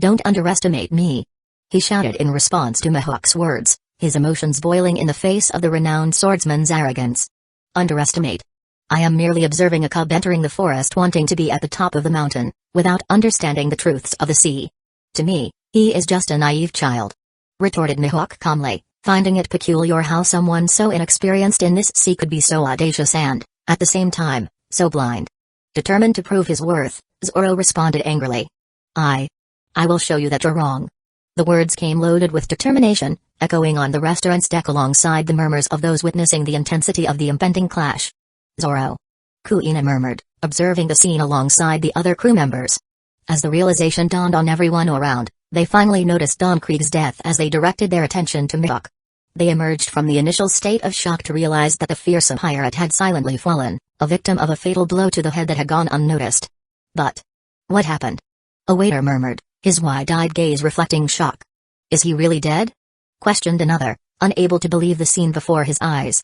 Don't underestimate me. He shouted in response to Mihawk's words, his emotions boiling in the face of the renowned swordsman's arrogance. Underestimate. I am merely observing a cub entering the forest wanting to be at the top of the mountain, without understanding the truths of the sea. To me, he is just a naive child. Retorted Mihawk calmly, finding it peculiar how someone so inexperienced in this sea could be so audacious and, at the same time, so blind. Determined to prove his worth, Zoro responded angrily. I will show you that you're wrong. The words came loaded with determination, echoing on the restaurant's deck alongside the murmurs of those witnessing the intensity of the impending clash. Zoro. Kuina murmured, observing the scene alongside the other crew members. As the realization dawned on everyone around, they finally noticed Don Krieg's death as they directed their attention to Mihawk. They emerged from the initial state of shock to realize that the fearsome pirate had silently fallen, a victim of a fatal blow to the head that had gone unnoticed. But what happened? A waiter murmured, his wide-eyed gaze reflecting shock. Is he really dead? Questioned another, unable to believe the scene before his eyes.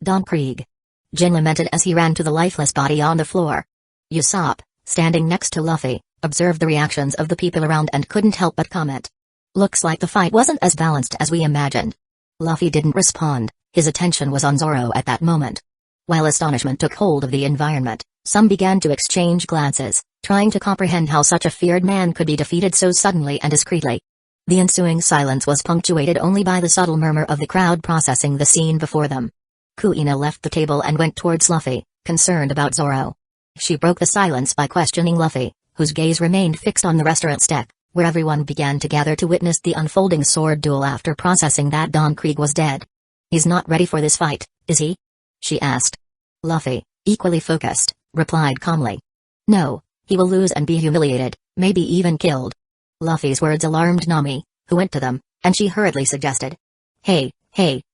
Don Krieg. Jin lamented as he ran to the lifeless body on the floor. Usopp, standing next to Luffy, observed the reactions of the people around and couldn't help but comment. Looks like the fight wasn't as balanced as we imagined. Luffy didn't respond, his attention was on Zoro at that moment. While astonishment took hold of the environment, some began to exchange glances, trying to comprehend how such a feared man could be defeated so suddenly and discreetly. The ensuing silence was punctuated only by the subtle murmur of the crowd processing the scene before them. Kuina left the table and went towards Luffy, concerned about Zoro. She broke the silence by questioning Luffy, whose gaze remained fixed on the restaurant's deck, where everyone began to gather to witness the unfolding sword duel after processing that Don Krieg was dead. He's not ready for this fight, is he? She asked. Luffy, equally focused, replied calmly. No, he will lose and be humiliated, maybe even killed. Luffy's words alarmed Nami, who went to them, and she hurriedly suggested. Hey,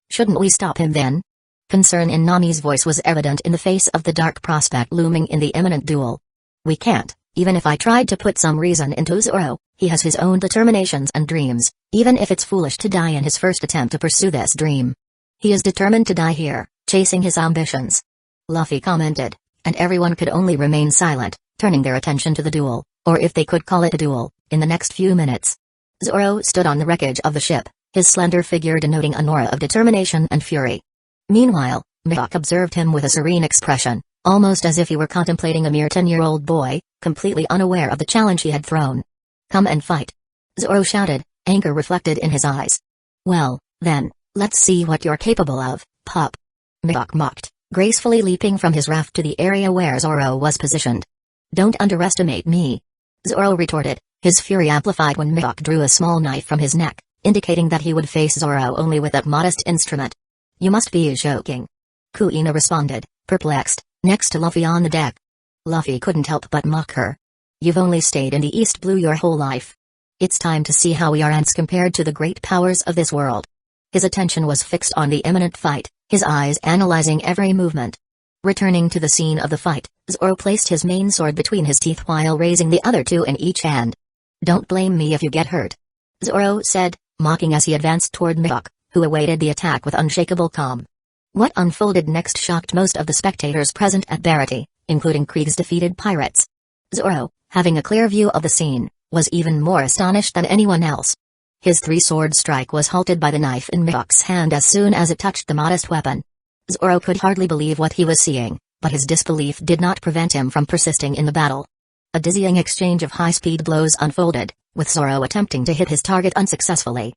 shouldn't we stop him then? Concern in Nami's voice was evident in the face of the dark prospect looming in the imminent duel. We can't, even if I tried to put some reason into Zoro, he has his own determinations and dreams, even if it's foolish to die in his first attempt to pursue this dream. He is determined to die here, chasing his ambitions. Luffy commented, and everyone could only remain silent, turning their attention to the duel, or if they could call it a duel, in the next few minutes. Zoro stood on the wreckage of the ship, his slender figure denoting an aura of determination and fury. Meanwhile, Mihawk observed him with a serene expression, almost as if he were contemplating a mere 10-year-old boy, completely unaware of the challenge he had thrown. Come and fight. Zoro shouted, anger reflected in his eyes. Well, then, let's see what you're capable of, pup. Mihawk mocked, gracefully leaping from his raft to the area where Zoro was positioned. Don't underestimate me. Zoro retorted, his fury amplified when Mihawk drew a small knife from his neck, indicating that he would face Zoro only with that modest instrument. You must be joking. Kuina responded, perplexed, next to Luffy on the deck. Luffy couldn't help but mock her. You've only stayed in the East Blue your whole life. It's time to see how we are ants compared to the great powers of this world. His attention was fixed on the imminent fight, his eyes analyzing every movement. Returning to the scene of the fight, Zoro placed his main sword between his teeth while raising the other two in each hand. Don't blame me if you get hurt. Zoro said, mocking as he advanced toward Mihawk, who awaited the attack with unshakable calm. What unfolded next shocked most of the spectators present at Barity, including Krieg's defeated pirates. Zoro, having a clear view of the scene, was even more astonished than anyone else. His three-sword strike was halted by the knife in Mihawk's hand as soon as it touched the modest weapon. Zoro could hardly believe what he was seeing, but his disbelief did not prevent him from persisting in the battle. A dizzying exchange of high-speed blows unfolded, with Zoro attempting to hit his target unsuccessfully.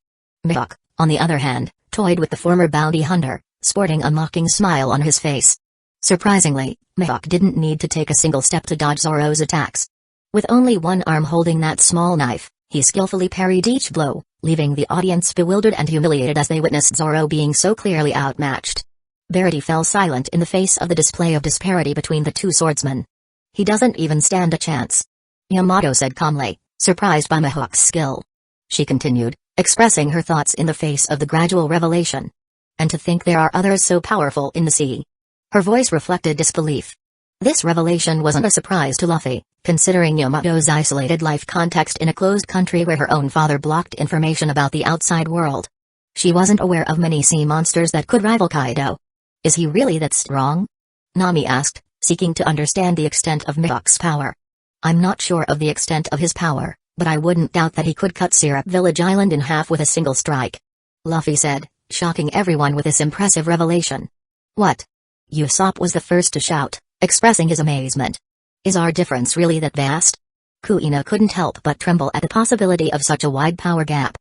Mihawk, on the other hand, toyed with the former bounty hunter, sporting a mocking smile on his face. Surprisingly, Mihawk didn't need to take a single step to dodge Zoro's attacks. With only one arm holding that small knife, he skillfully parried each blow, leaving the audience bewildered and humiliated as they witnessed Zoro being so clearly outmatched. Barity fell silent in the face of the display of disparity between the two swordsmen. He doesn't even stand a chance. Yamato said calmly, surprised by Mihawk's skill. She continued, expressing her thoughts in the face of the gradual revelation. And to think there are others so powerful in the sea. Her voice reflected disbelief. This revelation wasn't a surprise to Luffy, considering Yamato's isolated life context in a closed country where her own father blocked information about the outside world. She wasn't aware of many sea monsters that could rival Kaido. Is he really that strong? Nami asked, seeking to understand the extent of Mihawk's power. I'm not sure of the extent of his power, but I wouldn't doubt that he could cut Syrup Village Island in half with a single strike. Luffy said, shocking everyone with this impressive revelation. What? Usopp was the first to shout, expressing his amazement. Is our difference really that vast? Kuina couldn't help but tremble at the possibility of such a wide power gap.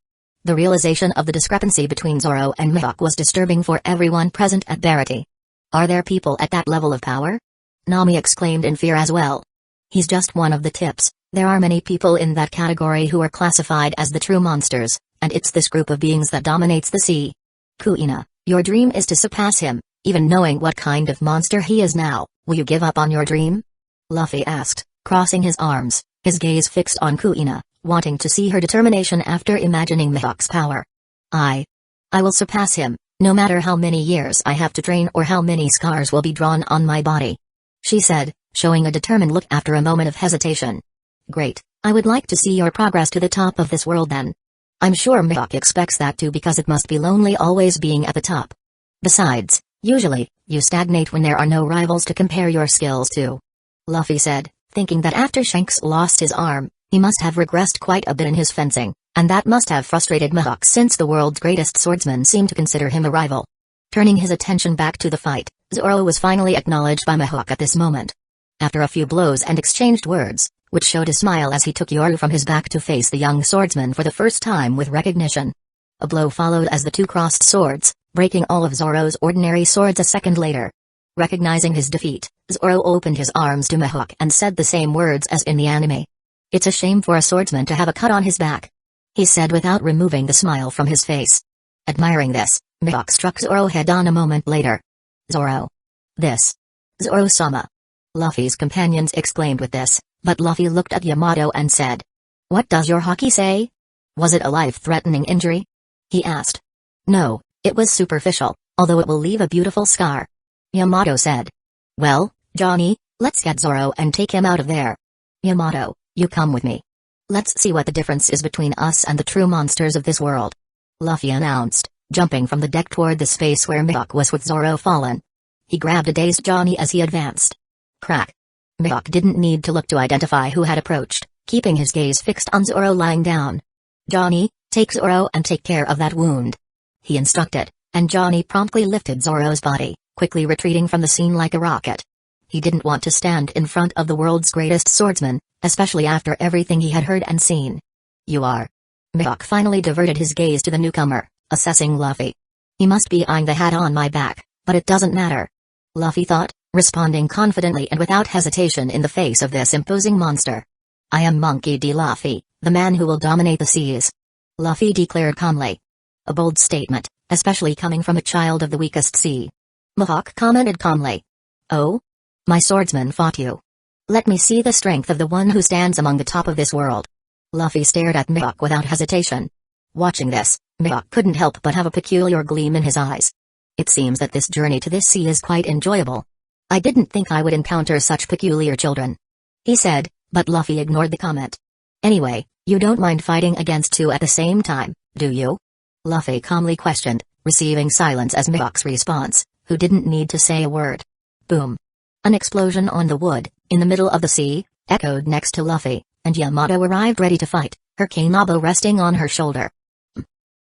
The realization of the discrepancy between Zoro and Mihawk was disturbing for everyone present at Barity. Are there people at that level of power? Nami exclaimed in fear as well. He's just one of the tips, there are many people in that category who are classified as the true monsters, and it's this group of beings that dominates the sea. Kuina, your dream is to surpass him, even knowing what kind of monster he is now, will you give up on your dream? Luffy asked, crossing his arms, his gaze fixed on Kuina, wanting to see her determination after imagining Mihawk's power. I will surpass him, No matter how many years I have to train or how many scars will be drawn on my body," she said, showing a determined look after a moment of hesitation. "Great, I would like to see your progress to the top of this world then. I'm sure Mihawk expects that too because it must be lonely always being at the top. Besides, usually, you stagnate when there are no rivals to compare your skills to," Luffy said, thinking that after Shanks lost his arm, he must have regressed quite a bit in his fencing, and that must have frustrated Mihawk since the world's greatest swordsman seemed to consider him a rival. Turning his attention back to the fight, Zoro was finally acknowledged by Mihawk at this moment. After a few blows and exchanged words, which showed a smile as he took Yoru from his back to face the young swordsman for the first time with recognition. A blow followed as the two crossed swords, breaking all of Zoro's ordinary swords a second later. Recognizing his defeat, Zoro opened his arms to Mihawk and said the same words as in the anime. "It's a shame for a swordsman to have a cut on his back," he said without removing the smile from his face. Admiring this, Mihawk struck Zoro head-on a moment later. "Zoro. This. Zoro-sama." Luffy's companions exclaimed with this, but Luffy looked at Yamato and said, "What does your haki say? Was it a life-threatening injury?" he asked. "No, it was superficial, although it will leave a beautiful scar," Yamato said. "Well, Johnny, let's get Zoro and take him out of there. Yamato, you come with me. Let's see what the difference is between us and the true monsters of this world," Luffy announced, jumping from the deck toward the space where Mihawk was with Zoro fallen. He grabbed a dazed Johnny as he advanced. Crack. Mihawk didn't need to look to identify who had approached, keeping his gaze fixed on Zoro lying down. "Johnny, take Zoro and take care of that wound," he instructed, and Johnny promptly lifted Zoro's body, quickly retreating from the scene like a rocket. He didn't want to stand in front of the world's greatest swordsman, especially after everything he had heard and seen. "You are." Mihawk finally diverted his gaze to the newcomer, assessing Luffy. "He must be eyeing the hat on my back, but it doesn't matter," Luffy thought, responding confidently and without hesitation in the face of this imposing monster. "I am Monkey D. Luffy, the man who will dominate the seas," Luffy declared calmly. A bold statement, especially coming from a child of the weakest sea. Mihawk commented calmly. "Oh? My swordsman fought you. Let me see the strength of the one who stands among the top of this world." Luffy stared at Mihawk without hesitation. Watching this, Mihawk couldn't help but have a peculiar gleam in his eyes. "It seems that this journey to this sea is quite enjoyable. I didn't think I would encounter such peculiar children," he said, but Luffy ignored the comment. "Anyway, you don't mind fighting against two at the same time, do you?" Luffy calmly questioned, receiving silence as Mihawk's response, who didn't need to say a word. Boom. An explosion on the wood, in the middle of the sea, echoed next to Luffy, and Yamato arrived ready to fight, her kanabo resting on her shoulder.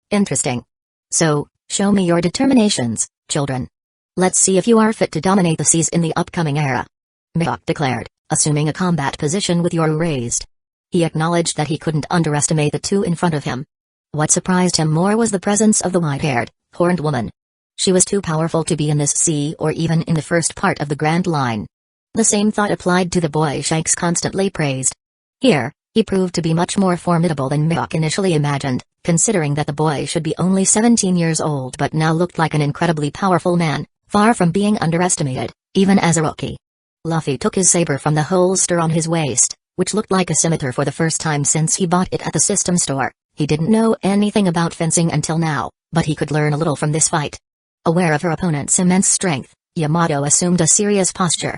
"Interesting. So, show me your determinations, children. Let's see if you are fit to dominate the seas in the upcoming era," Mihawk declared, assuming a combat position with Yoru raised. He acknowledged that he couldn't underestimate the two in front of him. What surprised him more was the presence of the white-haired, horned woman. She was too powerful to be in this sea or even in the first part of the Grand Line. The same thought applied to the boy Shanks constantly praised. Here, he proved to be much more formidable than Mihawk initially imagined, considering that the boy should be only 17 years old but now looked like an incredibly powerful man, far from being underestimated, even as a rookie. Luffy took his saber from the holster on his waist, which looked like a scimitar for the first time since he bought it at the system store. He didn't know anything about fencing until now, but he could learn a little from this fight. Aware of her opponent's immense strength, Yamato assumed a serious posture.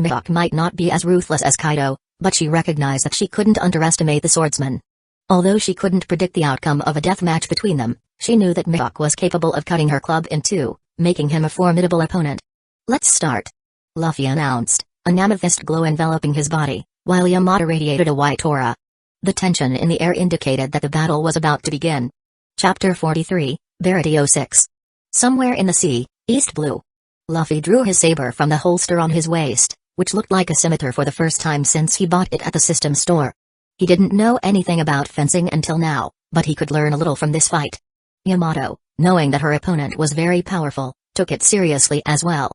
Mihawk might not be as ruthless as Kaido, but she recognized that she couldn't underestimate the swordsman. Although she couldn't predict the outcome of a death match between them, she knew that Mihawk was capable of cutting her club in two, making him a formidable opponent. "Let's start," Luffy announced, an amethyst glow enveloping his body, while Yamato radiated a white aura. The tension in the air indicated that the battle was about to begin. Chapter 43, Verity 06. Somewhere in the sea, East Blue. Luffy drew his saber from the holster on his waist, which looked like a scimitar for the first time since he bought it at the system store. He didn't know anything about fencing until now, but he could learn a little from this fight. Yamato, knowing that her opponent was very powerful, took it seriously as well.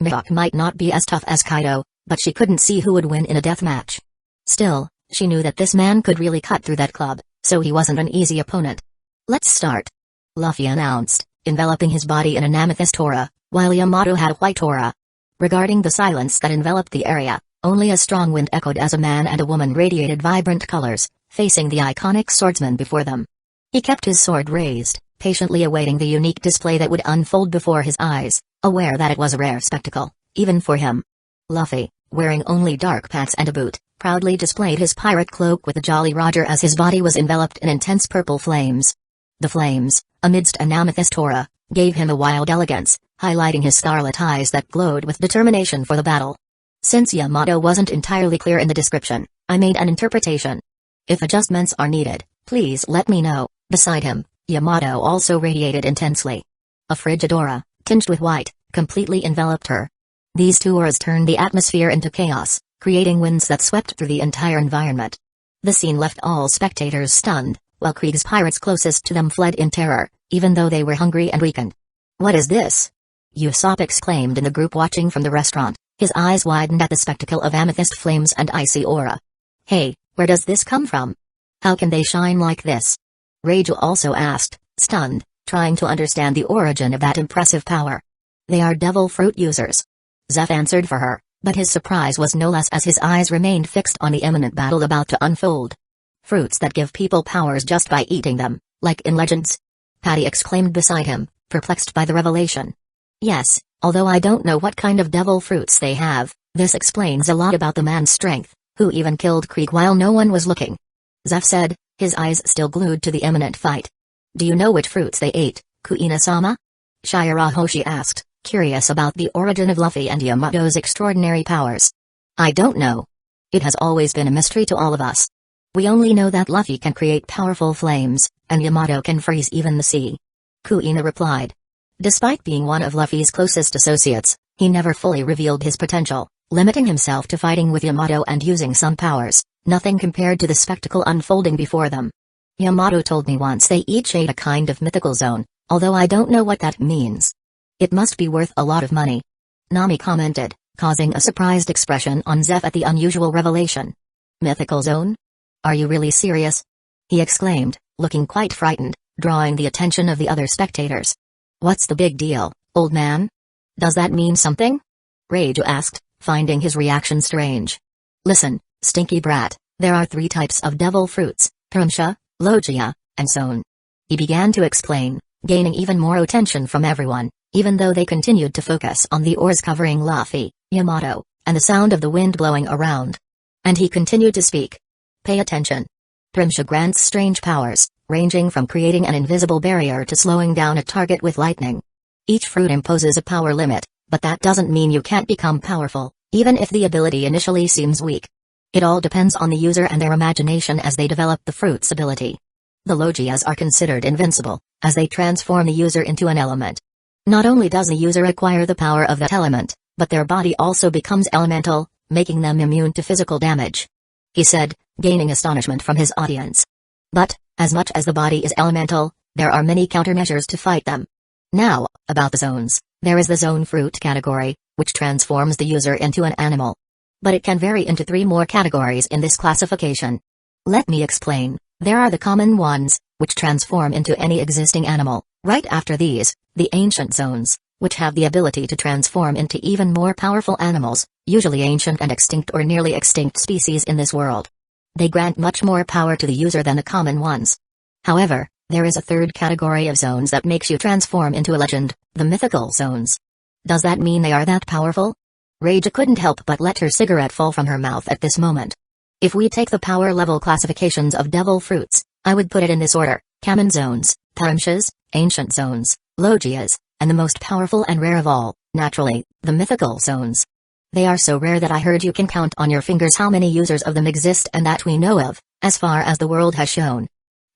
Mihawk might not be as tough as Kaido, but she couldn't see who would win in a death match. Still, she knew that this man could really cut through that club, so he wasn't an easy opponent. "Let's start," Luffy announced, enveloping his body in an amethyst aura, while Yamato had a white aura. Regarding the silence that enveloped the area, only a strong wind echoed as a man and a woman radiated vibrant colors, facing the iconic swordsman before them. He kept his sword raised, patiently awaiting the unique display that would unfold before his eyes, aware that it was a rare spectacle, even for him. Luffy, wearing only dark pants and a boot, proudly displayed his pirate cloak with a Jolly Roger as his body was enveloped in intense purple flames. The flames, amidst an amethyst aura, gave him a wild elegance, highlighting his scarlet eyes that glowed with determination for the battle. Since Yamato wasn't entirely clear in the description, I made an interpretation. If adjustments are needed, please let me know. Beside him, Yamato also radiated intensely. A frigid aura, tinged with white, completely enveloped her. These two auras turned the atmosphere into chaos, creating winds that swept through the entire environment. The scene left all spectators stunned, while Krieg's pirates closest to them fled in terror, even though they were hungry and weakened. "What is this?" Usopp exclaimed in the group watching from the restaurant, his eyes widened at the spectacle of amethyst flames and icy aura. "Hey, where does this come from? How can they shine like this?" Reiju also asked, stunned, trying to understand the origin of that impressive power. "They are devil fruit users." Zeph answered for her, but his surprise was no less as his eyes remained fixed on the imminent battle about to unfold. "Fruits that give people powers just by eating them, like in legends?" Patty exclaimed beside him, perplexed by the revelation. "Yes, although I don't know what kind of devil fruits they have, this explains a lot about the man's strength, who even killed Krieg while no one was looking," Zeph said, his eyes still glued to the imminent fight. "Do you know which fruits they ate, Kuina-sama?" Shirahoshi asked, curious about the origin of Luffy and Yamato's extraordinary powers. "I don't know. It has always been a mystery to all of us. We only know that Luffy can create powerful flames, and Yamato can freeze even the sea," Kuina replied. Despite being one of Luffy's closest associates, he never fully revealed his potential, limiting himself to fighting with Yamato and using some powers, nothing compared to the spectacle unfolding before them. "Yamato told me once they each ate a kind of mythical zone, although I don't know what that means. It must be worth a lot of money," Nami commented, causing a surprised expression on Zeph at the unusual revelation. "Mythical zone? Are you really serious?" he exclaimed, looking quite frightened, drawing the attention of the other spectators. "What's the big deal, old man? Does that mean something?" Reiju asked, finding his reaction strange. "Listen, stinky brat, there are 3 types of devil fruits, Perumsha, Logia, and Zone." He began to explain, gaining even more attention from everyone, even though they continued to focus on the oars covering Luffy, Yamato, and the sound of the wind blowing around. And he continued to speak. "Pay attention. Perumsha grants strange powers, ranging from creating an invisible barrier to slowing down a target with lightning. Each fruit imposes a power limit, but that doesn't mean you can't become powerful, even if the ability initially seems weak. It all depends on the user and their imagination as they develop the fruit's ability. The Logias are considered invincible, as they transform the user into an element. Not only does the user acquire the power of that element, but their body also becomes elemental, making them immune to physical damage," he said, gaining astonishment from his audience. "But, as much as the body is elemental, there are many countermeasures to fight them. Now, about the zones, there is the zone fruit category, which transforms the user into an animal. But it can vary into 3 more categories in this classification. Let me explain. There are the common ones, which transform into any existing animal. Right after these, the ancient zones, which have the ability to transform into even more powerful animals, usually ancient and extinct or nearly extinct species in this world. They grant much more power to the user than the common ones. However, there is a 3rd category of zones that makes you transform into a legend, the mythical zones. Does that mean they are that powerful?" Reiju couldn't help but let her cigarette fall from her mouth at this moment. "If we take the power level classifications of devil fruits, I would put it in this order: common zones, Perumshas, ancient zones, Logias, and the most powerful and rare of all, naturally, the mythical zones. They are so rare that I heard you can count on your fingers how many users of them exist and that we know of, as far as the world has shown,"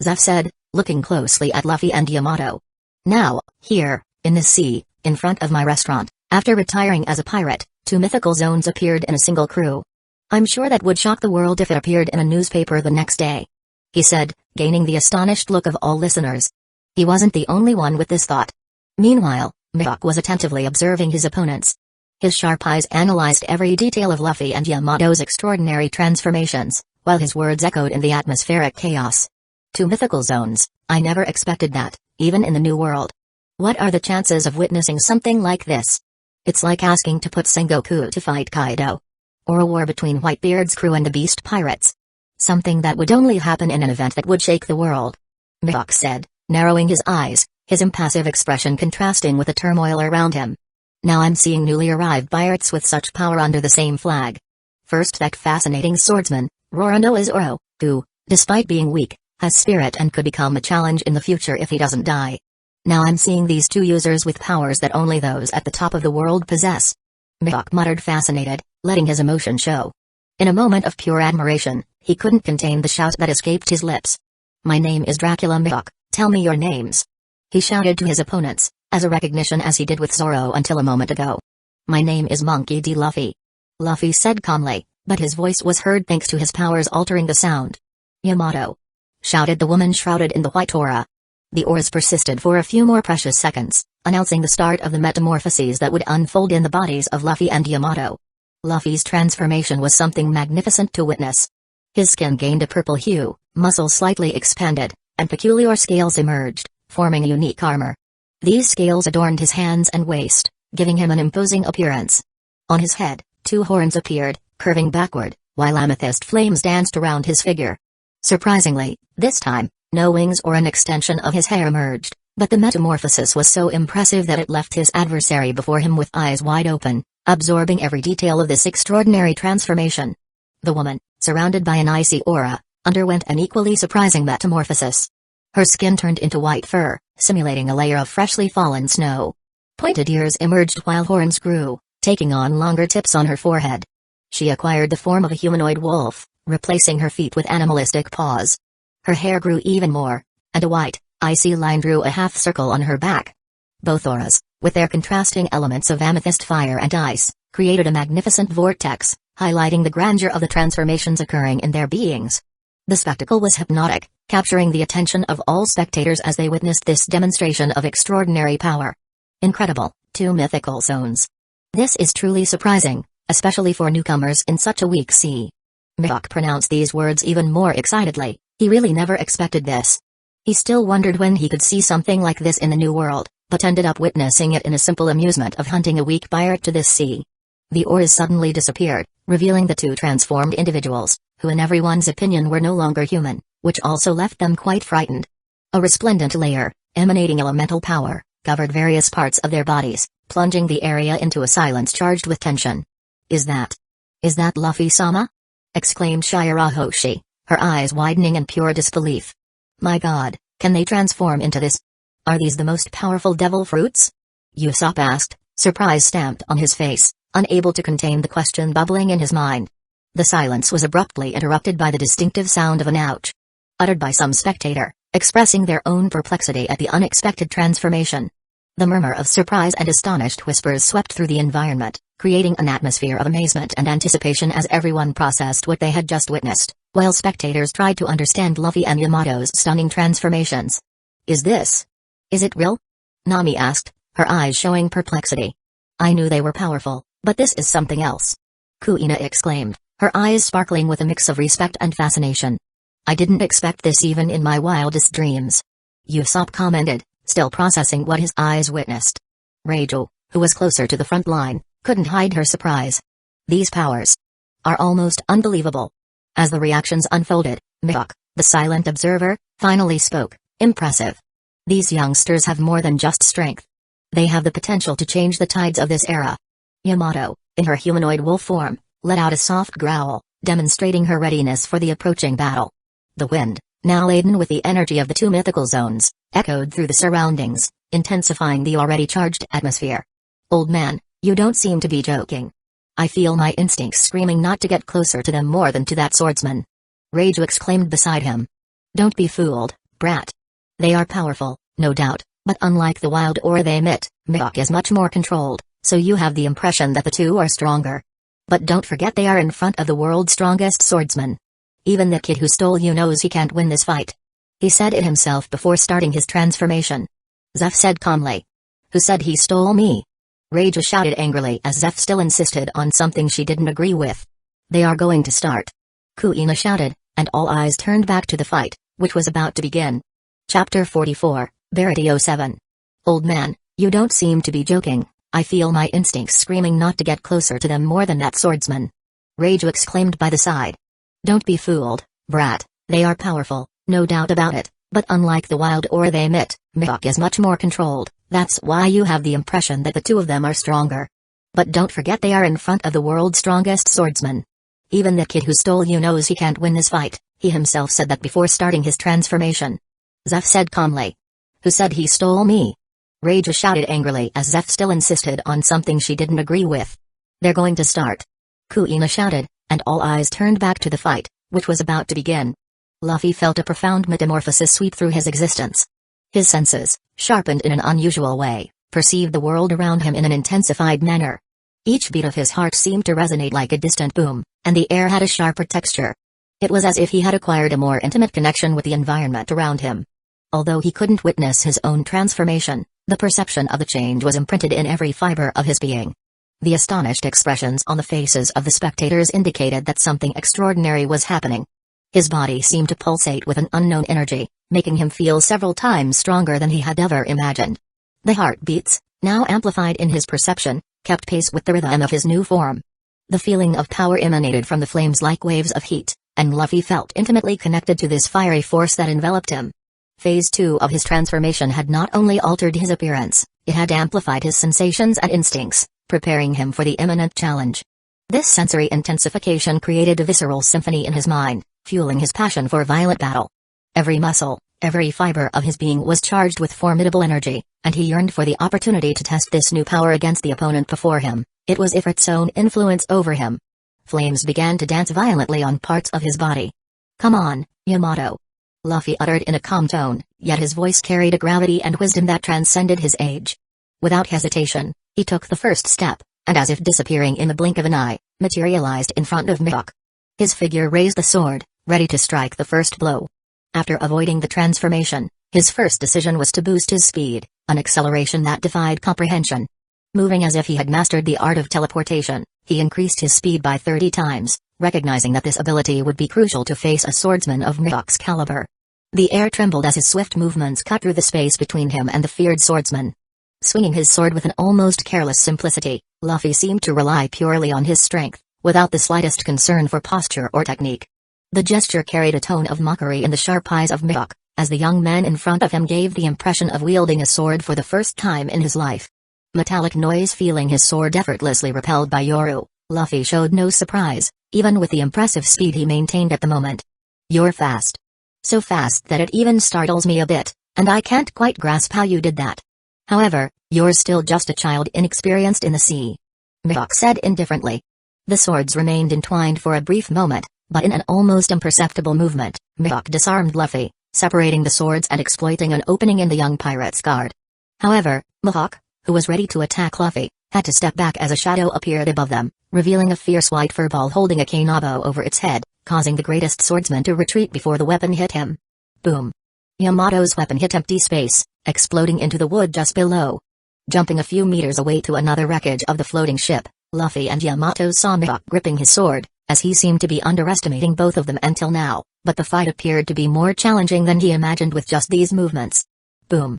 Zeph said, looking closely at Luffy and Yamato. "Now, here, in this sea, in front of my restaurant, after retiring as a pirate, 2 mythical zones appeared in a single crew. I'm sure that would shock the world if it appeared in a newspaper the next day," he said, gaining the astonished look of all listeners. He wasn't the only one with this thought. Meanwhile, Mihawk was attentively observing his opponents. His sharp eyes analyzed every detail of Luffy and Yamato's extraordinary transformations, while his words echoed in the atmospheric chaos. 2 mythical zones, I never expected that, even in the New World. What are the chances of witnessing something like this? It's like asking to put Sengoku to fight Kaido. Or a war between Whitebeard's crew and the Beast Pirates. Something that would only happen in an event that would shake the world," Mihawk said, narrowing his eyes, his impassive expression contrasting with the turmoil around him. Now I'm seeing newly arrived pirates with such power under the same flag. First, that fascinating swordsman, Roronoa Zoro, who, despite being weak, has spirit and could become a challenge in the future if he doesn't die. Now I'm seeing these two users with powers that only those at the top of the world possess. Mihawk muttered, fascinated, letting his emotion show. In a moment of pure admiration, he couldn't contain the shout that escaped his lips. My name is Dracula Mihawk, tell me your names. He shouted to his opponents, as a recognition as he did with Zoro until a moment ago. My name is Monkey D. Luffy. Luffy said calmly, but his voice was heard thanks to his powers altering the sound. Yamato! Shouted the woman shrouded in the white aura. The auras persisted for a few more precious seconds, announcing the start of the metamorphoses that would unfold in the bodies of Luffy and Yamato. Luffy's transformation was something magnificent to witness. His skin gained a purple hue, muscles slightly expanded, and peculiar scales emerged, forming a unique armor. These scales adorned his hands and waist, giving him an imposing appearance. On his head, 2 horns appeared, curving backward, while amethyst flames danced around his figure. Surprisingly, this time, no wings or an extension of his hair emerged, but the metamorphosis was so impressive that it left his adversary before him with eyes wide open, absorbing every detail of this extraordinary transformation. The woman, surrounded by an icy aura, underwent an equally surprising metamorphosis. Her skin turned into white fur, simulating a layer of freshly fallen snow. Pointed ears emerged while horns grew, taking on longer tips on her forehead. She acquired the form of a humanoid wolf, replacing her feet with animalistic paws. Her hair grew even more, and a white, icy line drew a half circle on her back. Both auras, with their contrasting elements of amethyst fire and ice, created a magnificent vortex, highlighting the grandeur of the transformations occurring in their beings. The spectacle was hypnotic, capturing the attention of all spectators as they witnessed this demonstration of extraordinary power. Incredible, 2 mythical zones. This is truly surprising, especially for newcomers in such a weak sea. Mihawk pronounced these words even more excitedly. He really never expected this. He still wondered when he could see something like this in the New World, but ended up witnessing it in a simple amusement of hunting a weak pirate to this sea. The auras suddenly disappeared, revealing the 2 transformed individuals, who in everyone's opinion were no longer human, which also left them quite frightened. A resplendent layer, emanating elemental power, covered various parts of their bodies, plunging the area into a silence charged with tension. Is that Luffy-sama? Exclaimed Shirahoshi, her eyes widening in pure disbelief. My god, can they transform into this? Are these the most powerful devil fruits? Usopp asked, surprise stamped on his face, unable to contain the question bubbling in his mind. The silence was abruptly interrupted by the distinctive sound of an ouch, uttered by some spectator, expressing their own perplexity at the unexpected transformation. The murmur of surprise and astonished whispers swept through the environment, creating an atmosphere of amazement and anticipation as everyone processed what they had just witnessed, while spectators tried to understand Luffy and Yamato's stunning transformations. Is it real? Nami asked, her eyes showing perplexity. I knew they were powerful, but this is something else. Kuina exclaimed, her eyes sparkling with a mix of respect and fascination. I didn't expect this even in my wildest dreams. Usopp commented, still processing what his eyes witnessed. Reijo, who was closer to the front line, couldn't hide her surprise. These powers are almost unbelievable. As the reactions unfolded, Mihawk, the silent observer, finally spoke, impressive. These youngsters have more than just strength. They have the potential to change the tides of this era. Yamato, in her humanoid wolf form, let out a soft growl, demonstrating her readiness for the approaching battle. The wind, now laden with the energy of the 2 mythical zones, echoed through the surroundings, intensifying the already charged atmosphere. Old man, you don't seem to be joking. I feel my instincts screaming not to get closer to them more than to that swordsman. Reijo exclaimed beside him. Don't be fooled, brat. They are powerful, no doubt, but unlike the wild aura they emit, Mihawk is much more controlled, so you have the impression that the 2 are stronger. But don't forget they are in front of the world's strongest swordsman. Even the kid who stole you knows he can't win this fight. He said it himself before starting his transformation. Zeph said calmly. Who said he stole me? Reijo shouted angrily as Zeph still insisted on something she didn't agree with. They are going to start. Kuina shouted, and all eyes turned back to the fight, which was about to begin. Chapter 44, Verity 07. Old man, you don't seem to be joking. I feel my instincts screaming not to get closer to them more than that swordsman. Reijo exclaimed by the side. Don't be fooled, brat, they are powerful, no doubt about it, But unlike the wild aura they emit, Mihawk is much more controlled. That's why you have the impression that the two of them are stronger. But don't forget they are in front of the world's strongest swordsman. Even the kid who stole you knows he can't win this fight. He himself said that before starting his transformation. Zeph said calmly. Who said he stole me? Rage shouted angrily as Zeph still insisted on something she didn't agree with. They're going to start. Kuina shouted, and all eyes turned back to the fight, which was about to begin. Luffy felt a profound metamorphosis sweep through his existence. His senses, sharpened in an unusual way, perceived the world around him in an intensified manner. Each beat of his heart seemed to resonate like a distant boom, and the air had a sharper texture. It was as if he had acquired a more intimate connection with the environment around him. Although he couldn't witness his own transformation, the perception of the change was imprinted in every fiber of his being. The astonished expressions on the faces of the spectators indicated that something extraordinary was happening. His body seemed to pulsate with an unknown energy, making him feel several times stronger than he had ever imagined. The heartbeats, now amplified in his perception, kept pace with the rhythm of his new form. The feeling of power emanated from the flames like waves of heat, and Luffy felt intimately connected to this fiery force that enveloped him. Phase 2 of his transformation had not only altered his appearance, it had amplified his sensations and instincts, preparing him for the imminent challenge. This sensory intensification created a visceral symphony in his mind, fueling his passion for violent battle. Every muscle, every fiber of his being was charged with formidable energy, and he yearned for the opportunity to test this new power against the opponent before him. It was Ifrit's own influence over him. Flames began to dance violently on parts of his body. Come on, Yamato. Luffy uttered in a calm tone, yet his voice carried a gravity and wisdom that transcended his age. Without hesitation, he took the first step, and as if disappearing in the blink of an eye, materialized in front of Mihawk. His figure raised the sword, ready to strike the first blow. After avoiding the transformation, his first decision was to boost his speed, an acceleration that defied comprehension. Moving as if he had mastered the art of teleportation, he increased his speed by 30 times, recognizing that this ability would be crucial to face a swordsman of Mihawk's caliber. The air trembled as his swift movements cut through the space between him and the feared swordsman. Swinging his sword with an almost careless simplicity, Luffy seemed to rely purely on his strength, without the slightest concern for posture or technique. The gesture carried a tone of mockery in the sharp eyes of Mihawk, as the young man in front of him gave the impression of wielding a sword for the first time in his life. Metallic Noise feeling his sword effortlessly repelled by Yoru, Luffy showed no surprise, even with the impressive speed he maintained at the moment. You're fast. So fast that it even startles me a bit, and I can't quite grasp how you did that. However, you're still just a child inexperienced in the sea. Mihawk said indifferently. The swords remained entwined for a brief moment, but in an almost imperceptible movement, Mihawk disarmed Luffy, separating the swords and exploiting an opening in the young pirate's guard. However, Mihawk, who was ready to attack Luffy, had to step back as a shadow appeared above them, revealing a fierce white furball holding a kanabo over its head, causing the greatest swordsman to retreat before the weapon hit him. Boom. Yamato's weapon hit empty space, exploding into the wood just below. Jumping a few meters away to another wreckage of the floating ship, Luffy and Yamato saw Mihawk gripping his sword, as he seemed to be underestimating both of them until now, but the fight appeared to be more challenging than he imagined with just these movements. Boom.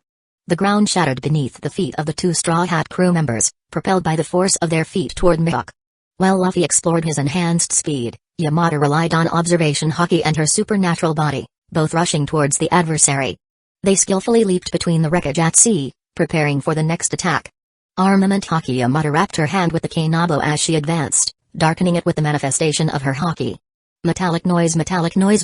The ground shattered beneath the feet of the two Straw Hat crew members, propelled by the force of their feet toward Mihawk. While Luffy explored his enhanced speed, Yamato relied on observation Haki and her supernatural body, both rushing towards the adversary. They skillfully leaped between the wreckage at sea, preparing for the next attack. Armament Haki. Yamato wrapped her hand with the kanabo as she advanced, darkening it with the manifestation of her Haki. Metallic noise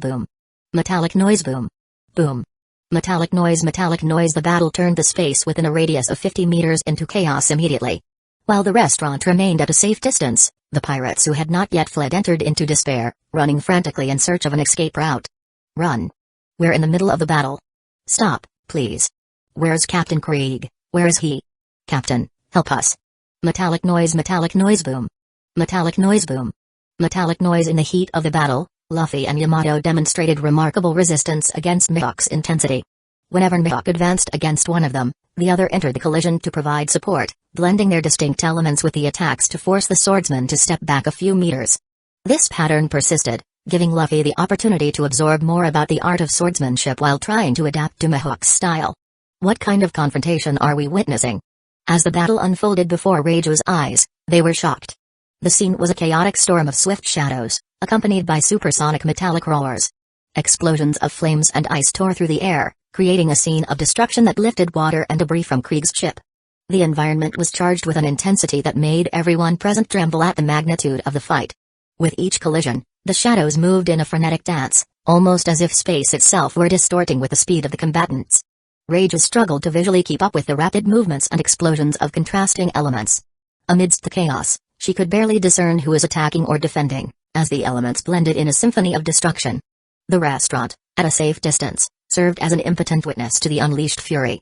boom. Metallic noise boom. Boom. Metallic noise. The battle turned the space within a radius of 50 meters into chaos immediately. While the restaurant remained at a safe distance, the pirates who had not yet fled entered into despair, running frantically in search of an escape route. Run. We're in the middle of the battle. Stop, please. Where's Captain Krieg? Where is he? Captain, help us. Metallic noise boom. Metallic noise boom. Metallic noise. In the heat of the battle, Luffy and Yamato demonstrated remarkable resistance against Mihawk's intensity. Whenever Mihawk advanced against one of them, the other entered the collision to provide support, blending their distinct elements with the attacks to force the swordsman to step back a few meters. This pattern persisted, giving Luffy the opportunity to absorb more about the art of swordsmanship while trying to adapt to Mihawk's style. What kind of confrontation are we witnessing? As the battle unfolded before Reiju's eyes, they were shocked. The scene was a chaotic storm of swift shadows, accompanied by supersonic metallic roars. Explosions of flames and ice tore through the air, creating a scene of destruction that lifted water and debris from Krieg's ship. The environment was charged with an intensity that made everyone present tremble at the magnitude of the fight. With each collision, the shadows moved in a frenetic dance, almost as if space itself were distorting with the speed of the combatants. Rage struggled to visually keep up with the rapid movements and explosions of contrasting elements. Amidst the chaos, she could barely discern who was attacking or defending, as the elements blended in a symphony of destruction. The restaurant, at a safe distance, served as an impotent witness to the unleashed fury.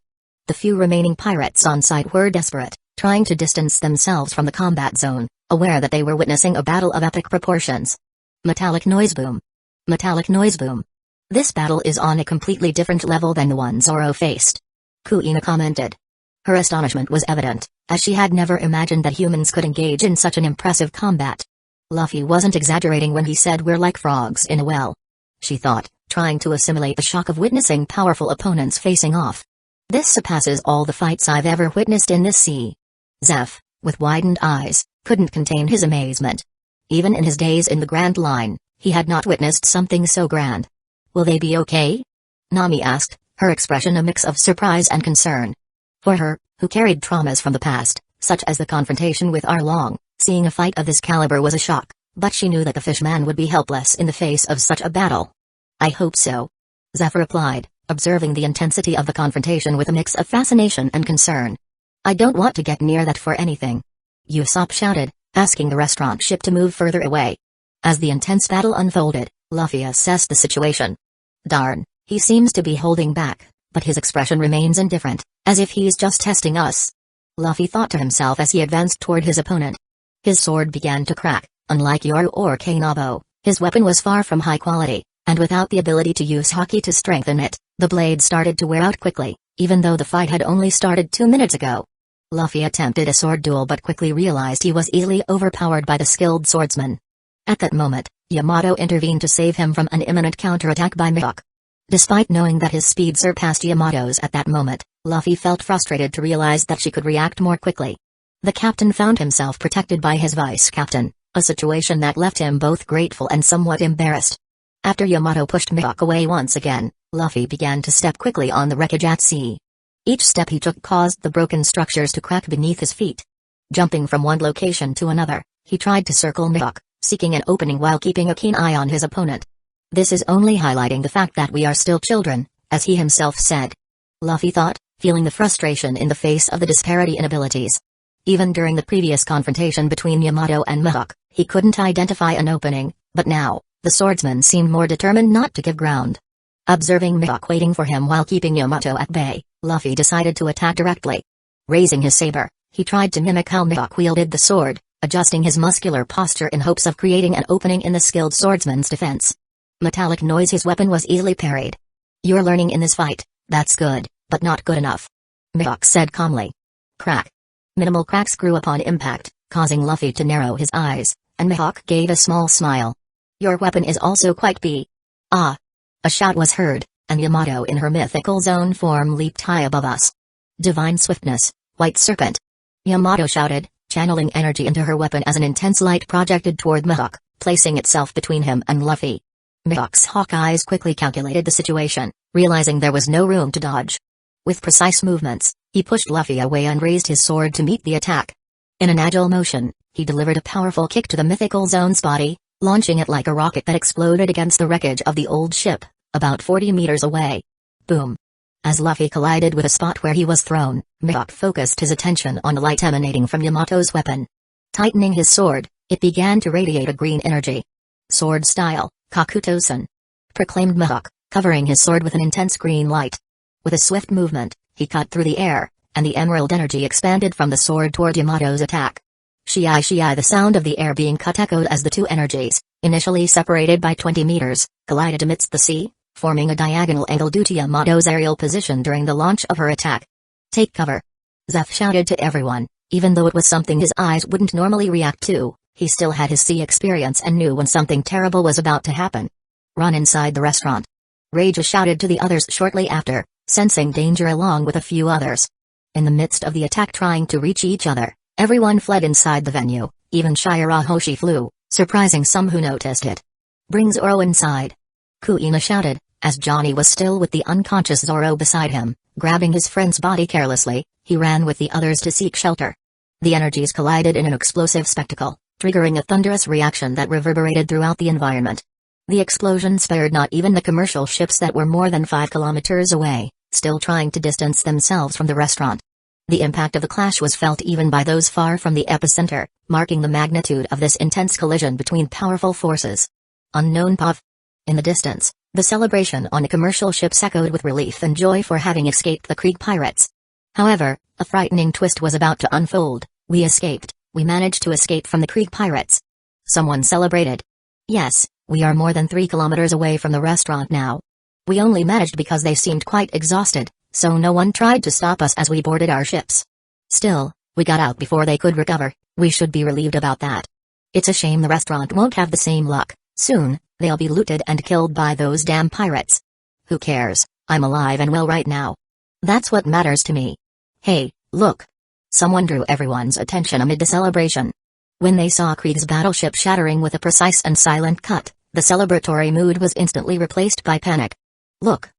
The few remaining pirates on site were desperate, trying to distance themselves from the combat zone, aware that they were witnessing a battle of epic proportions. Metallic noise boom. Metallic noise boom. This battle is on a completely different level than the one Zoro faced. Kuina commented. Her astonishment was evident, as she had never imagined that humans could engage in such an impressive combat. Luffy wasn't exaggerating when he said we're like frogs in a well. She thought, trying to assimilate the shock of witnessing powerful opponents facing off. This surpasses all the fights I've ever witnessed in this sea. Zeph, with widened eyes, couldn't contain his amazement. Even in his days in the Grand Line, he had not witnessed something so grand. Will they be okay? Nami asked, her expression a mix of surprise and concern. For her, who carried traumas from the past, such as the confrontation with Arlong, seeing a fight of this caliber was a shock, but she knew that the fishman would be helpless in the face of such a battle. I hope so. Zeph replied, observing the intensity of the confrontation with a mix of fascination and concern. I don't want to get near that for anything. Usopp shouted, asking the restaurant ship to move further away. As the intense battle unfolded, Luffy assessed the situation. Darn, he seems to be holding back, but his expression remains indifferent, as if he's just testing us. Luffy thought to himself as he advanced toward his opponent. His sword began to crack. Unlike Yoru or Kanabo, his weapon was far from high quality, and without the ability to use Haki to strengthen it, the blade started to wear out quickly, even though the fight had only started 2 minutes ago. Luffy attempted a sword duel but quickly realized he was easily overpowered by the skilled swordsman. At that moment, Yamato intervened to save him from an imminent counterattack by Mihawk. Despite knowing that his speed surpassed Yamato's at that moment, Luffy felt frustrated to realize that she could react more quickly. The captain found himself protected by his vice-captain, a situation that left him both grateful and somewhat embarrassed. After Yamato pushed Mihawk away once again, Luffy began to step quickly on the wreckage at sea. Each step he took caused the broken structures to crack beneath his feet. Jumping from one location to another, he tried to circle Mihawk, seeking an opening while keeping a keen eye on his opponent. This is only highlighting the fact that we are still children, as he himself said. Luffy thought, feeling the frustration in the face of the disparity in abilities. Even during the previous confrontation between Yamato and Mihawk, he couldn't identify an opening, but now, the swordsman seemed more determined not to give ground. Observing Mihawk waiting for him while keeping Yamato at bay, Luffy decided to attack directly. Raising his saber, he tried to mimic how Mihawk wielded the sword, adjusting his muscular posture in hopes of creating an opening in the skilled swordsman's defense. Metallic noise. His weapon was easily parried. You're learning in this fight, that's good, but not good enough. Mihawk said calmly. Crack. Minimal cracks grew upon impact, causing Luffy to narrow his eyes, and Mihawk gave a small smile. Your weapon is also quite B. Ah! A shout was heard, and Yamato in her mythical zone form leaped high above us. Divine swiftness, White Serpent. Yamato shouted, channeling energy into her weapon as an intense light projected toward Mihawk, placing itself between him and Luffy. Mihawk's hawk eyes quickly calculated the situation, realizing there was no room to dodge. With precise movements, he pushed Luffy away and raised his sword to meet the attack. In an agile motion, he delivered a powerful kick to the mythical zone's body, launching it like a rocket that exploded against the wreckage of the old ship, about 40 meters away. Boom. As Luffy collided with a spot where he was thrown, Mihawk focused his attention on the light emanating from Yamato's weapon. Tightening his sword, it began to radiate a green energy. Sword style, Kakuto-san, proclaimed Mihawk, covering his sword with an intense green light. With a swift movement, he cut through the air, and the emerald energy expanded from the sword toward Yamato's attack. Shiai shiai. The sound of the air being cut echoed as the two energies, initially separated by 20 meters, collided amidst the sea, forming a diagonal angle due to Yamato's aerial position during the launch of her attack. Take cover. Zeph shouted to everyone, even though it was something his eyes wouldn't normally react to, he still had his sea experience and knew when something terrible was about to happen. Run inside the restaurant. Rage shouted to the others shortly after, sensing danger along with a few others. In the midst of the attack trying to reach each other, everyone fled inside the venue, even Shirahoshi flew, surprising some who noticed it. Bring Zoro inside. Kuina shouted, As Johnny was still with the unconscious Zoro beside him, grabbing his friend's body carelessly, he ran with the others to seek shelter. The energies collided in an explosive spectacle, triggering a thunderous reaction that reverberated throughout the environment. The explosion spared not even the commercial ships that were more than 5 kilometers away, still trying to distance themselves from the restaurant. The impact of the clash was felt even by those far from the epicenter, marking the magnitude of this intense collision between powerful forces. Unknown POV. In the distance, the celebration on the commercial ships echoed with relief and joy for having escaped the Krieg pirates. However, a frightening twist was about to unfold. We escaped. We managed to escape from the Krieg pirates. Someone celebrated. Yes, we are more than 3 kilometers away from the restaurant now. We only managed because they seemed quite exhausted, so no one tried to stop us as we boarded our ships. Still, we got out before they could recover. We should be relieved about that. It's a shame the restaurant won't have the same luck. Soon, they'll be looted and killed by those damn pirates. Who cares? I'm alive and well right now. That's what matters to me. Hey, look. Someone drew everyone's attention amid the celebration. When they saw Krieg's battleship shattering with a precise and silent cut, the celebratory mood was instantly replaced by panic. Look.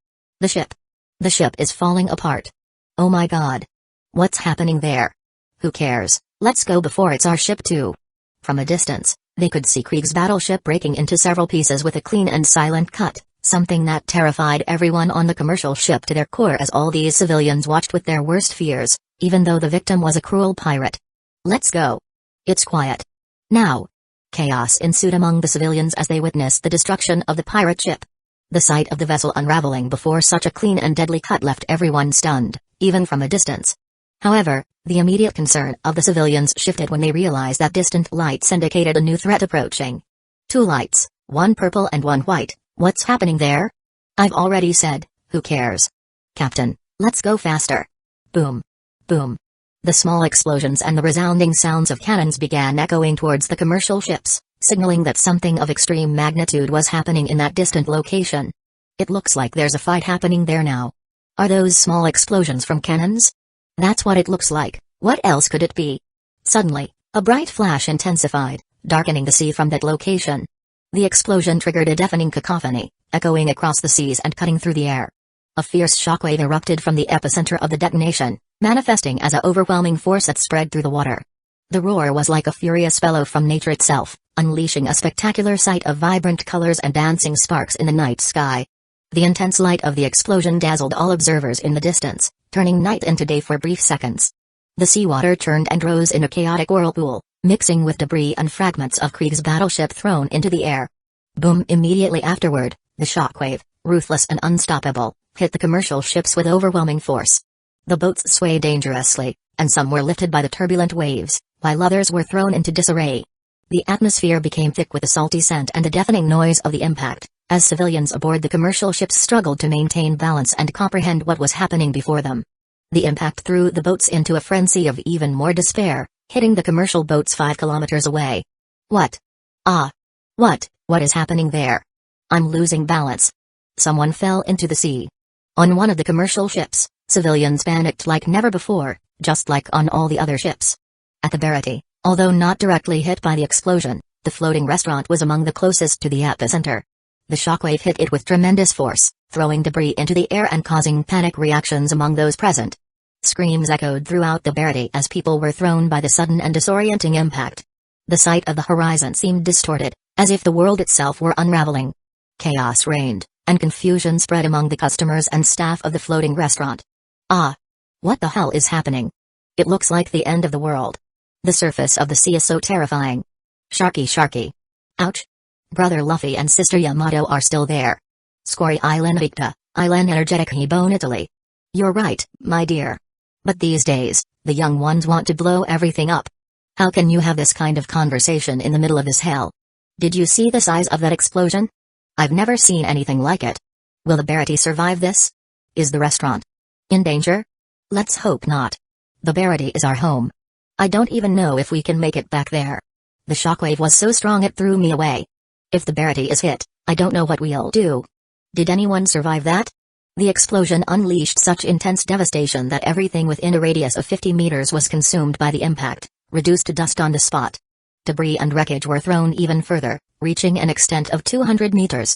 The ship. The ship is falling apart. Oh my god. What's happening there? Who cares? Let's go before it's our ship too. From a distance, they could see Krieg's battleship breaking into several pieces with a clean and silent cut, something that terrified everyone on the commercial ship to their core as all these civilians watched with their worst fears, even though the victim was a cruel pirate. Let's go. It's quiet. Now. Chaos ensued among the civilians as they witnessed the destruction of the pirate ship. The sight of the vessel unraveling before such a clean and deadly cut left everyone stunned, even from a distance. However, the immediate concern of the civilians shifted when they realized that distant lights indicated a new threat approaching. 2 lights, one purple and one white. What's happening there? I've already said, who cares? Captain, let's go faster. Boom. Boom. The small explosions and the resounding sounds of cannons began echoing towards the commercial ships, signaling that something of extreme magnitude was happening in that distant location. It looks like there's a fight happening there now. Are those small explosions from cannons? That's what it looks like. What else could it be? Suddenly, a bright flash intensified, darkening the sea from that location. The explosion triggered a deafening cacophony, echoing across the seas and cutting through the air. A fierce shockwave erupted from the epicenter of the detonation, manifesting as an overwhelming force that spread through the water. The roar was like a furious bellow from nature itself, unleashing a spectacular sight of vibrant colors and dancing sparks in the night sky. The intense light of the explosion dazzled all observers in the distance, turning night into day for brief seconds. The seawater churned and rose in a chaotic whirlpool, mixing with debris and fragments of Krieg's battleship thrown into the air. Boom! Immediately afterward, the shockwave, ruthless and unstoppable, hit the commercial ships with overwhelming force. The boats swayed dangerously, and some were lifted by the turbulent waves, while others were thrown into disarray. The atmosphere became thick with the salty scent and the deafening noise of the impact, as civilians aboard the commercial ships struggled to maintain balance and comprehend what was happening before them. The impact threw the boats into a frenzy of even more despair, hitting the commercial boats 5 kilometers away. What? Ah! What is happening there? I'm losing balance. Someone fell into the sea. On one of the commercial ships, civilians panicked like never before, just like on all the other ships. At the Barity, although not directly hit by the explosion, the floating restaurant was among the closest to the epicenter. The shockwave hit it with tremendous force, throwing debris into the air and causing panic reactions among those present. Screams echoed throughout the Barity as people were thrown by the sudden and disorienting impact. The sight of the horizon seemed distorted, as if the world itself were unraveling. Chaos reigned, and confusion spread among the customers and staff of the floating restaurant. Ah! What the hell is happening? It looks like the end of the world. The surface of the sea is so terrifying. Sharky. Ouch! Brother Luffy and Sister Yamato are still there. Scory Island Victa, Island Energetic Hibone Italy. You're right, my dear. But these days, the young ones want to blow everything up. How can you have this kind of conversation in the middle of this hell? Did you see the size of that explosion? I've never seen anything like it. Will the Barity survive this? Is the restaurant in danger? Let's hope not. The Barity is our home. I don't even know if we can make it back there. The shockwave was so strong it threw me away. If the Barity is hit, I don't know what we'll do. Did anyone survive that? The explosion unleashed such intense devastation that everything within a radius of 50 meters was consumed by the impact, reduced to dust on the spot. Debris and wreckage were thrown even further, reaching an extent of 200 meters.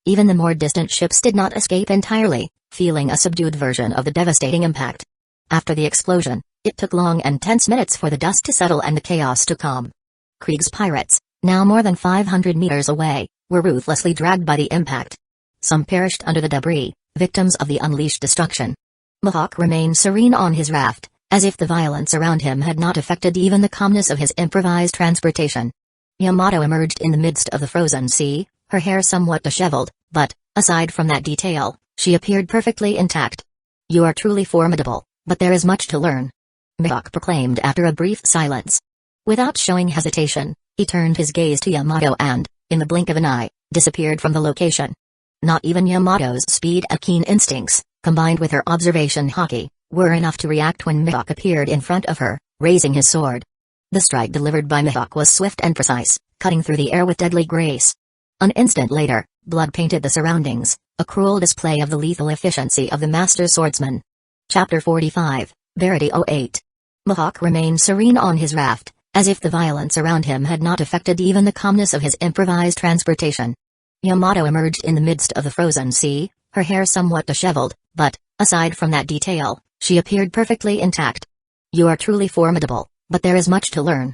Even the more distant ships did not escape entirely, feeling a subdued version of the devastating impact. After the explosion, it took long and tense minutes for the dust to settle and the chaos to calm. Krieg's pirates, now more than 500 meters away, were ruthlessly dragged by the impact. Some perished under the debris, victims of the unleashed destruction. Mihawk remained serene on his raft, as if the violence around him had not affected even the calmness of his improvised transportation. Yamato emerged in the midst of the frozen sea, her hair somewhat disheveled, but, aside from that detail, she appeared perfectly intact. "You are truly formidable, but there is much to learn," Mihawk proclaimed after a brief silence. Without showing hesitation, he turned his gaze to Yamato and, in the blink of an eye, disappeared from the location. Not even Yamato's speed and keen instincts, combined with her observation haki, were enough to react when Mihawk appeared in front of her, raising his sword. The strike delivered by Mihawk was swift and precise, cutting through the air with deadly grace. An instant later, blood painted the surroundings, a cruel display of the lethal efficiency of the master swordsman. Chapter 45, Verity 08. Mihawk remained serene on his raft, as if the violence around him had not affected even the calmness of his improvised transportation. Yamato emerged in the midst of the frozen sea, her hair somewhat disheveled, but, aside from that detail, she appeared perfectly intact. "You are truly formidable, but there is much to learn,"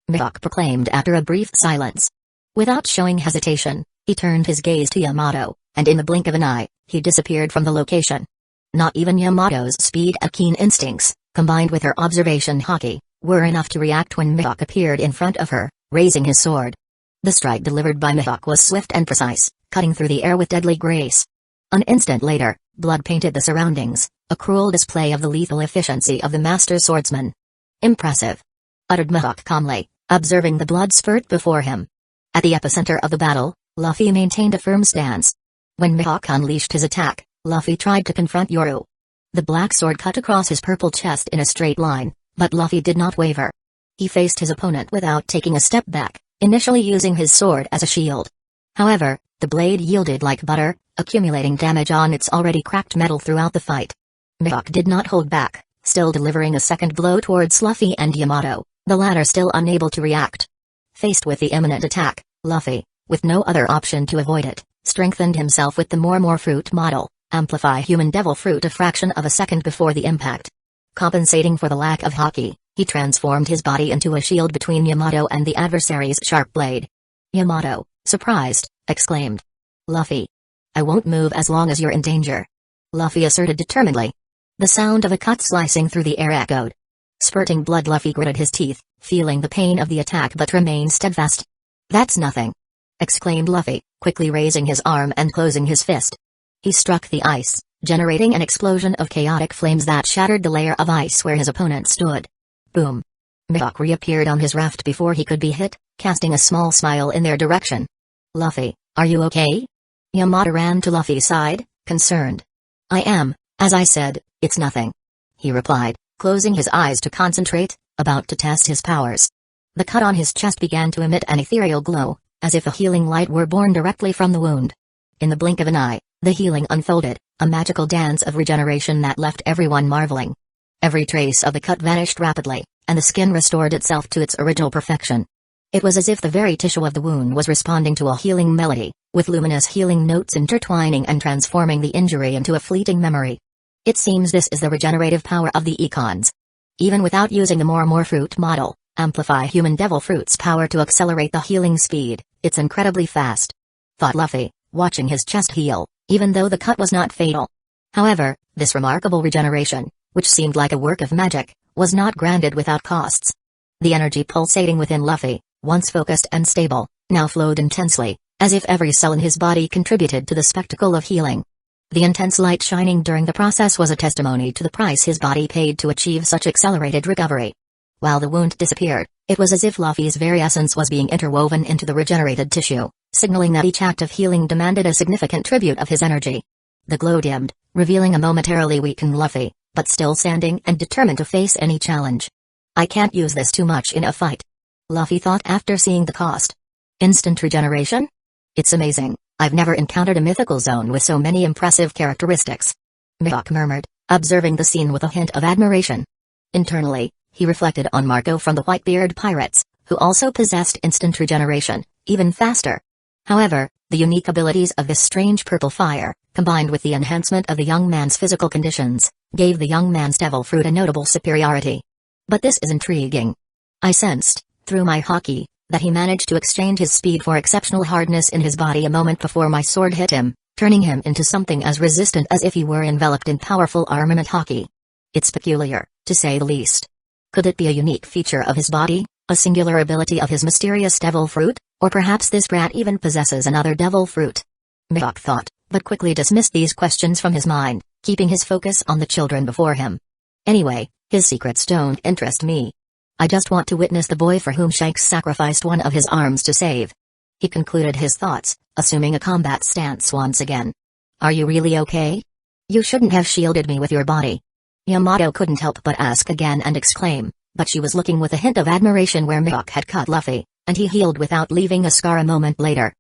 Mihawk proclaimed after a brief silence. Without showing hesitation, he turned his gaze to Yamato, and in the blink of an eye, he disappeared from the location. Not even Yamato's speed and keen instincts, combined with her observation haki, were enough to react when Mihawk appeared in front of her, raising his sword. The strike delivered by Mihawk was swift and precise, cutting through the air with deadly grace. An instant later, blood painted the surroundings, a cruel display of the lethal efficiency of the master swordsman. "Impressive," uttered Mihawk calmly, observing the blood spurt before him. At the epicenter of the battle, Luffy maintained a firm stance. When Mihawk unleashed his attack, Luffy tried to confront Yoru. The black sword cut across his purple chest in a straight line, but Luffy did not waver. He faced his opponent without taking a step back, initially using his sword as a shield. However, the blade yielded like butter, accumulating damage on its already cracked metal throughout the fight. Mihawk did not hold back, still delivering a second blow towards Luffy and Yamato, the latter still unable to react. Faced with the imminent attack, Luffy, with no other option to avoid it, strengthened himself with the more fruit model, amplify human devil fruit a fraction of a second before the impact. Compensating for the lack of haki, he transformed his body into a shield between Yamato and the adversary's sharp blade. Yamato, surprised, exclaimed, "Luffy, I won't move as long as you're in danger," Luffy asserted determinedly. The sound of a cut slicing through the air echoed. Spurting blood, Luffy gritted his teeth, feeling the pain of the attack but remained steadfast. "That's nothing," exclaimed Luffy, quickly raising his arm and closing his fist. He struck the ice, generating an explosion of chaotic flames that shattered the layer of ice where his opponent stood. Boom! Mihawk reappeared on his raft before he could be hit, casting a small smile in their direction. "Luffy, are you okay?" Yamato ran to Luffy's side, concerned. "I am, as I said, it's nothing," he replied, closing his eyes to concentrate, about to test his powers. The cut on his chest began to emit an ethereal glow, as if a healing light were born directly from the wound. In the blink of an eye, the healing unfolded, a magical dance of regeneration that left everyone marveling. Every trace of the cut vanished rapidly, and the skin restored itself to its original perfection. It was as if the very tissue of the wound was responding to a healing melody, with luminous healing notes intertwining and transforming the injury into a fleeting memory. It seems this is the regenerative power of the econs. Even without using the more fruit model, amplify human devil fruit's power to accelerate the healing speed, it's incredibly fast, thought Luffy, watching his chest heal, even though the cut was not fatal. However, this remarkable regeneration, which seemed like a work of magic, was not granted without costs. The energy pulsating within Luffy, once focused and stable, now flowed intensely, as if every cell in his body contributed to the spectacle of healing. The intense light shining during the process was a testimony to the price his body paid to achieve such accelerated recovery. While the wound disappeared, it was as if Luffy's very essence was being interwoven into the regenerated tissue, signaling that each act of healing demanded a significant tribute of his energy. The glow dimmed, revealing a momentarily weakened Luffy, but still standing and determined to face any challenge. "I can't use this too much in a fight," Luffy thought after seeing the cost. "Instant regeneration? It's amazing, I've never encountered a mythical zone with so many impressive characteristics," Mihawk murmured, observing the scene with a hint of admiration. Internally, he reflected on Marco from the Whitebeard pirates, who also possessed instant regeneration, even faster. However, The unique abilities of this strange purple fire, combined with the enhancement of the young man's physical conditions, gave the young man's devil fruit a notable superiority. But this is intriguing. I sensed, through my hockey, that he managed to exchange his speed for exceptional hardness in his body a moment before my sword hit him, turning him into something as resistant as if he were enveloped in powerful armament hockey. It's peculiar, to say the least. Could it be a unique feature of his body, a singular ability of his mysterious devil fruit, or perhaps this brat even possesses another devil fruit? Mihawk thought, but quickly dismissed these questions from his mind, keeping his focus on the children before him. Anyway, his secrets don't interest me. I just want to witness the boy for whom Shanks sacrificed one of his arms to save. He concluded his thoughts, assuming a combat stance once again. Are you really okay? You shouldn't have shielded me with your body. Yamato couldn't help but ask again and exclaim, but she was looking with a hint of admiration where Mihawk had cut Luffy, and he healed without leaving a scar a moment later.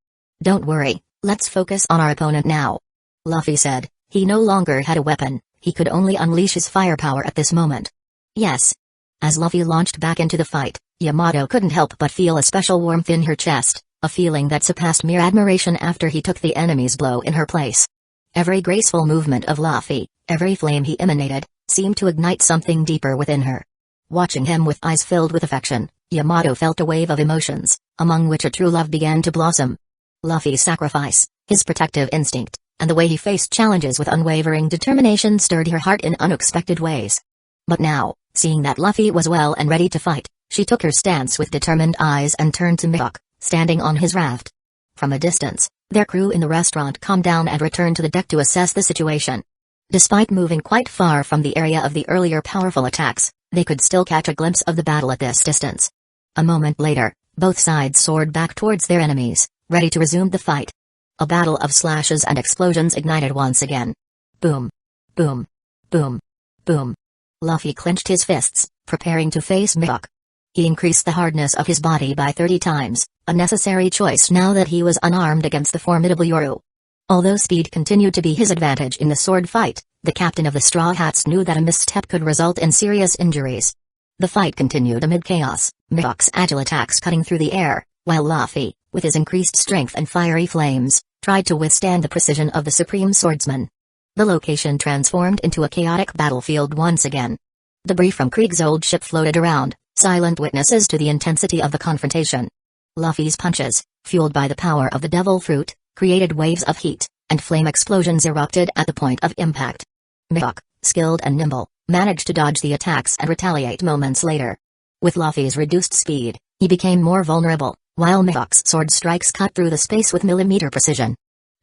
Don't worry, let's focus on our opponent now. Luffy said. He no longer had a weapon, he could only unleash his firepower at this moment. Yes. As Luffy launched back into the fight, Yamato couldn't help but feel a special warmth in her chest, a feeling that surpassed mere admiration after he took the enemy's blow in her place. Every graceful movement of Luffy, every flame he emanated, seemed to ignite something deeper within her. Watching him with eyes filled with affection, Yamato felt a wave of emotions, among which a true love began to blossom. Luffy's sacrifice, his protective instinct, and the way he faced challenges with unwavering determination stirred her heart in unexpected ways. But now, seeing that Luffy was well and ready to fight, she took her stance with determined eyes and turned to Mihawk, standing on his raft. From a distance, their crew in the restaurant calmed down and returned to the deck to assess the situation. Despite moving quite far from the area of the earlier powerful attacks, they could still catch a glimpse of the battle at this distance. A moment later, both sides soared back towards their enemies, ready to resume the fight. A battle of slashes and explosions ignited once again. Boom. Boom. Boom. Boom. Luffy clenched his fists, preparing to face Mihawk. He increased the hardness of his body by 30 times, a necessary choice now that he was unarmed against the formidable Yoru. Although speed continued to be his advantage in the sword fight, the captain of the Straw Hats knew that a misstep could result in serious injuries. The fight continued amid chaos, Mihawk's agile attacks cutting through the air, while Luffy, with his increased strength and fiery flames, tried to withstand the precision of the supreme swordsman. The location transformed into a chaotic battlefield once again. Debris from Krieg's old ship floated around, silent witnesses to the intensity of the confrontation. Luffy's punches, fueled by the power of the devil fruit, created waves of heat, and flame explosions erupted at the point of impact. Mihawk, skilled and nimble, managed to dodge the attacks and retaliate moments later. With Luffy's reduced speed, he became more vulnerable, while Mihawk's sword strikes cut through the space with millimeter precision.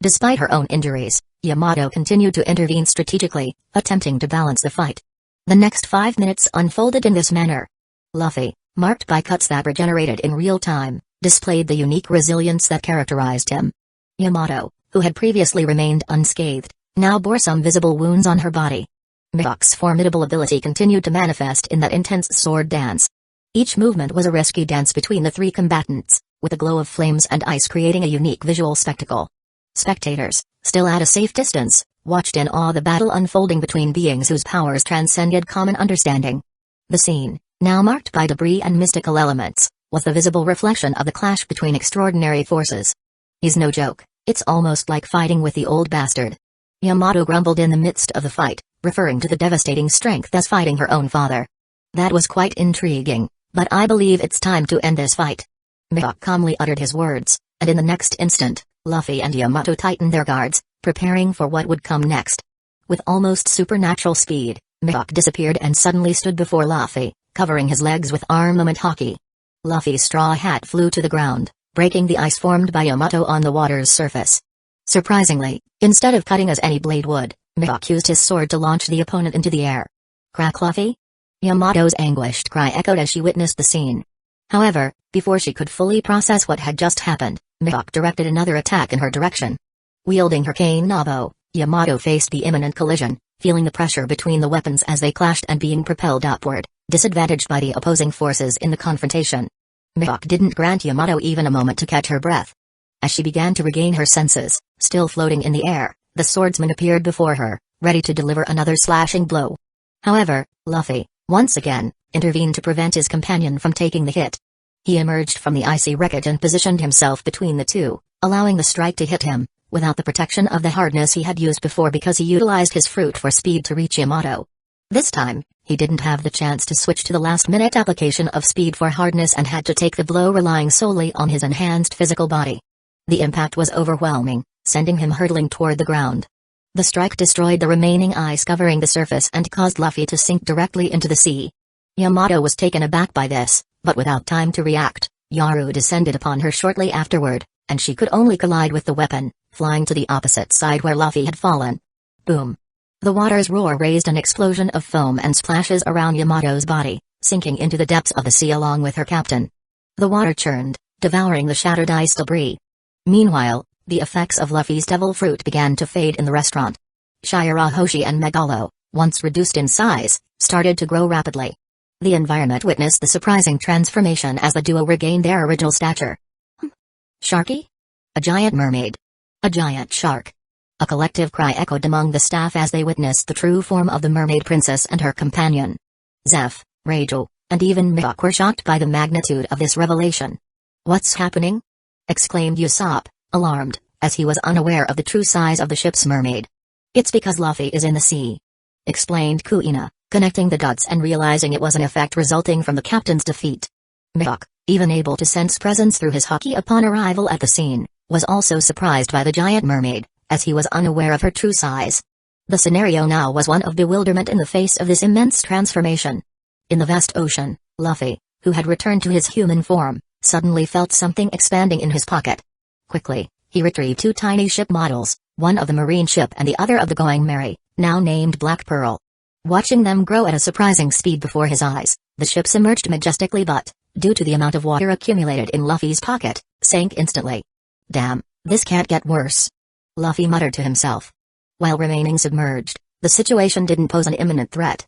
Despite her own injuries, Yamato continued to intervene strategically, attempting to balance the fight. The next 5 minutes unfolded in this manner. Luffy, marked by cuts that regenerated in real time, displayed the unique resilience that characterized him. Yamato, who had previously remained unscathed, now bore some visible wounds on her body. Mihawk's formidable ability continued to manifest in that intense sword dance. Each movement was a risky dance between the three combatants, with a glow of flames and ice creating a unique visual spectacle. Spectators, still at a safe distance, watched in awe the battle unfolding between beings whose powers transcended common understanding. The scene, now marked by debris and mystical elements, was the visible reflection of the clash between extraordinary forces. He's no joke, it's almost like fighting with the old bastard. Yamato grumbled in the midst of the fight, referring to the devastating strength as fighting her own father. That was quite intriguing, but I believe it's time to end this fight. Mihawk calmly uttered his words, and in the next instant, Luffy and Yamato tightened their guards, preparing for what would come next. With almost supernatural speed, Mihawk disappeared and suddenly stood before Luffy, covering his legs with armament hockey. Luffy's straw hat flew to the ground, breaking the ice formed by Yamato on the water's surface. Surprisingly, instead of cutting as any blade would, Mihawk used his sword to launch the opponent into the air. Crack Luffy? Yamato's anguished cry echoed as she witnessed the scene. However, before she could fully process what had just happened, Mihawk directed another attack in her direction. Wielding her cane Nabo, Yamato faced the imminent collision, feeling the pressure between the weapons as they clashed and being propelled upward, disadvantaged by the opposing forces in the confrontation. Mihawk didn't grant Yamato even a moment to catch her breath. As she began to regain her senses, still floating in the air, the swordsman appeared before her, ready to deliver another slashing blow. However, Luffy, once again, intervened to prevent his companion from taking the hit. He emerged from the icy wreckage and positioned himself between the two, allowing the strike to hit him, without the protection of the hardness he had used before because he utilized his fruit for speed to reach Yamato. This time, he didn't have the chance to switch to the last-minute application of speed for hardness and had to take the blow relying solely on his enhanced physical body. The impact was overwhelming, sending him hurtling toward the ground. The strike destroyed the remaining ice covering the surface and caused Luffy to sink directly into the sea. Yamato was taken aback by this, but without time to react, Yaru descended upon her shortly afterward, and she could only collide with the weapon, flying to the opposite side where Luffy had fallen. Boom! The water's roar raised an explosion of foam and splashes around Yamato's body, sinking into the depths of the sea along with her captain. The water churned, devouring the shattered ice debris. Meanwhile, the effects of Luffy's devil fruit began to fade in the restaurant. Shirahoshi and Megalo, once reduced in size, started to grow rapidly. The environment witnessed the surprising transformation as the duo regained their original stature. Sharky? A giant mermaid. A giant shark. A collective cry echoed among the staff as they witnessed the true form of the mermaid princess and her companion. Zeph, Rachel, and even Mihawk were shocked by the magnitude of this revelation. "What's happening?" exclaimed Usopp, alarmed, as he was unaware of the true size of the ship's mermaid. "It's because Luffy is in the sea," explained Kuina, connecting the dots and realizing it was an effect resulting from the captain's defeat. Mihawk, even able to sense presence through his haki upon arrival at the scene, was also surprised by the giant mermaid, as he was unaware of her true size. The scenario now was one of bewilderment in the face of this immense transformation. In the vast ocean, Luffy, who had returned to his human form, suddenly felt something expanding in his pocket. Quickly, he retrieved two tiny ship models, one of the marine ship and the other of the Going Merry, now named Black Pearl. Watching them grow at a surprising speed before his eyes, the ships emerged majestically but, due to the amount of water accumulated in Luffy's pocket, sank instantly. "Damn, this can't get worse," Luffy muttered to himself. While remaining submerged, the situation didn't pose an imminent threat,